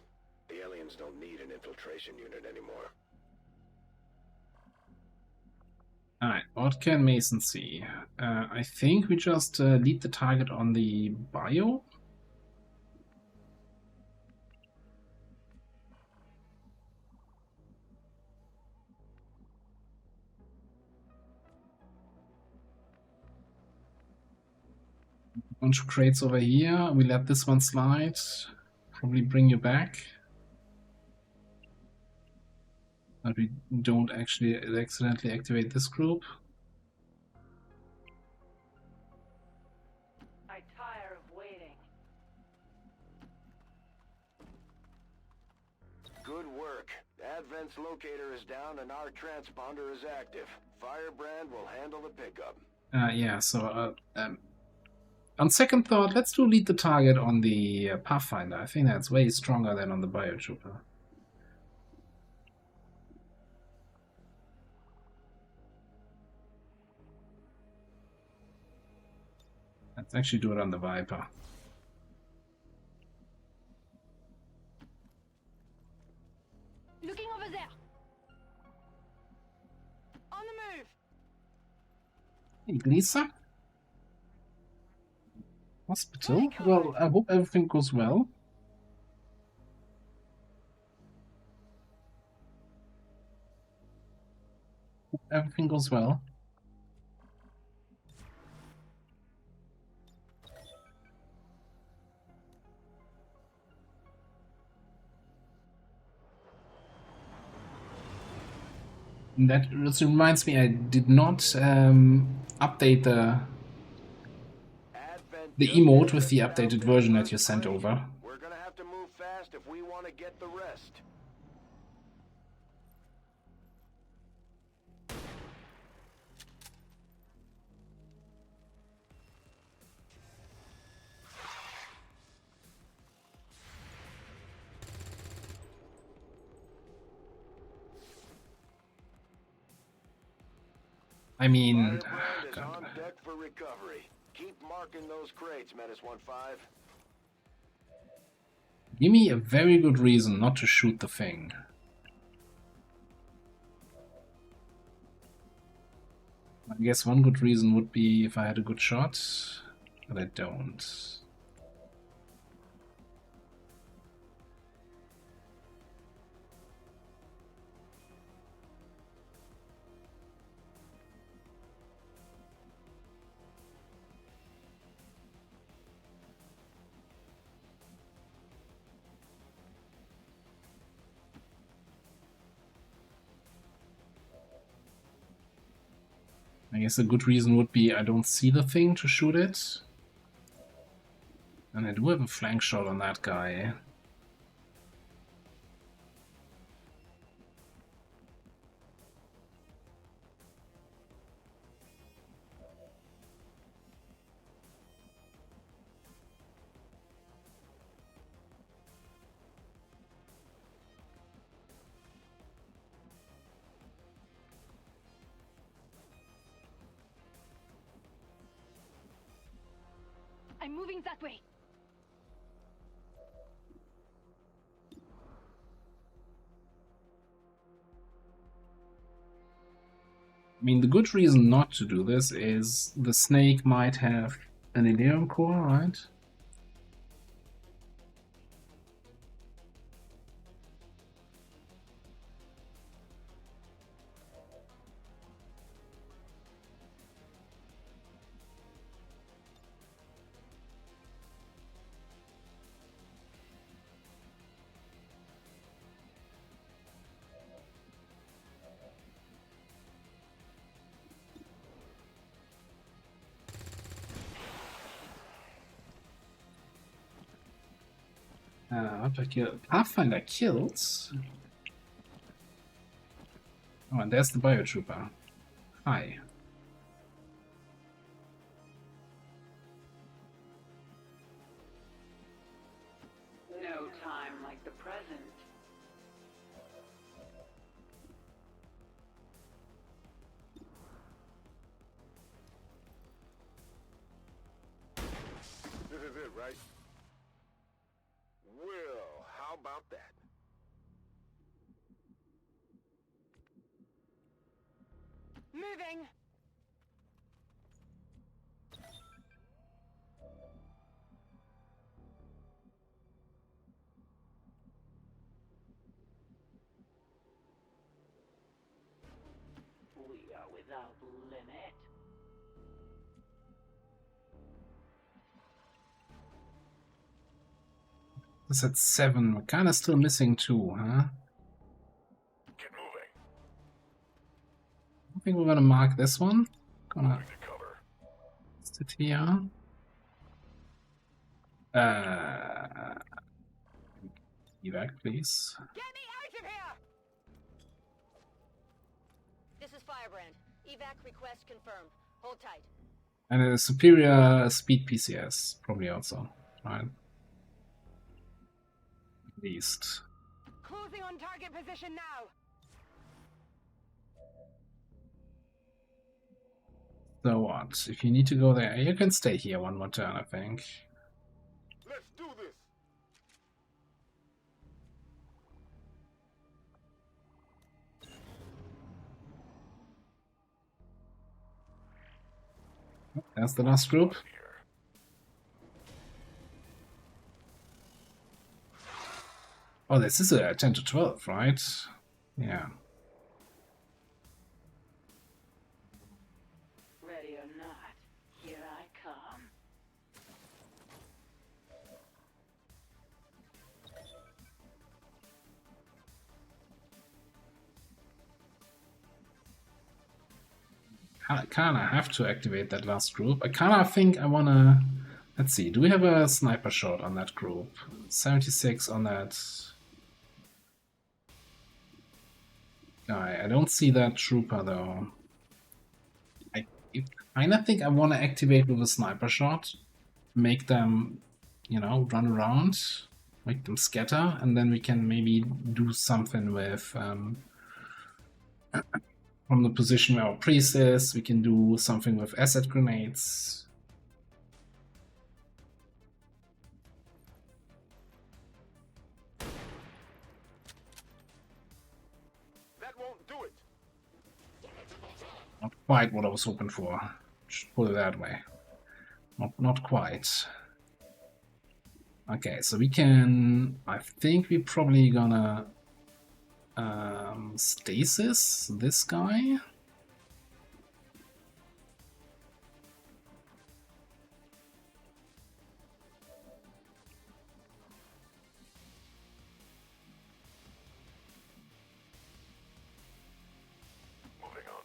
The aliens don't need an infiltration unit anymore. Alright, what can Mason see? I think we just lead the target on the bio. Bunch of crates over here. We let this one slide. Probably bring you back. But we don't actually accidentally activate this group. I tire of waiting. Good work. Advent's locator is down and our transponder is active. Firebrand will handle the pickup. Yeah, so on second thought, let's do lead the target on the Pathfinder. I think that's way stronger than on the Biotrooper. Let's actually do it on the Viper. Looking over there. On the move. Hey, Lisa? Hospital? Well, I hope everything goes well. everything goes well. That also reminds me, I did not update the emote with the updated version that you sent over. We're gonna have to move fast if we want to get the rest. I mean, Firebrand is on deck for recovery. Keep marking those crates, Menace 1-5. give me a very good reason not to shoot the thing. I guess one good reason would be if I had a good shot, but I don't. I guess a good reason would be I don't see the thing to shoot it. And I do have a flank shot on that guy. I'm moving that way. I mean, the good reason not to do this is the snake might have an Elerium core, right? Pathfinder kills. Oh, and there's the biotrooper. Hi. No time like the present. This is it, right? Well, how about that? Moving. We are without limit. That's at 7. We're kind of still missing 2, huh? Get moving. I think we're gonna mark this one. Gonna Moving to cover. sit here. Evac, please. Get me out of here! This is Firebrand. Evac request confirmed. Hold tight. And a superior speed PCS, probably also, right? At least. Closing on target position now. So what? If you need to go there, you can stay here one more turn, I think. Let's do this. That's the last group. Oh, this is a 10 to 12, right? Yeah. kinda have to activate that last group. I kinda think I wanna... Let's see, do we have a sniper shot on that group? 76 on that guy. I don't see that trooper though. I kinda think I wanna activate with a sniper shot. Make them, you know, run around. Make them scatter, and then we can maybe do something with... from the position where our priest is, we can do something with acid grenades. Not quite what I was hoping for. Just put it that way. Not quite. Okay, so we can... I think we're probably gonna stasis this guy. Moving on,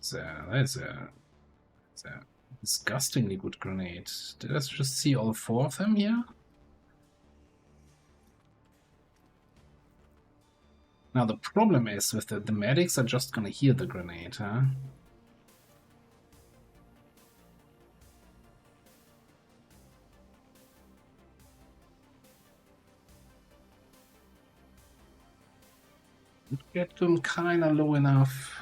sir. That's a disgustingly good grenade. Did I just see all 4 of them here? Now the problem is with the medics are just gonna hear the grenade, huh? Get them kinda low enough.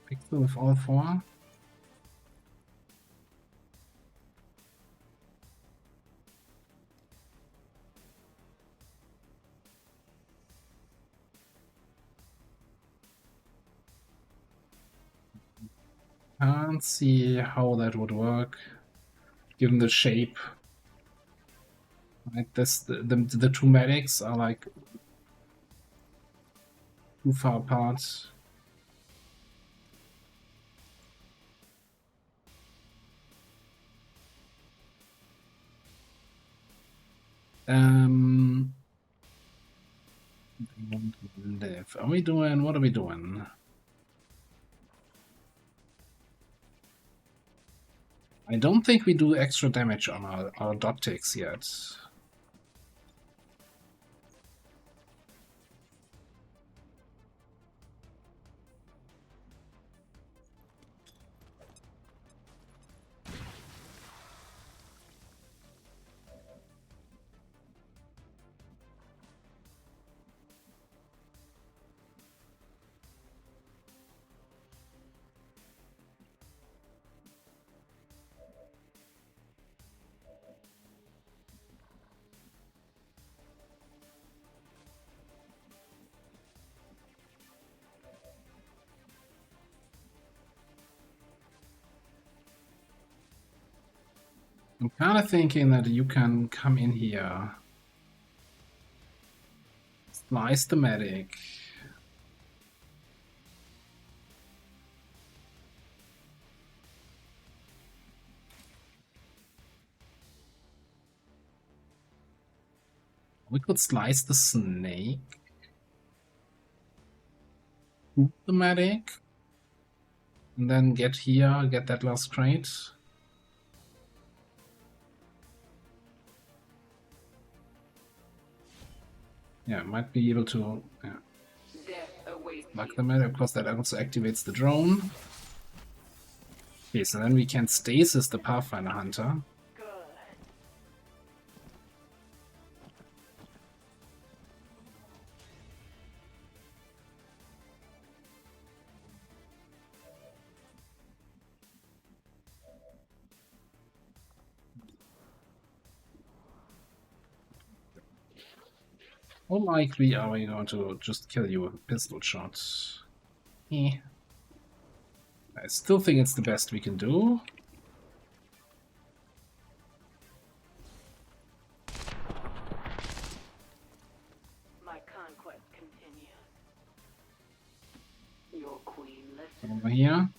Pick them with all 4. Can't see how that would work, given the shape. Right, the 2 medics are like too far apart. They want to live. Are we doing? What are we doing? I don't think we do extra damage on our dot ticks yet. I'm kind of thinking that you can come in here, slice the medic, we could slice the snake, shoot the medic, and then get here, get that last crate. Yeah, might be able to lock the medic. Of course, that also activates the drone. Okay, so then we can stasis the Pathfinder Hunter. How likely are we going to just kill you with a pistol shot? Eh. I still think it's the best we can do. My conquest continues. Your queen listens. Over here.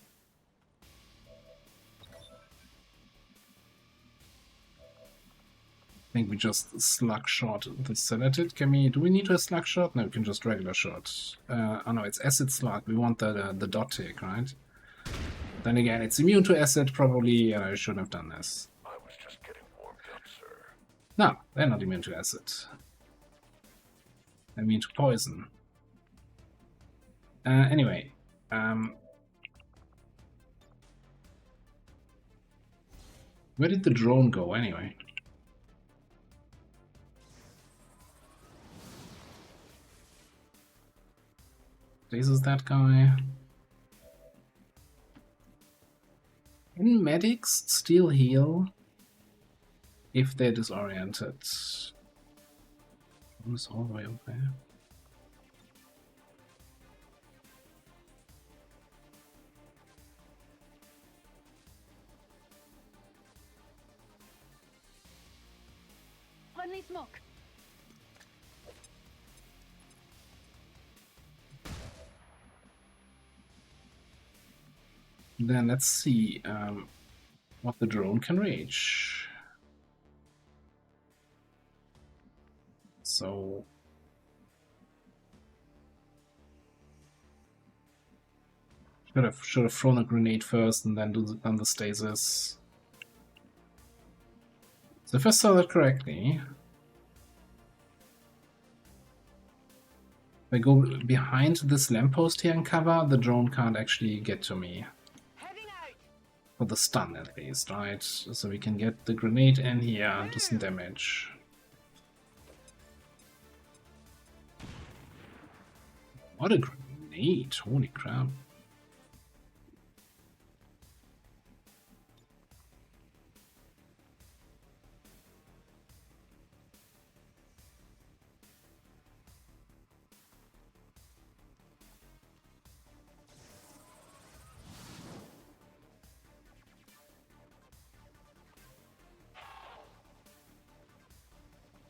I think we just slug shot the Sedated. Do we need a slug shot? No, we can just regular shot. Oh no, it's acid slug. We want the dot tick, right? Then again, it's immune to acid, probably, and I shouldn't have done this. I was just getting warmed up, sir. No, they're not immune to acid. They're immune to poison. Anyway, where did the drone go anyway? This is that guy. Can medics still heal if they're disoriented? It's all the way up there. Friendly smoke. Then let's see what the drone can reach. So should have thrown a grenade first and then done the stasis. So if I saw that correctly, if I go behind this lamppost here and cover, the drone can't actually get to me. For the stun at least, right? So we can get the grenade in here and do some damage. What a grenade! Holy crap.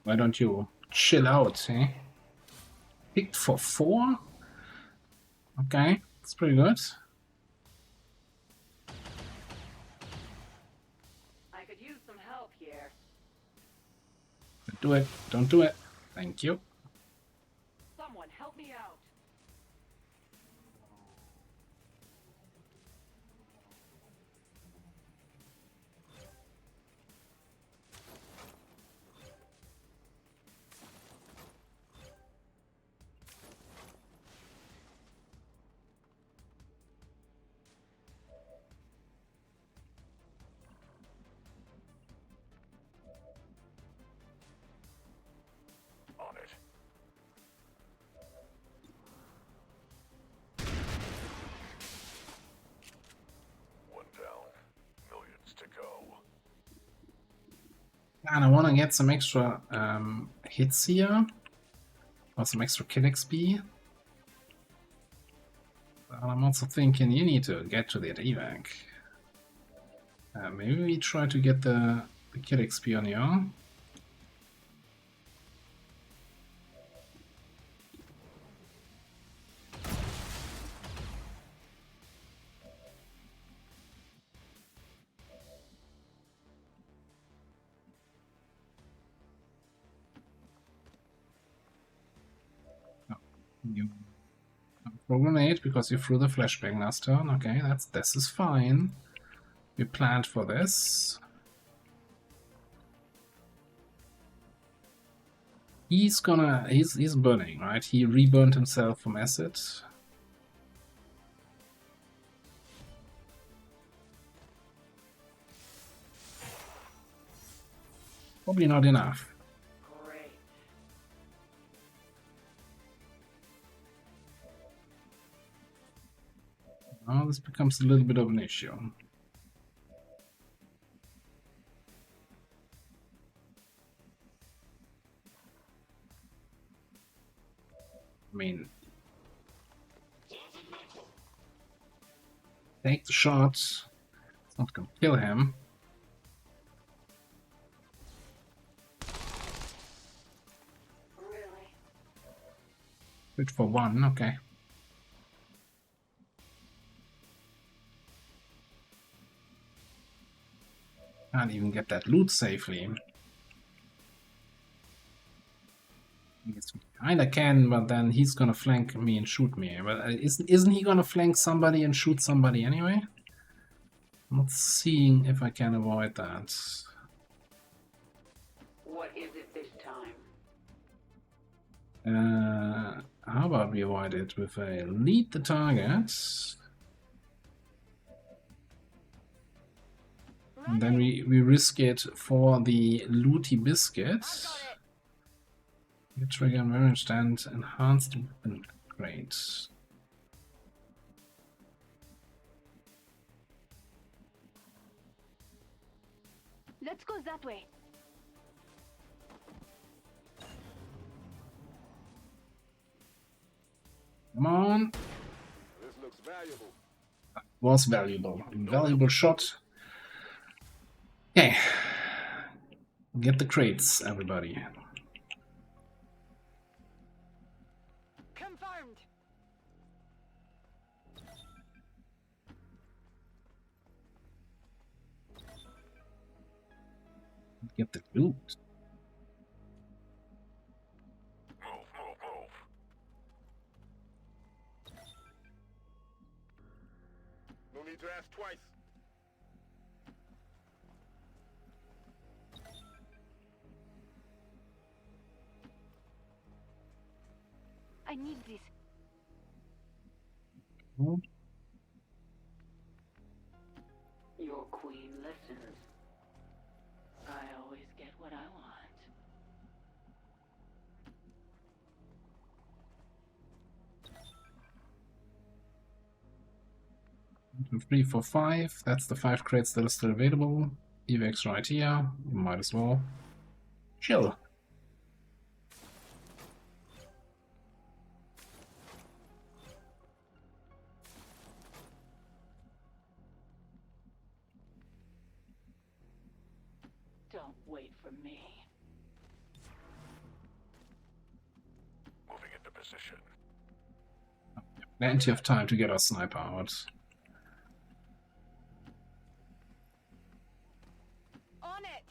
Why don't you chill out, eh? Picked for 4? Okay, that's pretty good. I could use some help here. Don't do it. Don't do it. Thank you. Someone help me out. On it. One down. Millions to go. And I want to get some extra hits here. Or some extra kill XP. But I'm also thinking you need to get to that evac. Maybe we try to get the kill XP on you. You throw grenade because you threw the flashbang last turn. Okay, this is fine. We planned for this. He's burning, right? He reburned himself from acid. Probably not enough. Great. Now this becomes a little bit of an issue. I mean, take the shot. It's not gonna kill him. Really? Good for 1, okay. Can't even get that loot safely. Kinda can, but then he's gonna flank me and shoot me. But isn't he gonna flank somebody and shoot somebody anyway? I'm not seeing if I can avoid that. What is it this time? How about we avoid it with a lead the target, and then we risk it for the looty biscuit. You trigger marriage stand enhanced weapon upgrade. Let's go that way. Come on. This looks valuable. That was valuable. Valuable shot. Okay. Get the crates, everybody. Confirmed. Get the loot. Move. No need to ask twice. I need this. Your queen listens. I always get what I want. 1, 2, 3, 4, 5. That's the 5 crates that are still available. Evacs right here. Might as well chill. Don't wait for me. Moving into position. Plenty of time to get our sniper out. On it.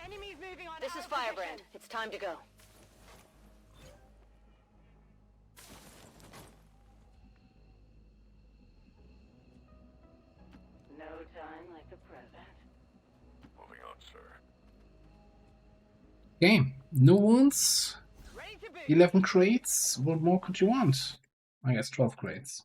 Enemies moving on. This is Firebrand. It's time to go. No time like the present. Moving on, sir. Okay, no wounds. 11 crates. What more could you want? I guess 12 crates.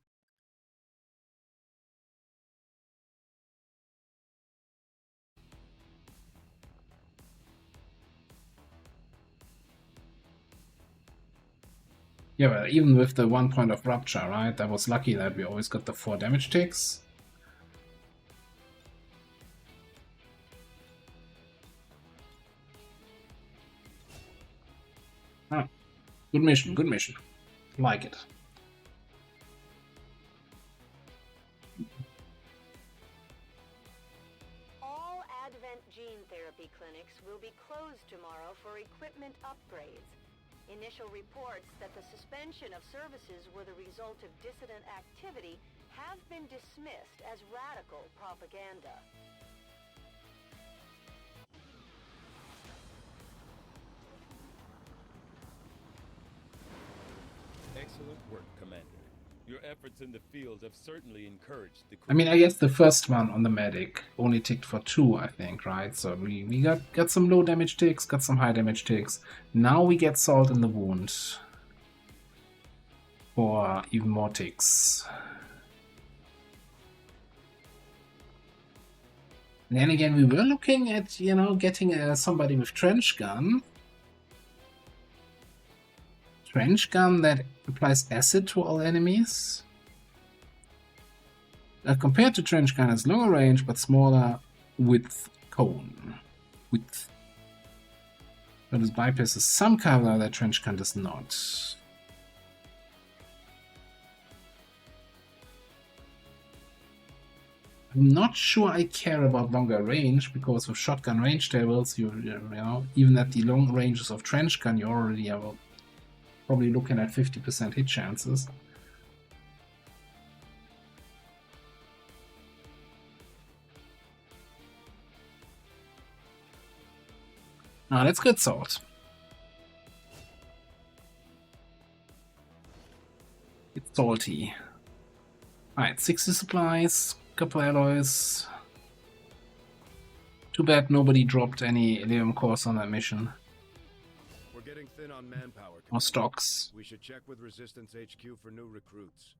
Yeah, but even with the 1 point of rupture, right? That was lucky that we always got the 4 damage ticks. Ah, good mission, good mission. Like it. All Advent gene therapy clinics will be closed tomorrow for equipment upgrades. Initial reports that the suspension of services were the result of dissident activity have been dismissed as radical propaganda. Excellent work, Commander. Your efforts in the field have certainly encouraged the crew. I mean, I guess the first one on the medic only ticked for 2, I think, right? So we got some low damage ticks, got some high damage ticks. Now we get salt in the wound for even more ticks. And then again, we were looking at, you know, getting somebody with trench gun. Trench gun that applies acid to all enemies. Compared to trench gun, has longer range but smaller width cone. Width. But it bypasses some cover that trench gun does not. I'm not sure I care about longer range, because with shotgun range tables, you know, even at the long ranges of trench gun, you already have probably looking at 50% hit chances. Now let's get salt. It's salty. Alright, 60 supplies, couple alloys. Too bad nobody dropped any Elerium cores on that mission. We're getting thin on manpower. Or stocks. We should check with Resistance HQ for new recruits.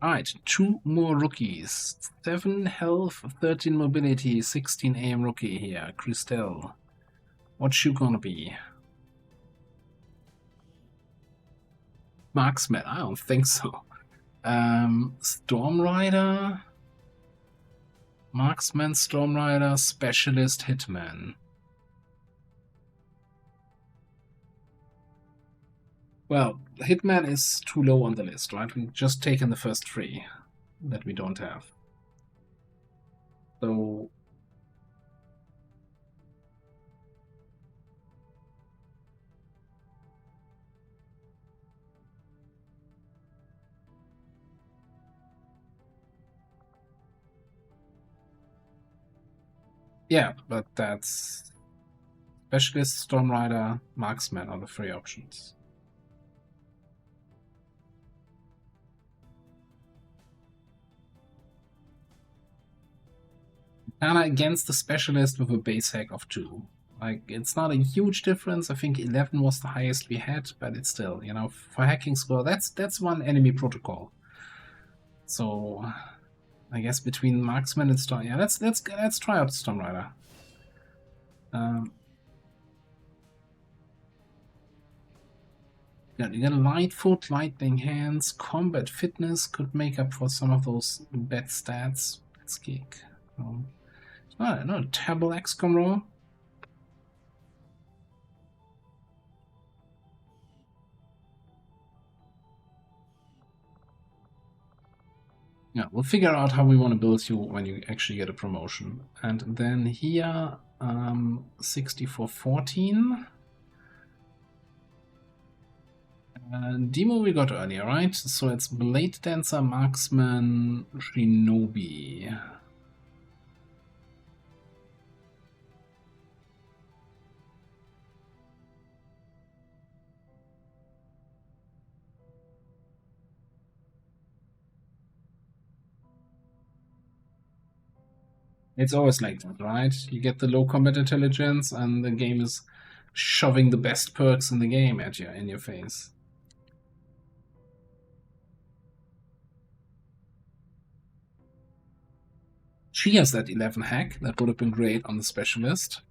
Alright, 2 more rookies. 7 health, 13 mobility, 16 aim rookie here. Christelle. What's you gonna be? Marksman? I don't think so. Storm Rider? Marksman, Storm Rider, Specialist, Hitman. Well, Hitman is too low on the list, right? We've just taken the first 3 that we don't have. So... yeah, but that's... Specialist, Storm Rider, Marksman are the 3 options. Kinda against the Specialist with a base hack of 2. Like, it's not a huge difference. I think 11 was the highest we had, but it's still, you know, for hacking score, that's one enemy protocol. So, I guess between Marksman and Storm, yeah, let's try out Storm Rider. You got a light foot, lightning hands, combat fitness could make up for some of those bad stats. Let's kick. No, terrible XCOM roll. Yeah, we'll figure out how we want to build you when you actually get a promotion. And then here, 6414. Demo we got earlier, right? So it's Blade Dancer, Marksman, Shinobi. It's always like that, right? You get the low combat intelligence and the game is shoving the best perks in the game at you, in your face. She has that 11 hack, that would have been great on the Specialist.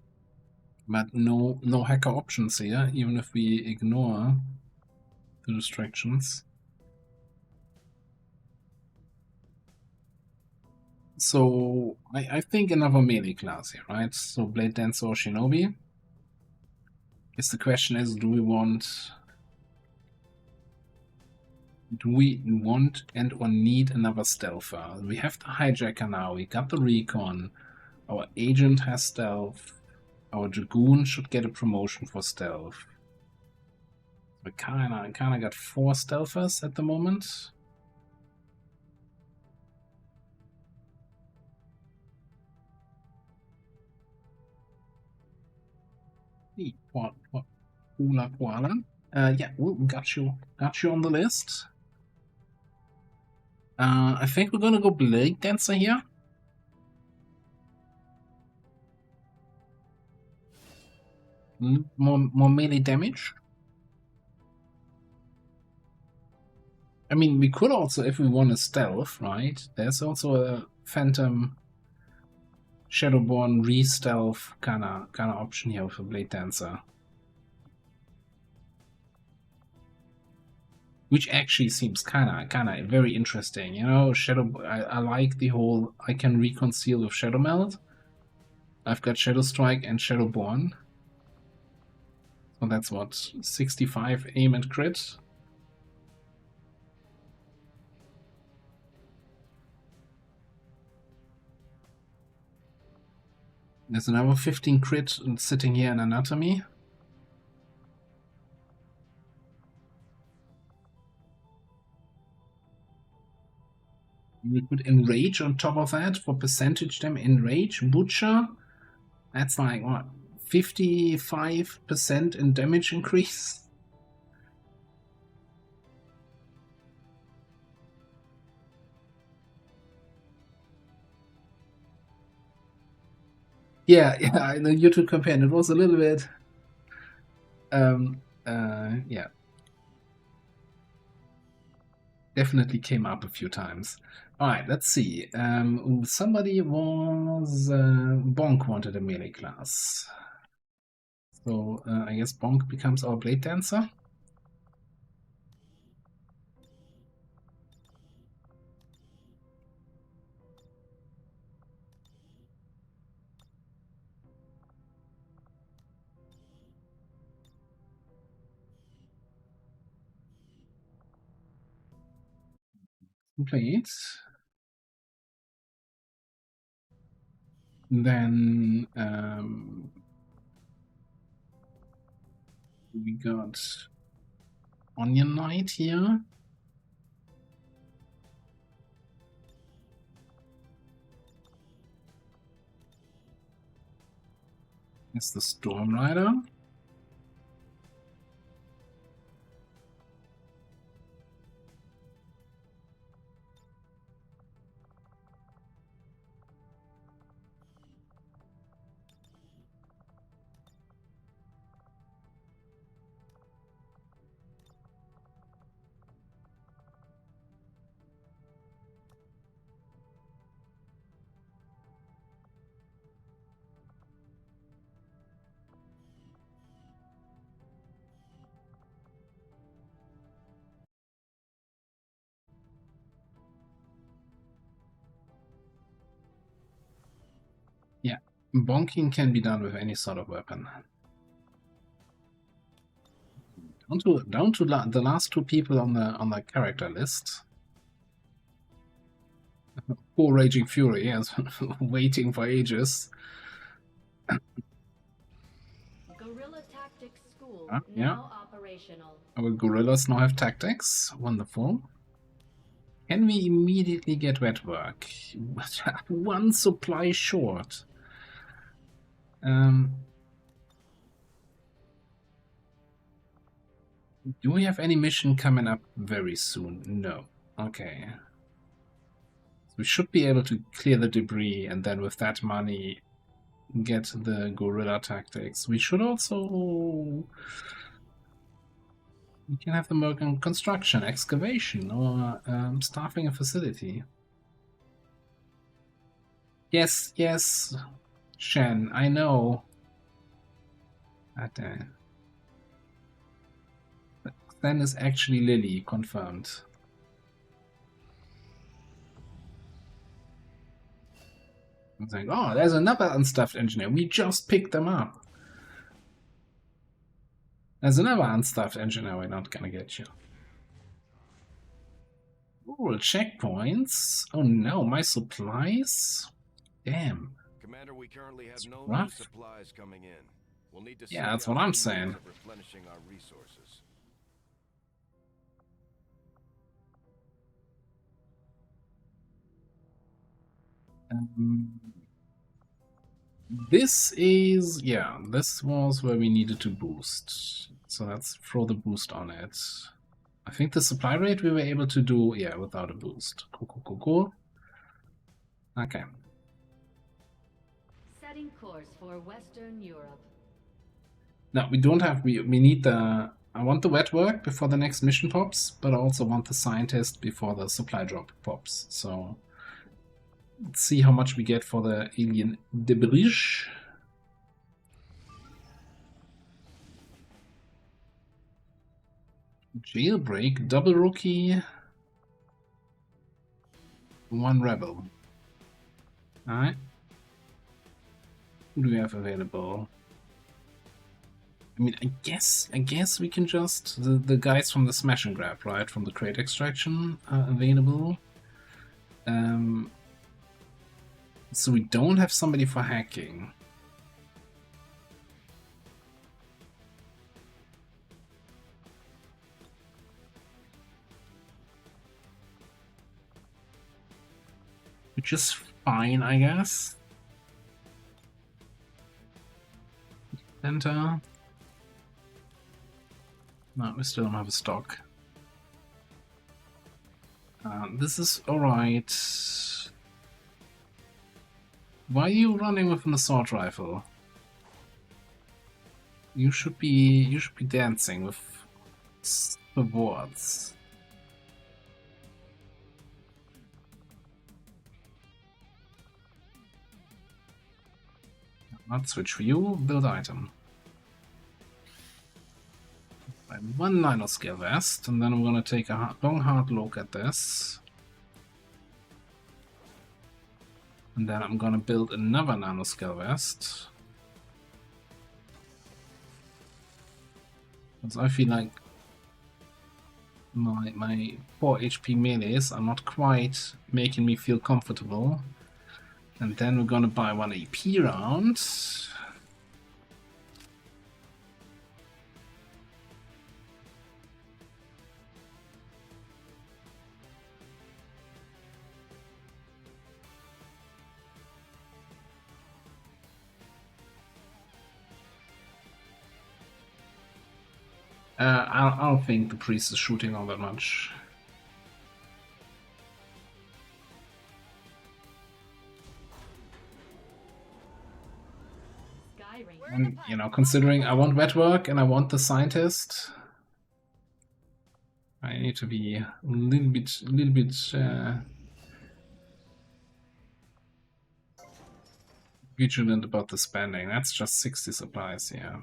But no hacker options here, even if we ignore the distractions. So, I think another melee class here, right? So Blade Dancer or Shinobi. Guess the question is, do we want and or need another stealther? We have the hijacker now, we got the recon, our agent has stealth, our dragoon should get a promotion for stealth. We kinda got 4 stealthers at the moment. Yeah, we got you on the list. I think we're gonna go Blade Dancer here. More melee damage. I mean, we could also, if we want a stealth, right? There's also a Phantom Shadowborn re-stealth kinda option here for Blade Dancer. Which actually seems kinda very interesting, you know. I like the whole I can reconceal with Shadow Meld. I've got Shadow Strike and Shadowborn. So that's what, 65 aim and crit. There's another 15 crit sitting here in Anatomy. We put Enrage on top of that for percentage damage. Enrage, Butcher. That's like, what, 55% in damage increase? Yeah, in the YouTube campaign, it was a little bit... yeah. Definitely came up a few times. Alright, let's see. Somebody was... Bonk wanted a melee class. So, I guess Bonk becomes our Blade Dancer. Complete. Then we got Onion Knight here. It's the Storm Rider. Yeah, bonking can be done with any sort of weapon. Down to the last two people on the character list. Poor Raging Fury has been waiting for ages. Guerrilla Tactics School Yeah. now operational. Our gorillas now have tactics. Wonderful. Can we immediately get wet work? One supply short. Do we have any mission coming up very soon? No. Okay. So we should be able to clear the debris and then with that money get the guerrilla tactics. We should also... We can have them work on construction, excavation, or staffing a facility. Yes, yes, Shen, I know. Then is actually Lily, confirmed. It's like, oh, there's another unstuffed engineer. We just picked them up. There's another unstuffed engineer. We're not gonna get you. Rural checkpoints. Oh no, my supplies. Damn. Commander, we currently have no new rough. supplies coming in. We'll need to Yeah, that's what I'm seek out saying. means of replenishing our resources. This is, yeah, this was where we needed to boost. So let's throw the boost on it. I think the supply rate we were able to do, yeah, without a boost. Cool. Okay. Setting course for Western Europe. No, we don't have, we need the, I want the wet work before the next mission pops, but I also want the scientist before the supply drop pops. So let's see how much we get for the alien debris. Jailbreak, double rookie, one rebel. Alright. Who do we have available? I mean, I guess we can just the guys from the smash and grab, right? From the crate extraction are available. So we don't have somebody for hacking. which is fine, I guess. Enter. No, we still don't have a stock. This is alright. Why are you running with an assault rifle? You should be dancing with swords. Not switch view, build item. One nanoscale vest, and then I'm gonna take a long hard look at this. And then I'm gonna build another nanoscale vest. Because I feel like my 4 HP melees are not quite making me feel comfortable. And then we're gonna buy 1 AP round. I don't think the priest is shooting all that much. And, you know, considering I want wet work and I want the scientist, I need to be a little bit vigilant about the spending. That's just 60 supplies, yeah.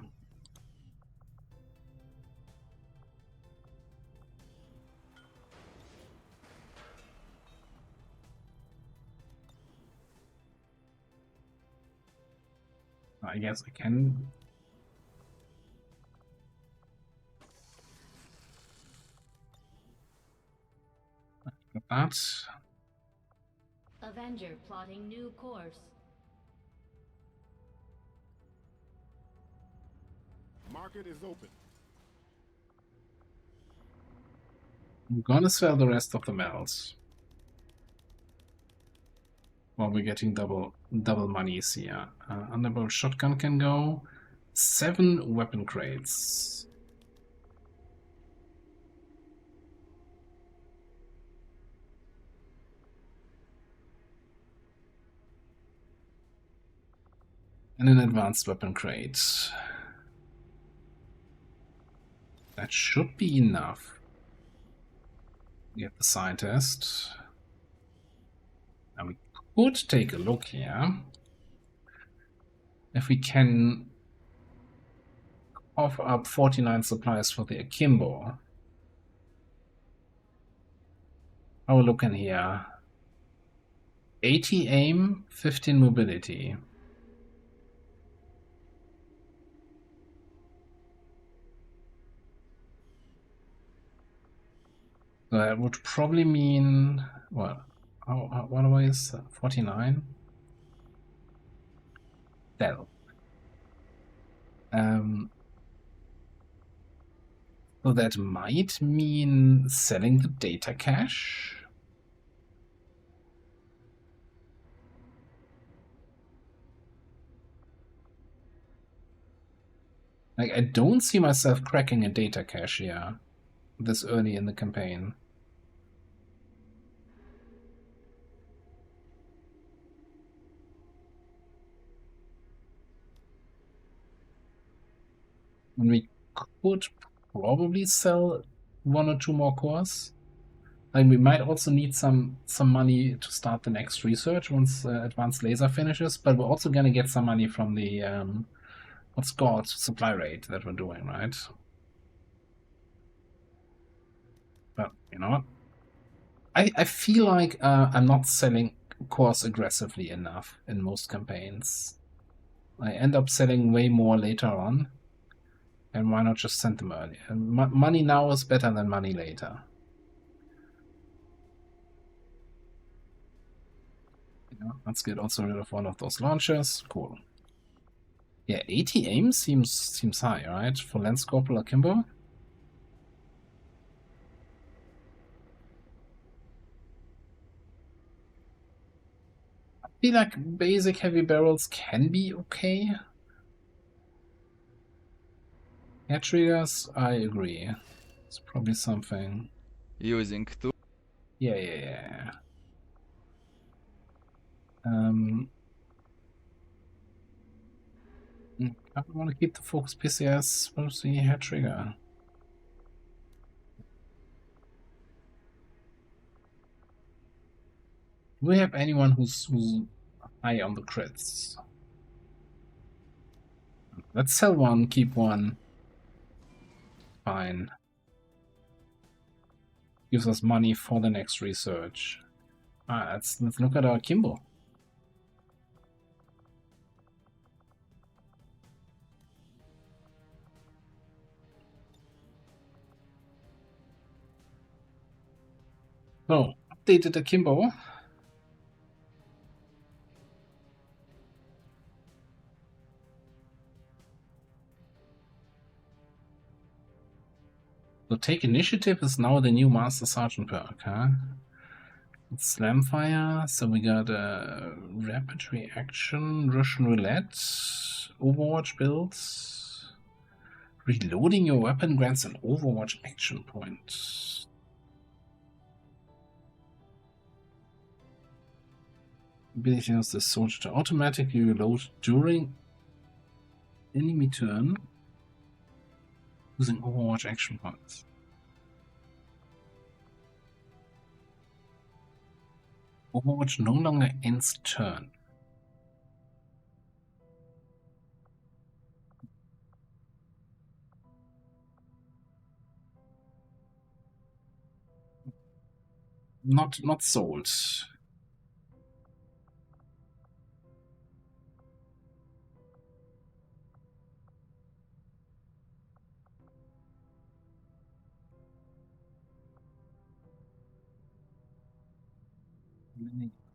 I guess I can. Got that. Avenger plotting new course. Market is open. I'm gonna sell the rest of the metals. Well, we're getting double monies here. Underbarrel shotgun can go. 7 weapon crates. And an advanced weapon crate. That should be enough. Get the scientist. Now we could take a look here if we can offer up 49 supplies for the Akimbo. Have a look in here. 80 aim, 15 mobility. So that would probably mean, what? What was 49? That'll. So that might mean selling the data cache. Like, I don't see myself cracking a data cache here this early in the campaign. And we could probably sell 1 or 2 more cores. Like, we might also need some money to start the next research once Advanced Laser finishes, but we're also gonna get some money from the what's called supply rate that we're doing, right? But you know what? I feel like I'm not selling cores aggressively enough in most campaigns. I end up selling way more later on. And why not just send them early? Money now is better than money later. Yeah, let's get also rid of one of those launchers. Cool. Yeah, 80 aim seems high, right? For Lance Corporal Akimbo. feel like basic heavy barrels can be okay. Hair triggers, I agree. It's probably something. Using two. Yeah. I want to keep the focus PCS with the hair trigger. Do we have anyone who's high on the crits? Let's sell one, keep one. Fine. Gives us money for the next research. Let's look at our Kimbo. So, updated the Kimbo. So take initiative is now the new Master Sergeant perk, huh? It's Slamfire, so we got a rapid reaction, Russian roulette, Overwatch builds. Reloading your weapon grants an Overwatch action point. Ability allows the soldier to automatically reload during enemy turn using Overwatch action points. Overwatch no longer ends turn. Not sold.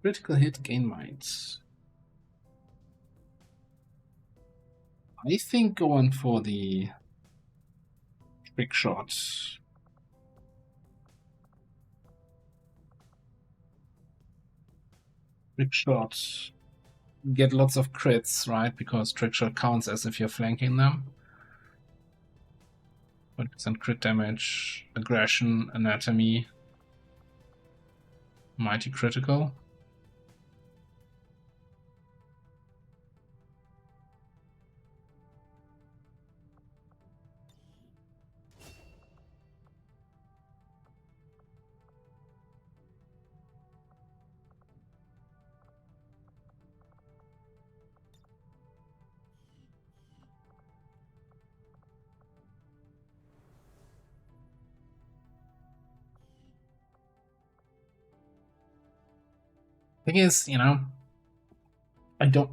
Critical hit, gain might. I think going for the trick shot. Trick shot. Get lots of crits, right? Because trick shot counts as if you're flanking them. 40% crit damage, aggression, anatomy, mighty critical. Thing is, you know, I don't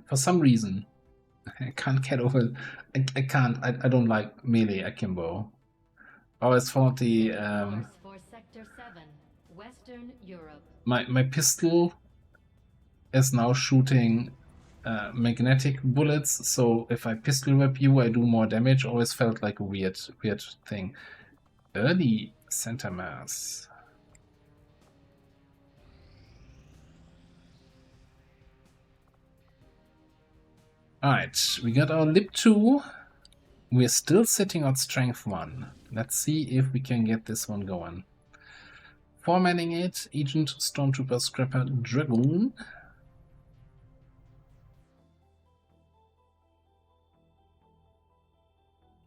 for some reason I can't get over. I don't like melee akimbo. I always thought the For Sector 7, Western Europe. my pistol is now shooting magnetic bullets, so if I pistol whip you, I do more damage. Always felt like a weird thing. Early center mass. Alright, we got our Lip 2. We're still sitting on Strength 1. Let's see if we can get this one going. Formatting it, Agent, Stormtrooper, Scrapper, Dragoon.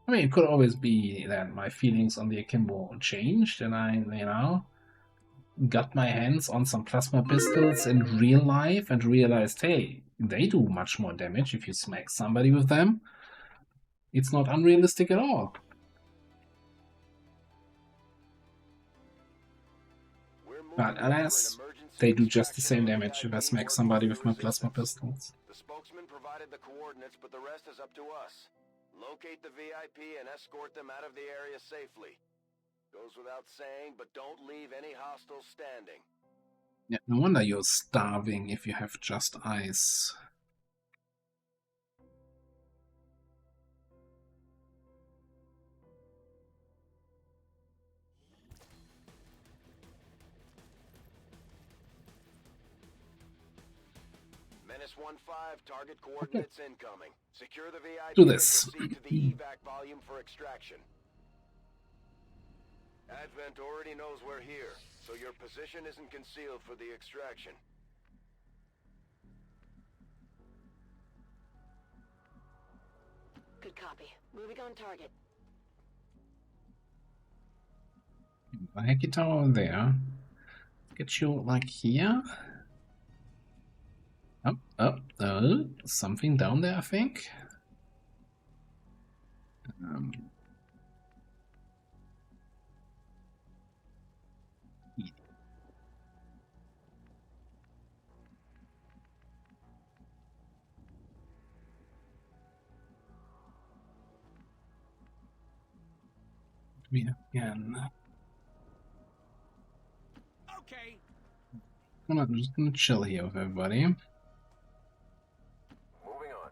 I mean, it could always be that my feelings on the Akimbo changed and I, you know, got my hands on some plasma pistols in real life and realized, hey, they do much more damage if you smack somebody with them. It's not unrealistic at all. But alas, they do just the same damage if I smack somebody with my plasma pistols. The spokesman provided the coordinates, but the rest is up to us. Locate the VIP and escort them out of the area safely. Goes without saying, but don't leave any hostiles standing. Yeah, no wonder you're starving if you have just ice. -15, target coordinates incoming. Secure the VIP Do and this. proceed to the evac volume for extraction. Advent already knows we're here, so your position isn't concealed for the extraction. Good copy. Moving on target. Hacky tower there. Get you like here. Up, something down there, I think. Me again. Okay. I'm just gonna chill here with everybody. Moving on.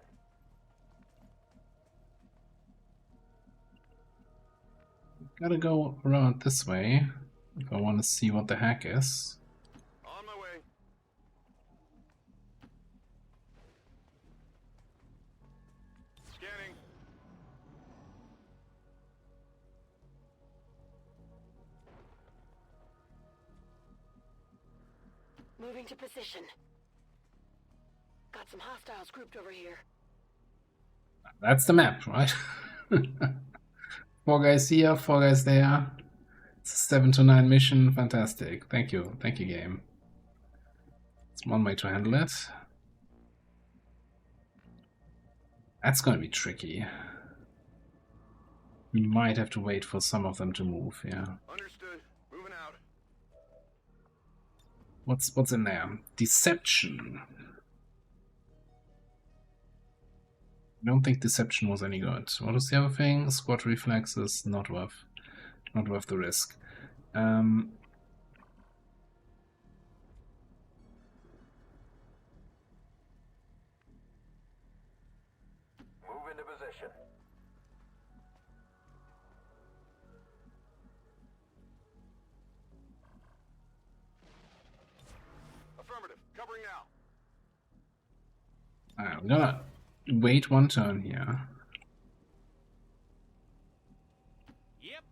Gotta go around this way if I want to see what the heck is. On my way. Scanning. Moving to position. Got some hostiles grouped over here. That's the map, right? 4 guys here, 4 guys there. It's a 7 to 9 mission. Fantastic. Thank you, game. It's one way to handle it. That's gonna be tricky. We might have to wait for some of them to move, yeah. Understood. Moving out. What's in there? Deception. I don't think deception was any good. What was the other thing? Squad reflexes, not worth the risk. Move into position. Affirmative. Covering now. I'm gonna wait one turn here. Yep.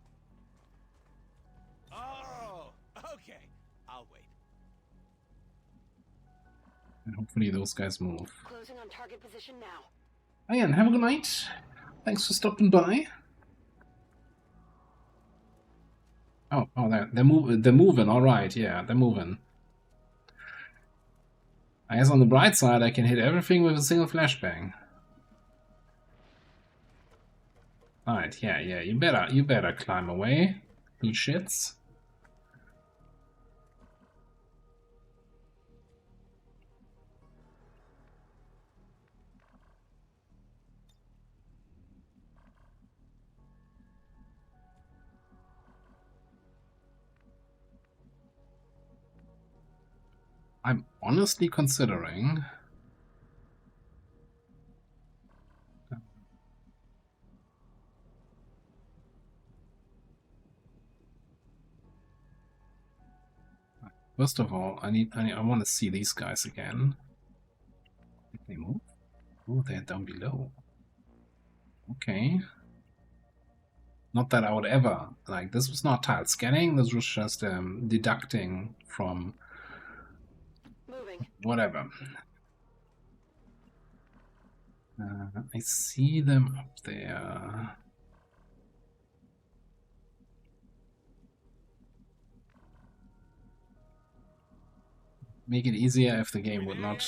Oh, okay. I'll wait. And hopefully those guys move. Closing on target position now. Ian, have a good night. Thanks for stopping by. Oh, they're moving. All right, yeah, they're moving. I guess on the bright side, I can hit everything with a single flashbang. All right, yeah, you better climb away, you shits. I'm honestly considering first of all, I want to see these guys again. Did they move? Oh, they're down below. Okay. Not that I would ever like. This was not tile scanning. This was just deducting from whatever. I see them up there. Make it easier if the game would not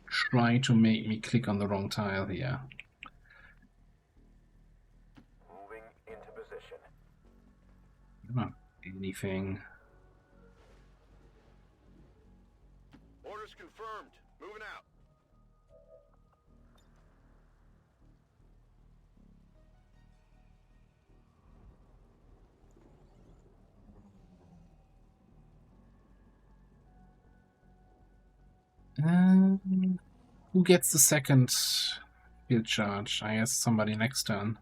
try to make me click on the wrong tile here. Moving into position. Not anything. Orders confirmed. Moving out. Who gets the second field charge? I guess somebody next turn.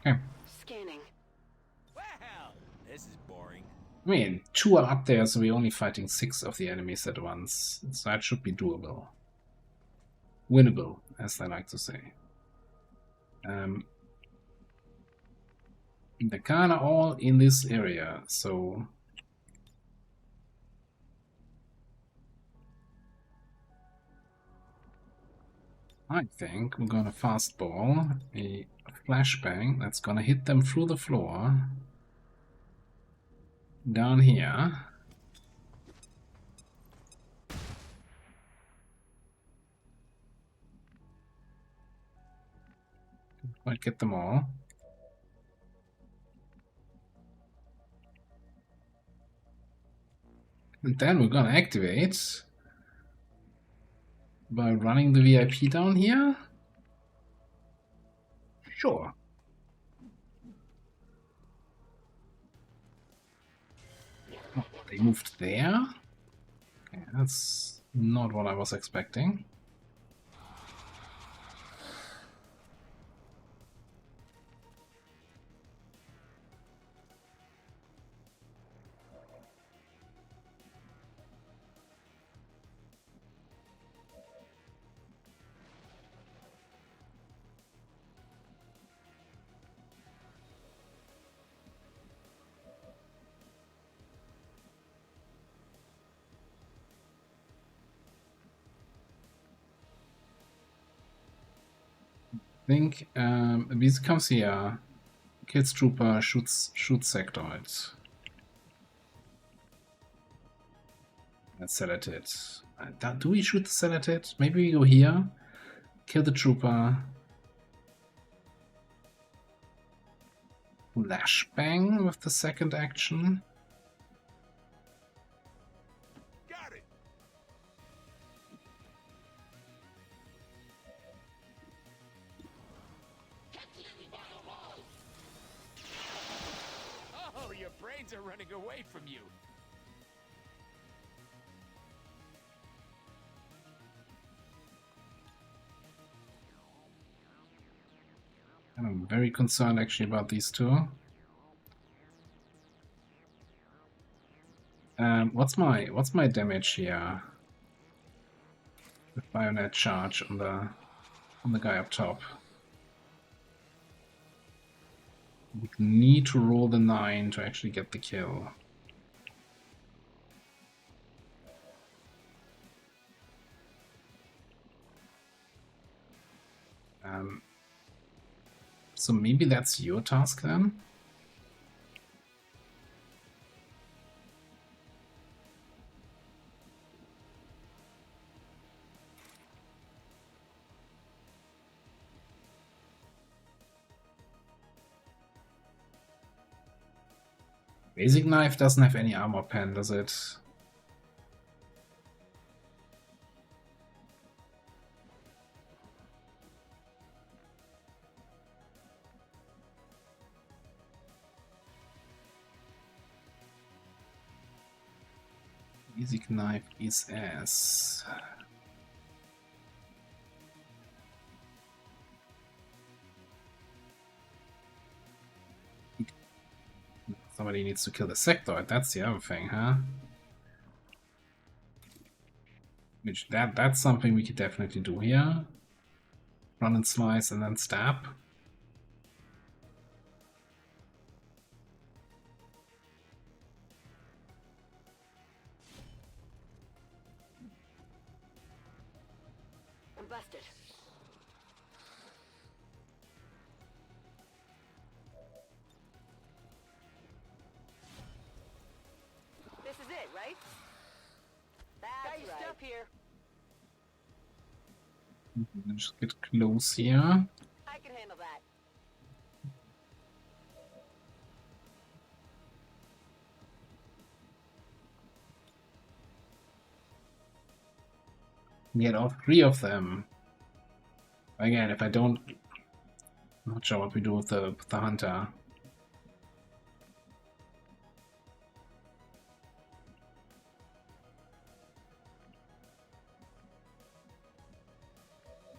Okay. Scanning. Well, this is boring. I mean, 2 are up there, so we're only fighting 6 of the enemies at once. So that should be doable. Winnable, as they like to say. They're kinda all in this area, so... I think we're gonna fastball a flashbang that's gonna hit them through the floor. Down here. Didn't quite get them all. And then we're gonna activate by running the VIP down here. Sure. Oh, they moved there. Okay, that's not what I was expecting. I think this comes here. Kills trooper, shoots sectoid. Let's select it. Do we shoot the selected? Maybe we go here. Kill the trooper. Flashbang with the second action. Got it. Oh, your brains are running away from you. And I'm very concerned actually about these two. What's my damage here? With bayonet charge on the guy up top. We need to roll the 9 to actually get the kill. So maybe that's your task then? Basic knife doesn't have any armor pen, does it? Basic knife is S. Somebody needs to kill the sectoid, that's the other thing, huh? Which that's something we could definitely do here. Run and slice and then stab. I'm busted. This is it, right? That's got your stuff here. Just get close here. I can handle that. Get all 3 of them. Again, if I don't... I'm not sure what we do with the hunter.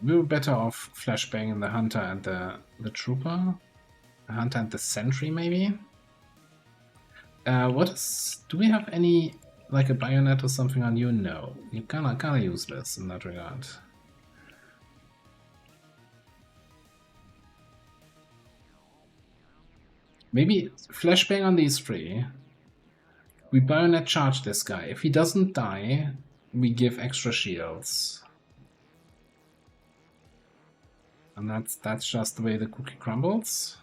We were better off flashbanging the hunter and the trooper. Hunter and the Sentry, maybe? What is... Do we have any, like a bayonet or something on you? No. You're kinda useless in that regard. Maybe flashbang on these three. We bayonet charge this guy. If he doesn't die, we give extra shields. And that's just the way the cookie crumbles.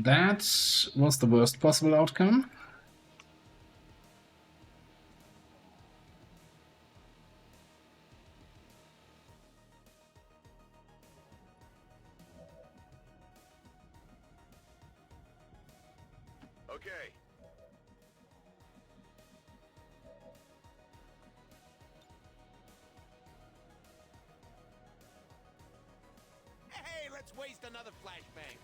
That was the worst possible outcome. Okay. Hey, let's waste another flashbang.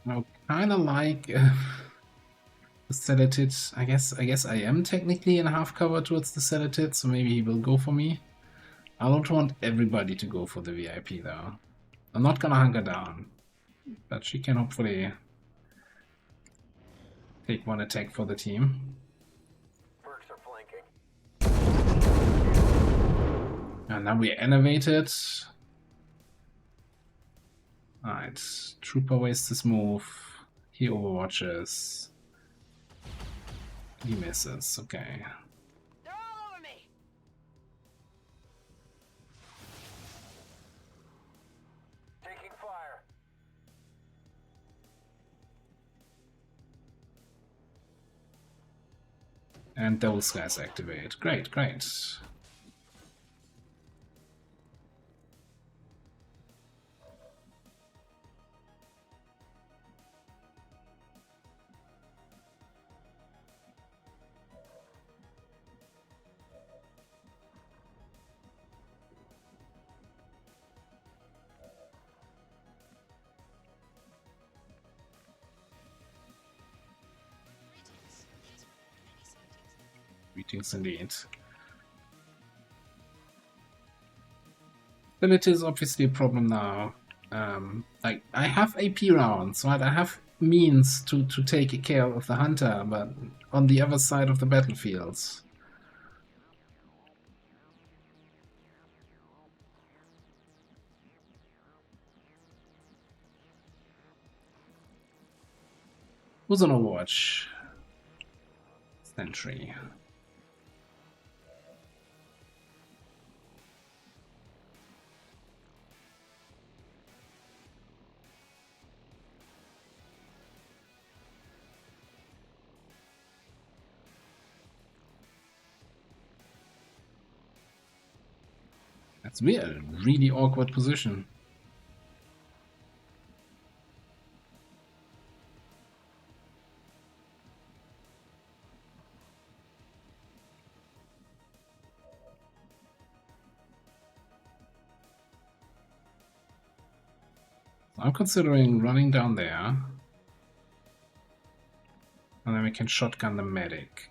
I kind of like the Sedated. I guess I am technically in half cover towards the Sedated, so maybe he will go for me. I don't want everybody to go for the VIP though. I'm not gonna hunker down, but she can hopefully take one attack for the team. Mercs are flanking. And now we're elevated. Alright, Trooper wastes his move. He overwatches. He misses, okay. They're all over me. Taking fire. And those guys activate. Great, great. Greetings indeed. Then it is obviously a problem now. Like, I have AP rounds, right? I have means to take care of the hunter, but on the other side of the battlefield. Who's on Overwatch? Sentry. That's weird. A really awkward position. I'm considering running down there. And then we can shotgun the medic.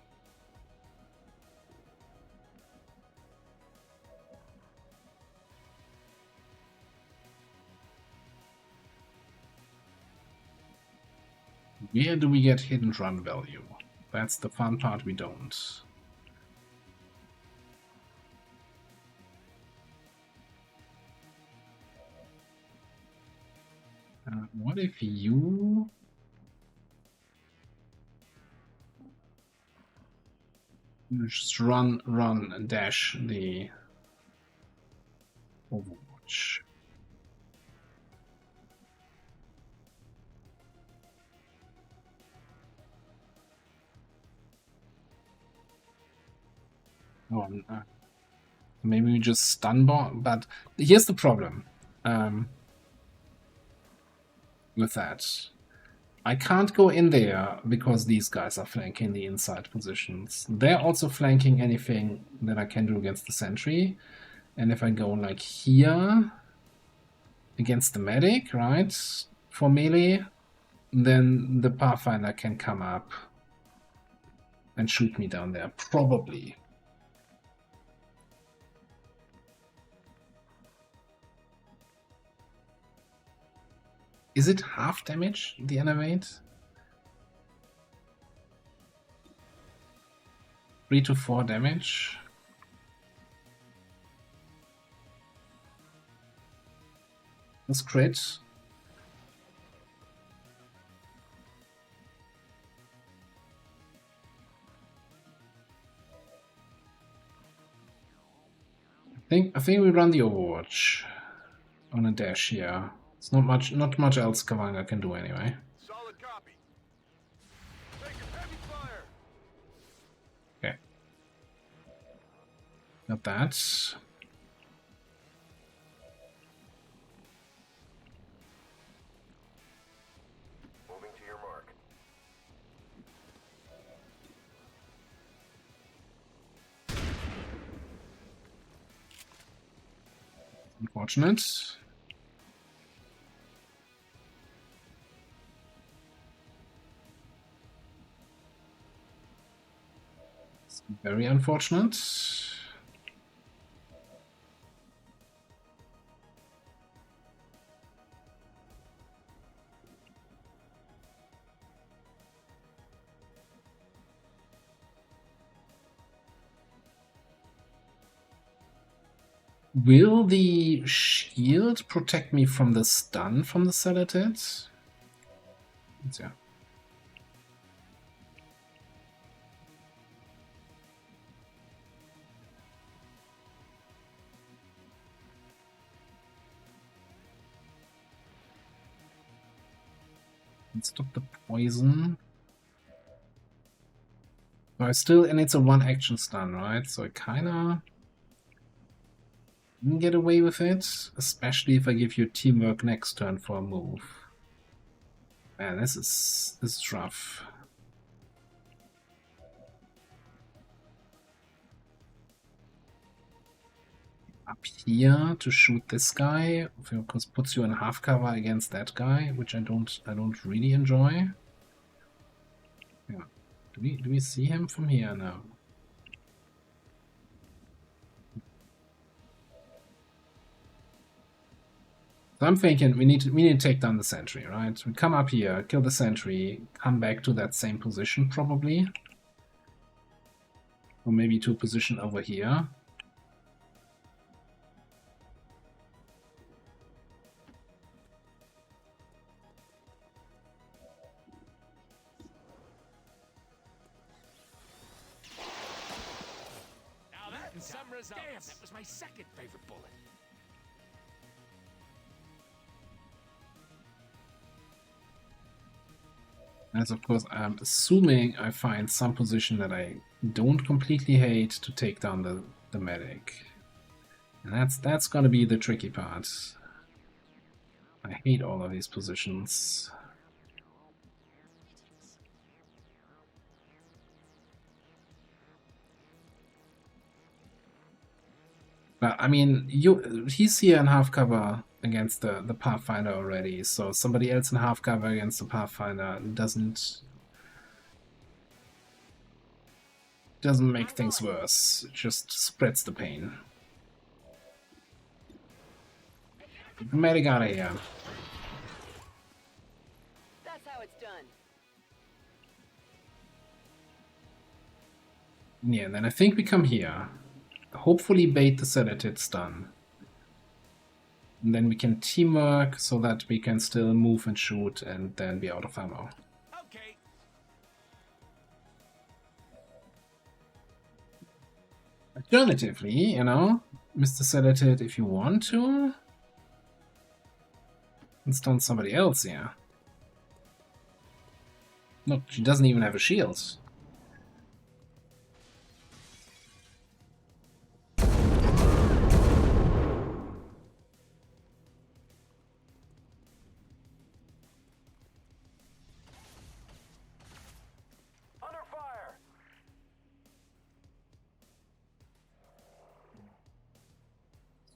Where do we get hidden run value? That's the fun part we don't. What if you... just run, and dash the Overwatch? Oh, no. Maybe we just stun bomb, but here's the problem with that. I can't go in there because these guys are flanking the inside positions. They're also flanking anything that I can do against the sentry. And if I go like here against the medic, right, for melee, then the Pathfinder can come up and shoot me down there, probably. Is it half damage, the animate? 3 to 4 damage. That's crit. I think we run the Overwatch on a dash here. It's not much else Kavanga can do anyway. Solid copy. Taking heavy fire. Okay. Got that. Moving to your mark. Unfortunate. It's very unfortunate. Will the shield protect me from the stun from the Sedated? Yeah. Stop the poison. So I still, and it's a one action stun, right? So I kinda can get away with it, especially if I give you teamwork next turn for a move. Man, this is rough. Up here to shoot this guy, of course, puts you in half cover against that guy, which I don't really enjoy. Yeah, do we see him from here now? So I'm thinking we need to take down the sentry, right? We come up here, kill the sentry, come back to that same position probably, or maybe to a position over here. Damn, that was my second favorite bullet. As of course, I'm assuming I find some position that I don't completely hate to take down the medic. And that's gonna be the tricky part. I hate all of these positions. But I mean, he's here in half cover against the Pathfinder already, so somebody else in half cover against the Pathfinder doesn't make things worse. It just spreads the pain. Medic out of here. That's how it's done. Yeah, and then I think we come here. Hopefully bait the sedated stun. And then we can teamwork so that we can still move and shoot and then be out of ammo. Okay. Alternatively, you know, Mr. Sedated, if you want to, and stun somebody else here. Look, she doesn't even have a shield.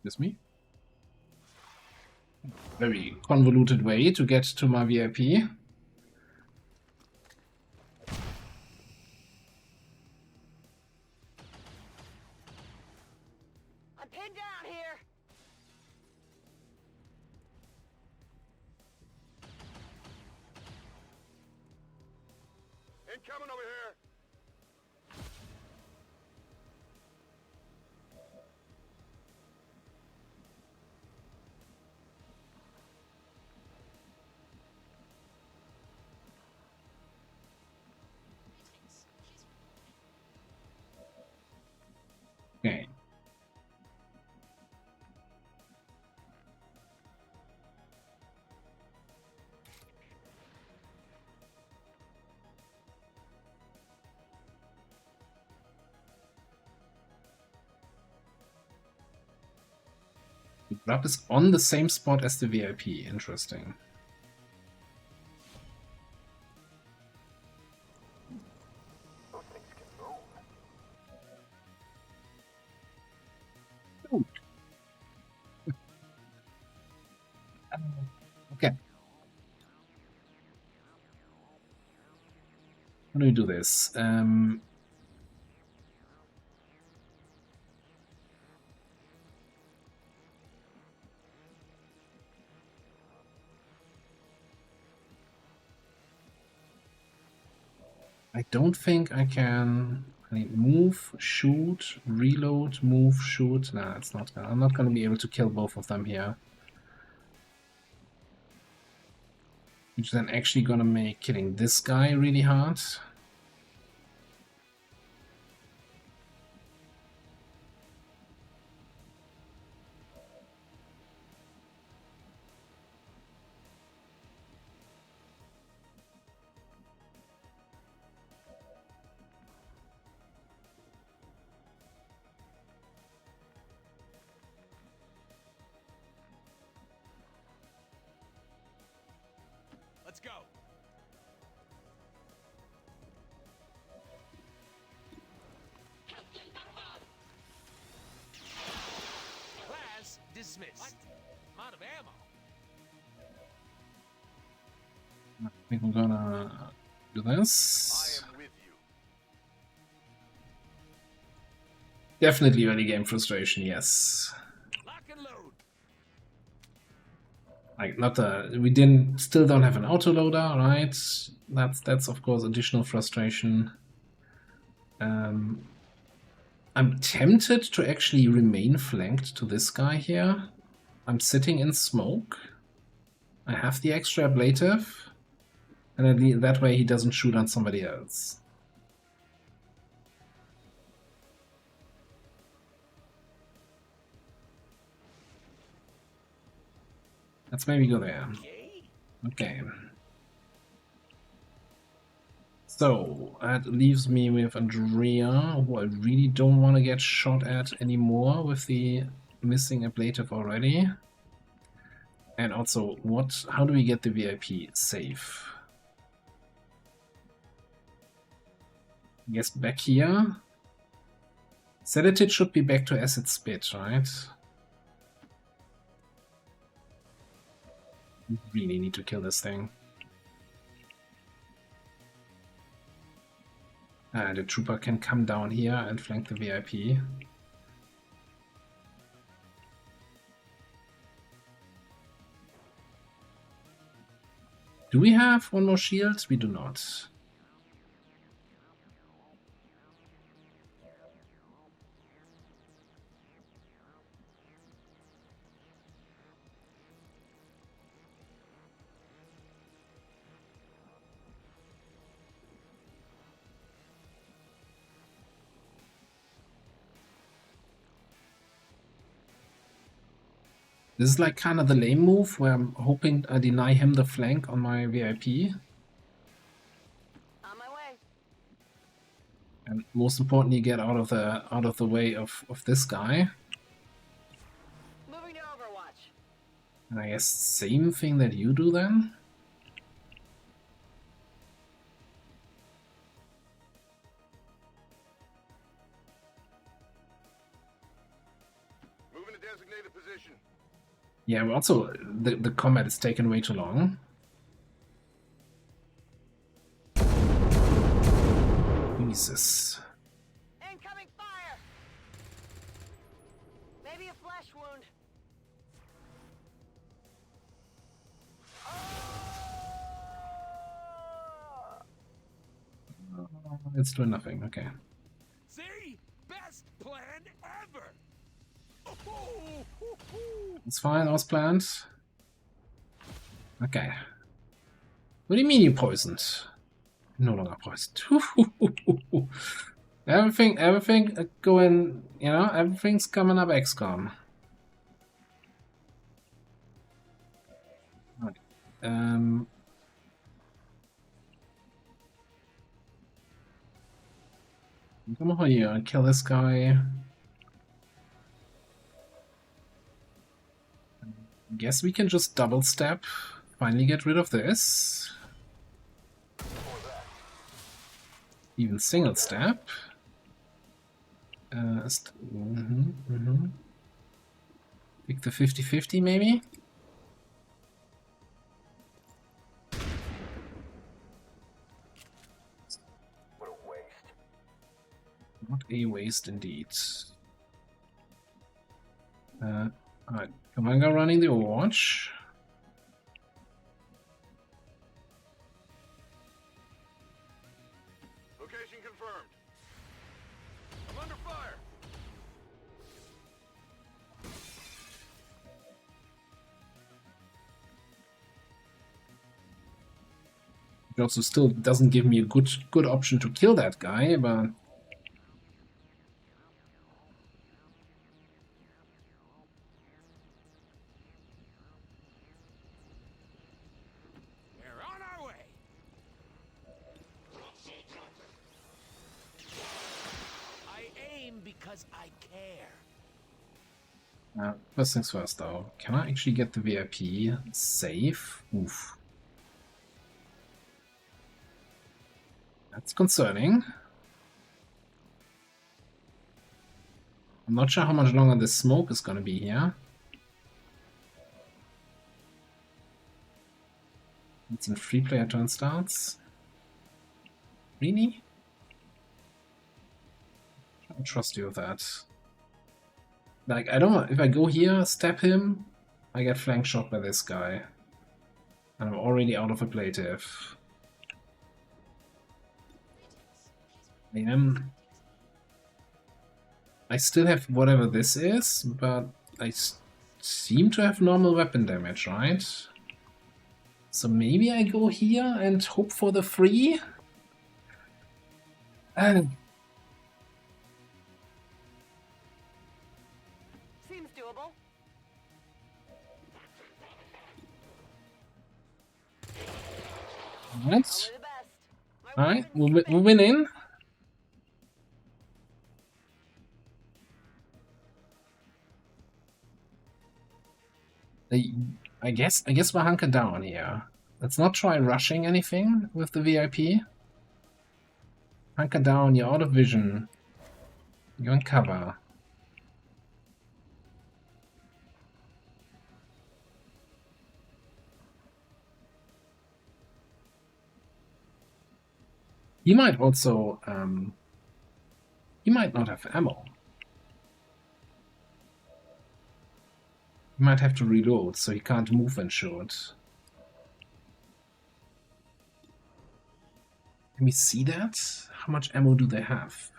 Excuse me. Very convoluted way to get to my VIP. I'm pinned down here. Incoming over here. Okay. The grab is on the same spot as the VIP. Interesting. Ooh. Okay. How do we do this? I don't think I can. I need move, shoot, reload, move, shoot. Nah, it's not. I'm not going to be able to kill both of them here. Which is then actually going to make killing this guy really hard. Let's go. Class dismissed. What? I'm out of ammo. I think I'm gonna do this. I am with you. Definitely early game frustration, yes. Lock and load. Like not still don't have an autoloader, right? That's of course additional frustration. I'm tempted to actually remain flanked to this guy here. I'm sitting in smoke. I have the extra ablative, and that way he doesn't shoot on somebody else. Let's maybe go there. Okay. So that leaves me with Andrea, who I really don't want to get shot at anymore with the missing ablative already. And also, how do we get the VIP safe? I guess back here. Sedative should be back to acid spit, right? We really need to kill this thing. The trooper can come down here and flank the VIP. Do we have one more shield? We do not. This is like kind of the lame move where I'm hoping I deny him the flank on my VIP. On my way. And most importantly, get out of the way of this guy. Moving to Overwatch. And I guess same thing that you do then. Moving to designated position. Yeah, well, also the combat is taking way too long. Jesus. Incoming fire! Maybe a flesh wound. It's doing nothing, okay. See? Best plan ever! It's fine, I was planned. Okay. What do you mean you poisoned? No longer poisoned. everything going, you know, everything's coming up XCOM. Okay. Come over here and kill this guy. Guess we can just double step. Finally get rid of this. Even single step. Pick the 50-50 maybe? What a waste. What a waste indeed. Alright, Commander running the Overwatch. Location confirmed. I'm under fire. It also still doesn't give me a good option to kill that guy, but We're on our way! I aim because I care. first things first though. Can I actually get the VIP safe? Oof. That's concerning. I'm not sure how much longer this smoke is gonna be here. It's in free player turn starts. Really? I don't trust you with that. Like, I don't know, if I go here, stab him, I get flank shot by this guy. And I'm already out of ablative. I still have whatever this is, but I seem to have normal weapon damage, right? So maybe I go here and hope for the free? Seems doable. Alright. Alright, we'll win in. I guess we're hunkered down here. Let's not try rushing anything with the VIP. Hunker down, you're out of vision. You're on cover. He might also, he might not have ammo. He might have to reload, so he can't move and shoot. Can we see that? How much ammo do they have?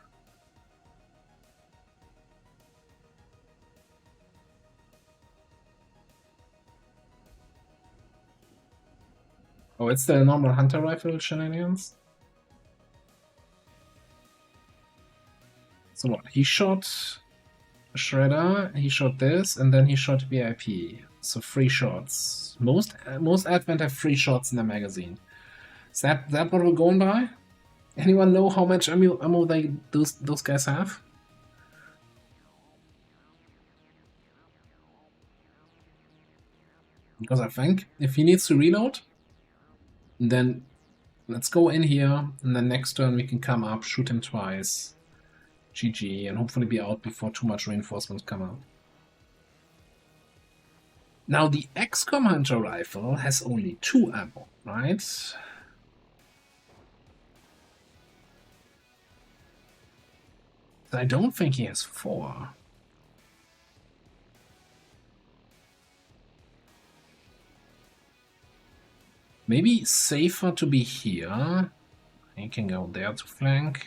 Oh, it's the normal hunter rifle shenanigans? So what? He shot a Shredder, he shot this, and then he shot VIP. So 3 shots. Most Advent have 3 shots in their magazine. Is that what we're going by? Anyone know how much ammo those guys have? Because I think if he needs to reload, then let's go in here, and then next turn we can come up, shoot him twice. GG, and hopefully be out before too much reinforcements come out. Now the XCOM Hunter rifle has only 2 ammo, right? I don't think he has 4. Maybe safer to be here. He can go there to flank.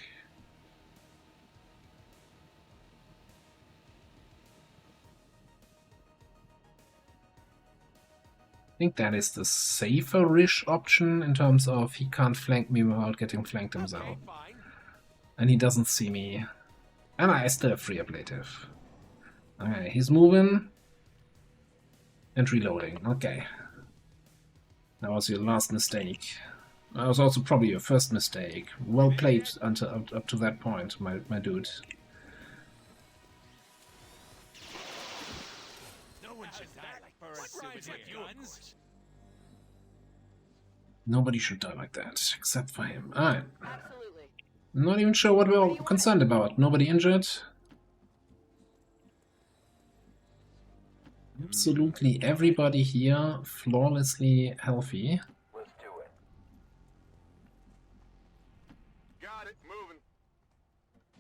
I think that is the safer-ish option in terms of he can't flank me without getting flanked himself. And he doesn't see me. And I still have free ablative. Okay, he's moving. And reloading. Okay. That was your last mistake. That was also probably your first mistake. Well played until up to that point, my dude. No one should die like birds with guns. Nobody should die like that, except for him. Alright. I'm not even sure what we're concerned about. Nobody injured. Absolutely everybody here flawlessly healthy. Let's do it. Got it, moving.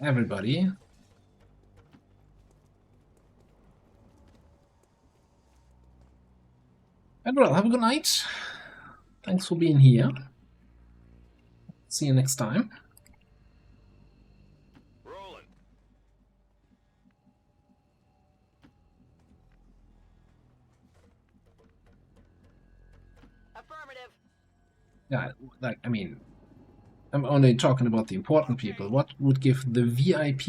Everybody. Admiral, have a good night. Thanks for being here. See you next time. Rolling. Affirmative. Yeah, like, I mean, I'm only talking about the important people. What would give the VIP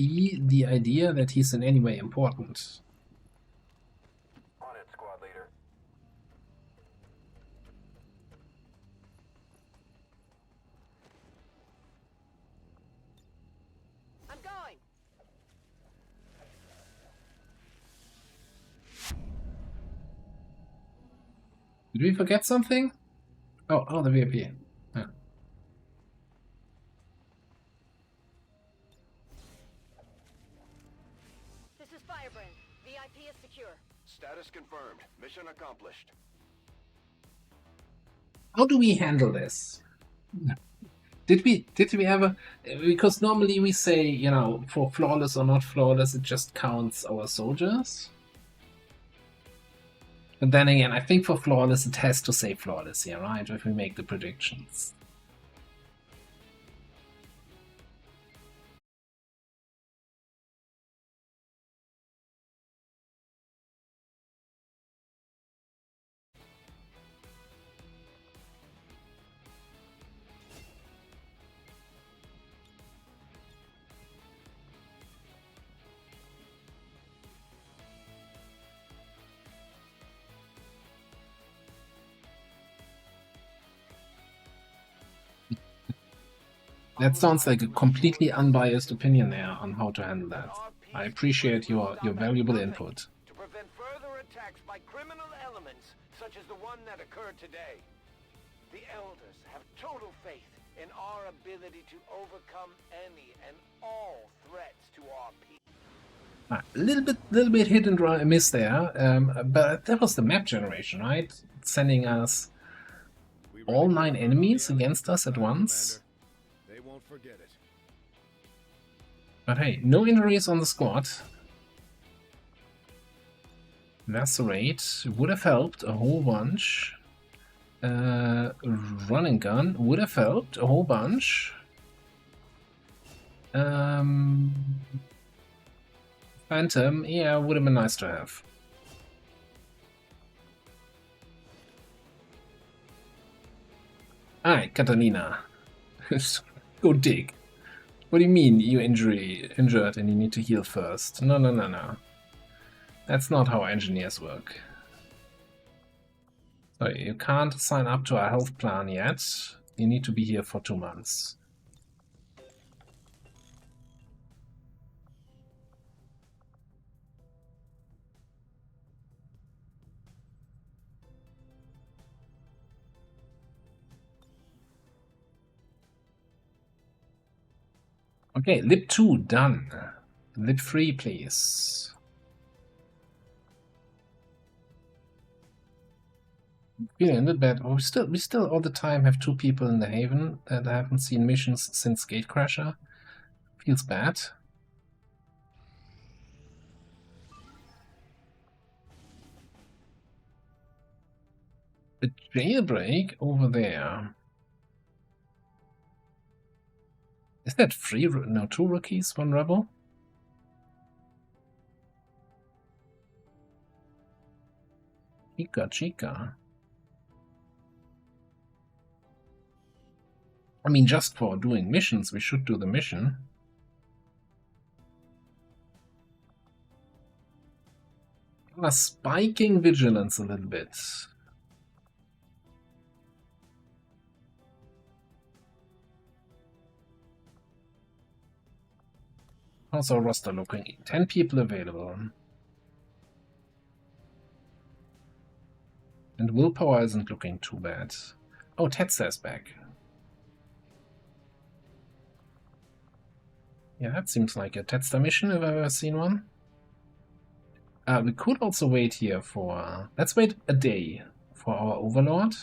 the idea that he's in any way important? On it, squad leader. I'm going. Did we forget something? Oh, the VIP. Yeah. This is Firebrand. VIP is secure. Status confirmed. Mission accomplished. How do we handle this? Did we ever? Because normally we say, you know, for flawless or not flawless, it just counts our soldiers. But then again, I think for flawless, it has to say flawless here, right? If we make the predictions. That sounds like a completely unbiased opinion there on how to handle that. I appreciate your valuable input. To prevent further attacks by criminal elements such as the one that occurred today. The Elders have total faith in our ability to overcome any and all threats to our people. A little bit hit and miss there, but that was the map generation, right? Sending us all 9 enemies against us at once. They won't forget it. But hey, no injuries on the squad. Lacerate would have helped a whole bunch. Running gun would have helped a whole bunch. Phantom, yeah, would have been nice to have. Alright, Catalina. Go dig. What do you mean you injured and you need to heal first? No. That's not how engineers work. So you can't sign up to a health plan yet. You need to be here for 2 months. Okay, lib 2 done. Lib 3, please. Feeling a little bad. Oh, we still all the time have 2 people in the Haven that haven't seen missions since Gatecrasher. Feels bad. A jailbreak over there. Is that 3? No, 2 rookies, 1 rebel? Chica. I mean, just for doing missions, we should do the mission. Spiking vigilance a little bit. How's our roster looking? 10 people available. And willpower isn't looking too bad. Oh, Tetsu's back. Yeah, that seems like a Tetsuya mission if I've ever seen one. We could also wait here for... let's wait a day for our Overlord.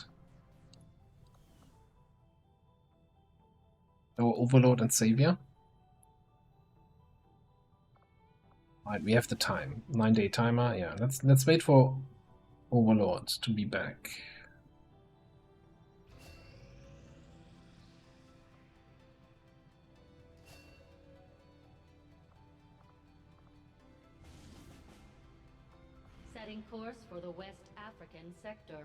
Our Overlord and Savior. Right, we have the time. 9-day timer. Yeah, let's wait for Overlord to be back. Setting course for the West African sector.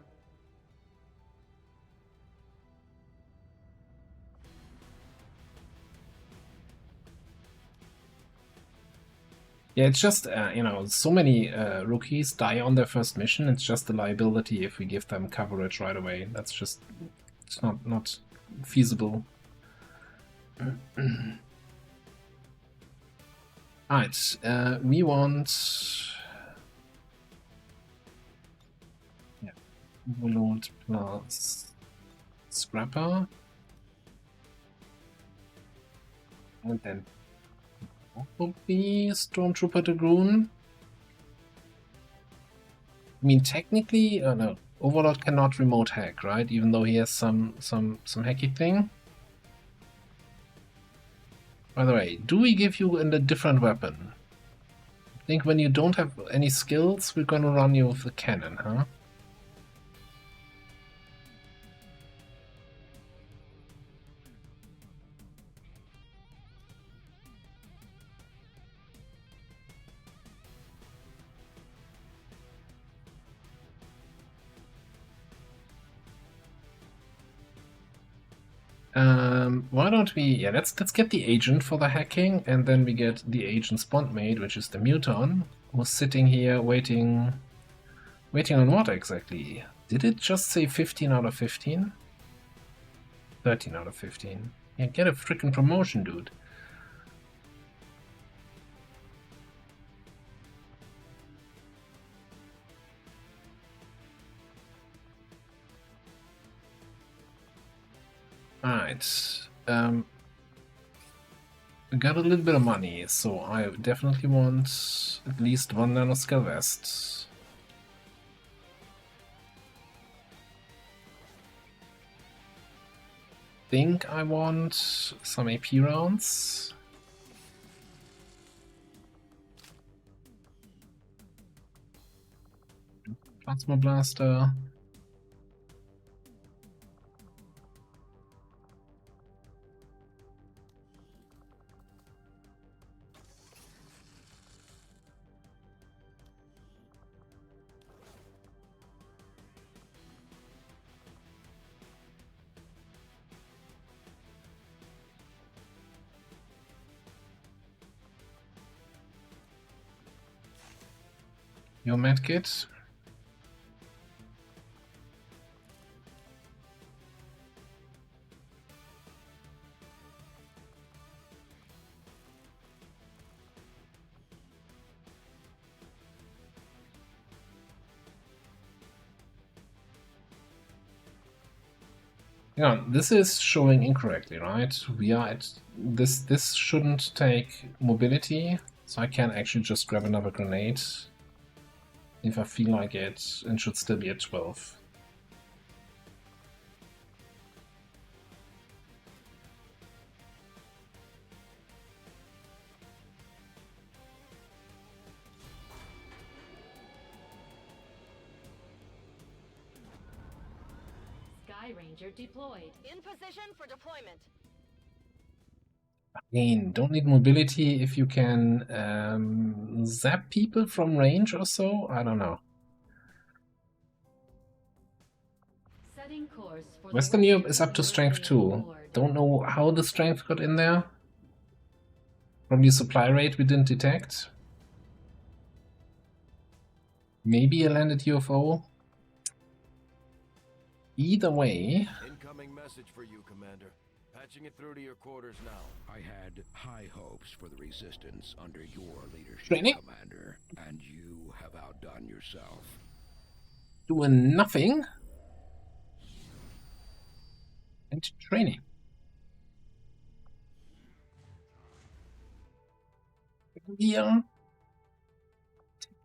Yeah, it's just, you know, so many rookies die on their first mission. It's just a liability if we give them coverage right away. That's just, it's not feasible. Alright, we want... yeah, Overlord plus Scrapper. And then probably Stormtrooper Dragoon. I mean, technically, no, Overlord cannot remote hack, right? Even though he has some hacky thing. By the way, do we give you a different weapon? I think when you don't have any skills, we're gonna run you with the cannon, huh? Why don't we... yeah, let's get the agent for the hacking, and then we get the agent's bondmate, which is the Muton, who's sitting here waiting on what exactly? Did it just say 15 out of 15? 13 out of 15. Yeah, get a freaking promotion, dude. Alright. I got a little bit of money, so I definitely want at least 1 nanoscale vest. Think I want some AP rounds. Plasma Blaster. Your medkit. Yeah, this is showing incorrectly, right? We are at this shouldn't take mobility, so I can actually just grab another grenade if I feel like it, and should still be at 12. Supply Ranger deployed. In position for deployment. Again, don't need mobility if you can zap people from range or so. I don't know. Setting course for Western Europe is up to strength 2. Don't know how the strength got in there. Probably supply rate we didn't detect. Maybe a landed UFO. Either way. Incoming message for you, Commander. Patching it through to your quarters now. I had high hopes for the Resistance under your leadership, Training? Commander, and you have outdone yourself. Doing nothing. And training. Yeah.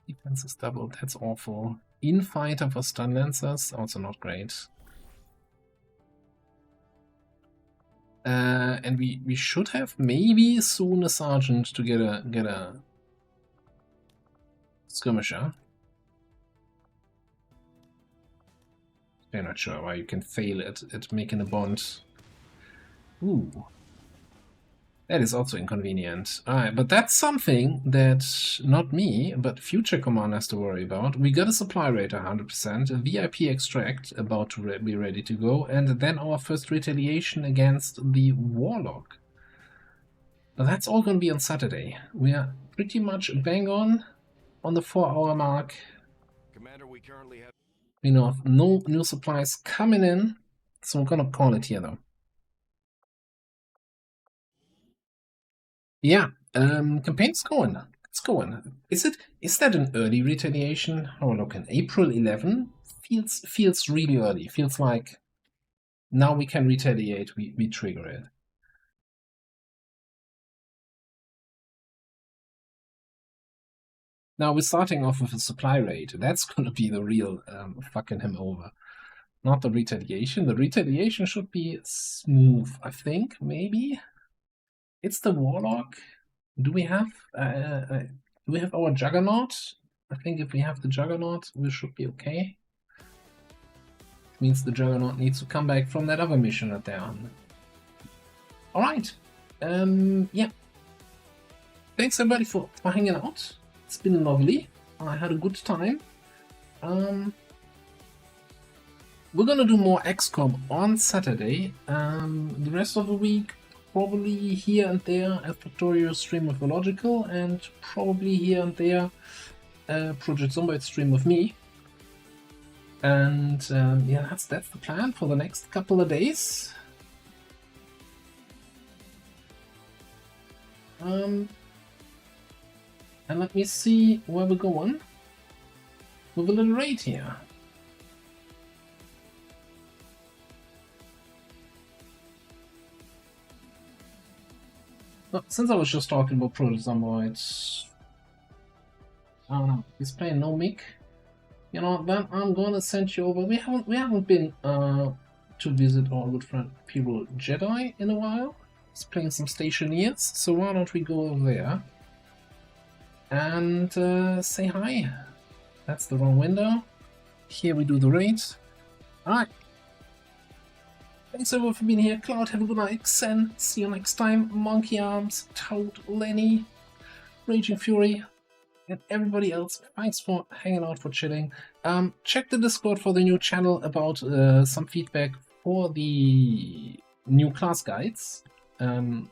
Defense is doubled. That's awful. Infighter for stun lancers, also not great. And we should have maybe soon a sergeant to get a skirmisher. I'm not sure why you can fail at making a bond. Ooh. That is also inconvenient. Alright, but that's something that not me, but future command has to worry about. We got a supply rate 100%, a VIP extract about to be ready to go, and then our first retaliation against the Warlock. Now that's all going to be on Saturday. We are pretty much bang on the 4-hour mark. Commander, we currently have... We know of no new supplies coming in, so we're going to call it here though. Yeah, campaign's going. It's going. Is that an early retaliation? Oh look, in April 11 feels really early. Feels like now we can retaliate. We trigger it. Now we're starting off with a supply rate. That's gonna be the real fucking him over. Not the retaliation. The retaliation should be smooth. I think maybe. It's the Warlock. Do we have our Juggernaut? I think if we have the Juggernaut, we should be okay. Means the Juggernaut needs to come back from that other mission that they're on. Alright. Yeah. Thanks everybody for hanging out. It's been lovely. I had a good time. We're gonna do more XCOM on Saturday. The rest of the week, probably here and there a Factorio stream with Illogical, and probably here and there Project Zomboid stream with me. And yeah, that's the plan for the next couple of days. And let me see where we're going with a little raid here. Well, since I was just talking about Project Zomboid, I don't know, he's playing no mic. You know, then I'm gonna send you over. We haven't been to visit our good friend Piro Jedi in a while. He's playing some Stationeers, so why don't we go over there and say hi. That's the wrong window. Here we do the raid. Alright. Thanks everyone for being here. Cloud, have a good night. Xen, see you next time. Monkey Arms, Toad, Lenny, Raging Fury, and everybody else. Thanks for hanging out, for chilling. Check the Discord for the new channel about some feedback for the new class guides. And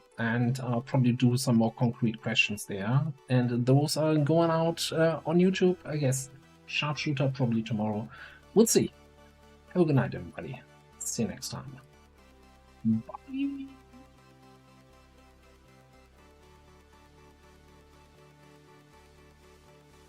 I'll probably do some more concrete questions there. And those are going out on YouTube, I guess. Sharpshooter probably tomorrow. We'll see. Have a good night, everybody. See you next time. Bye.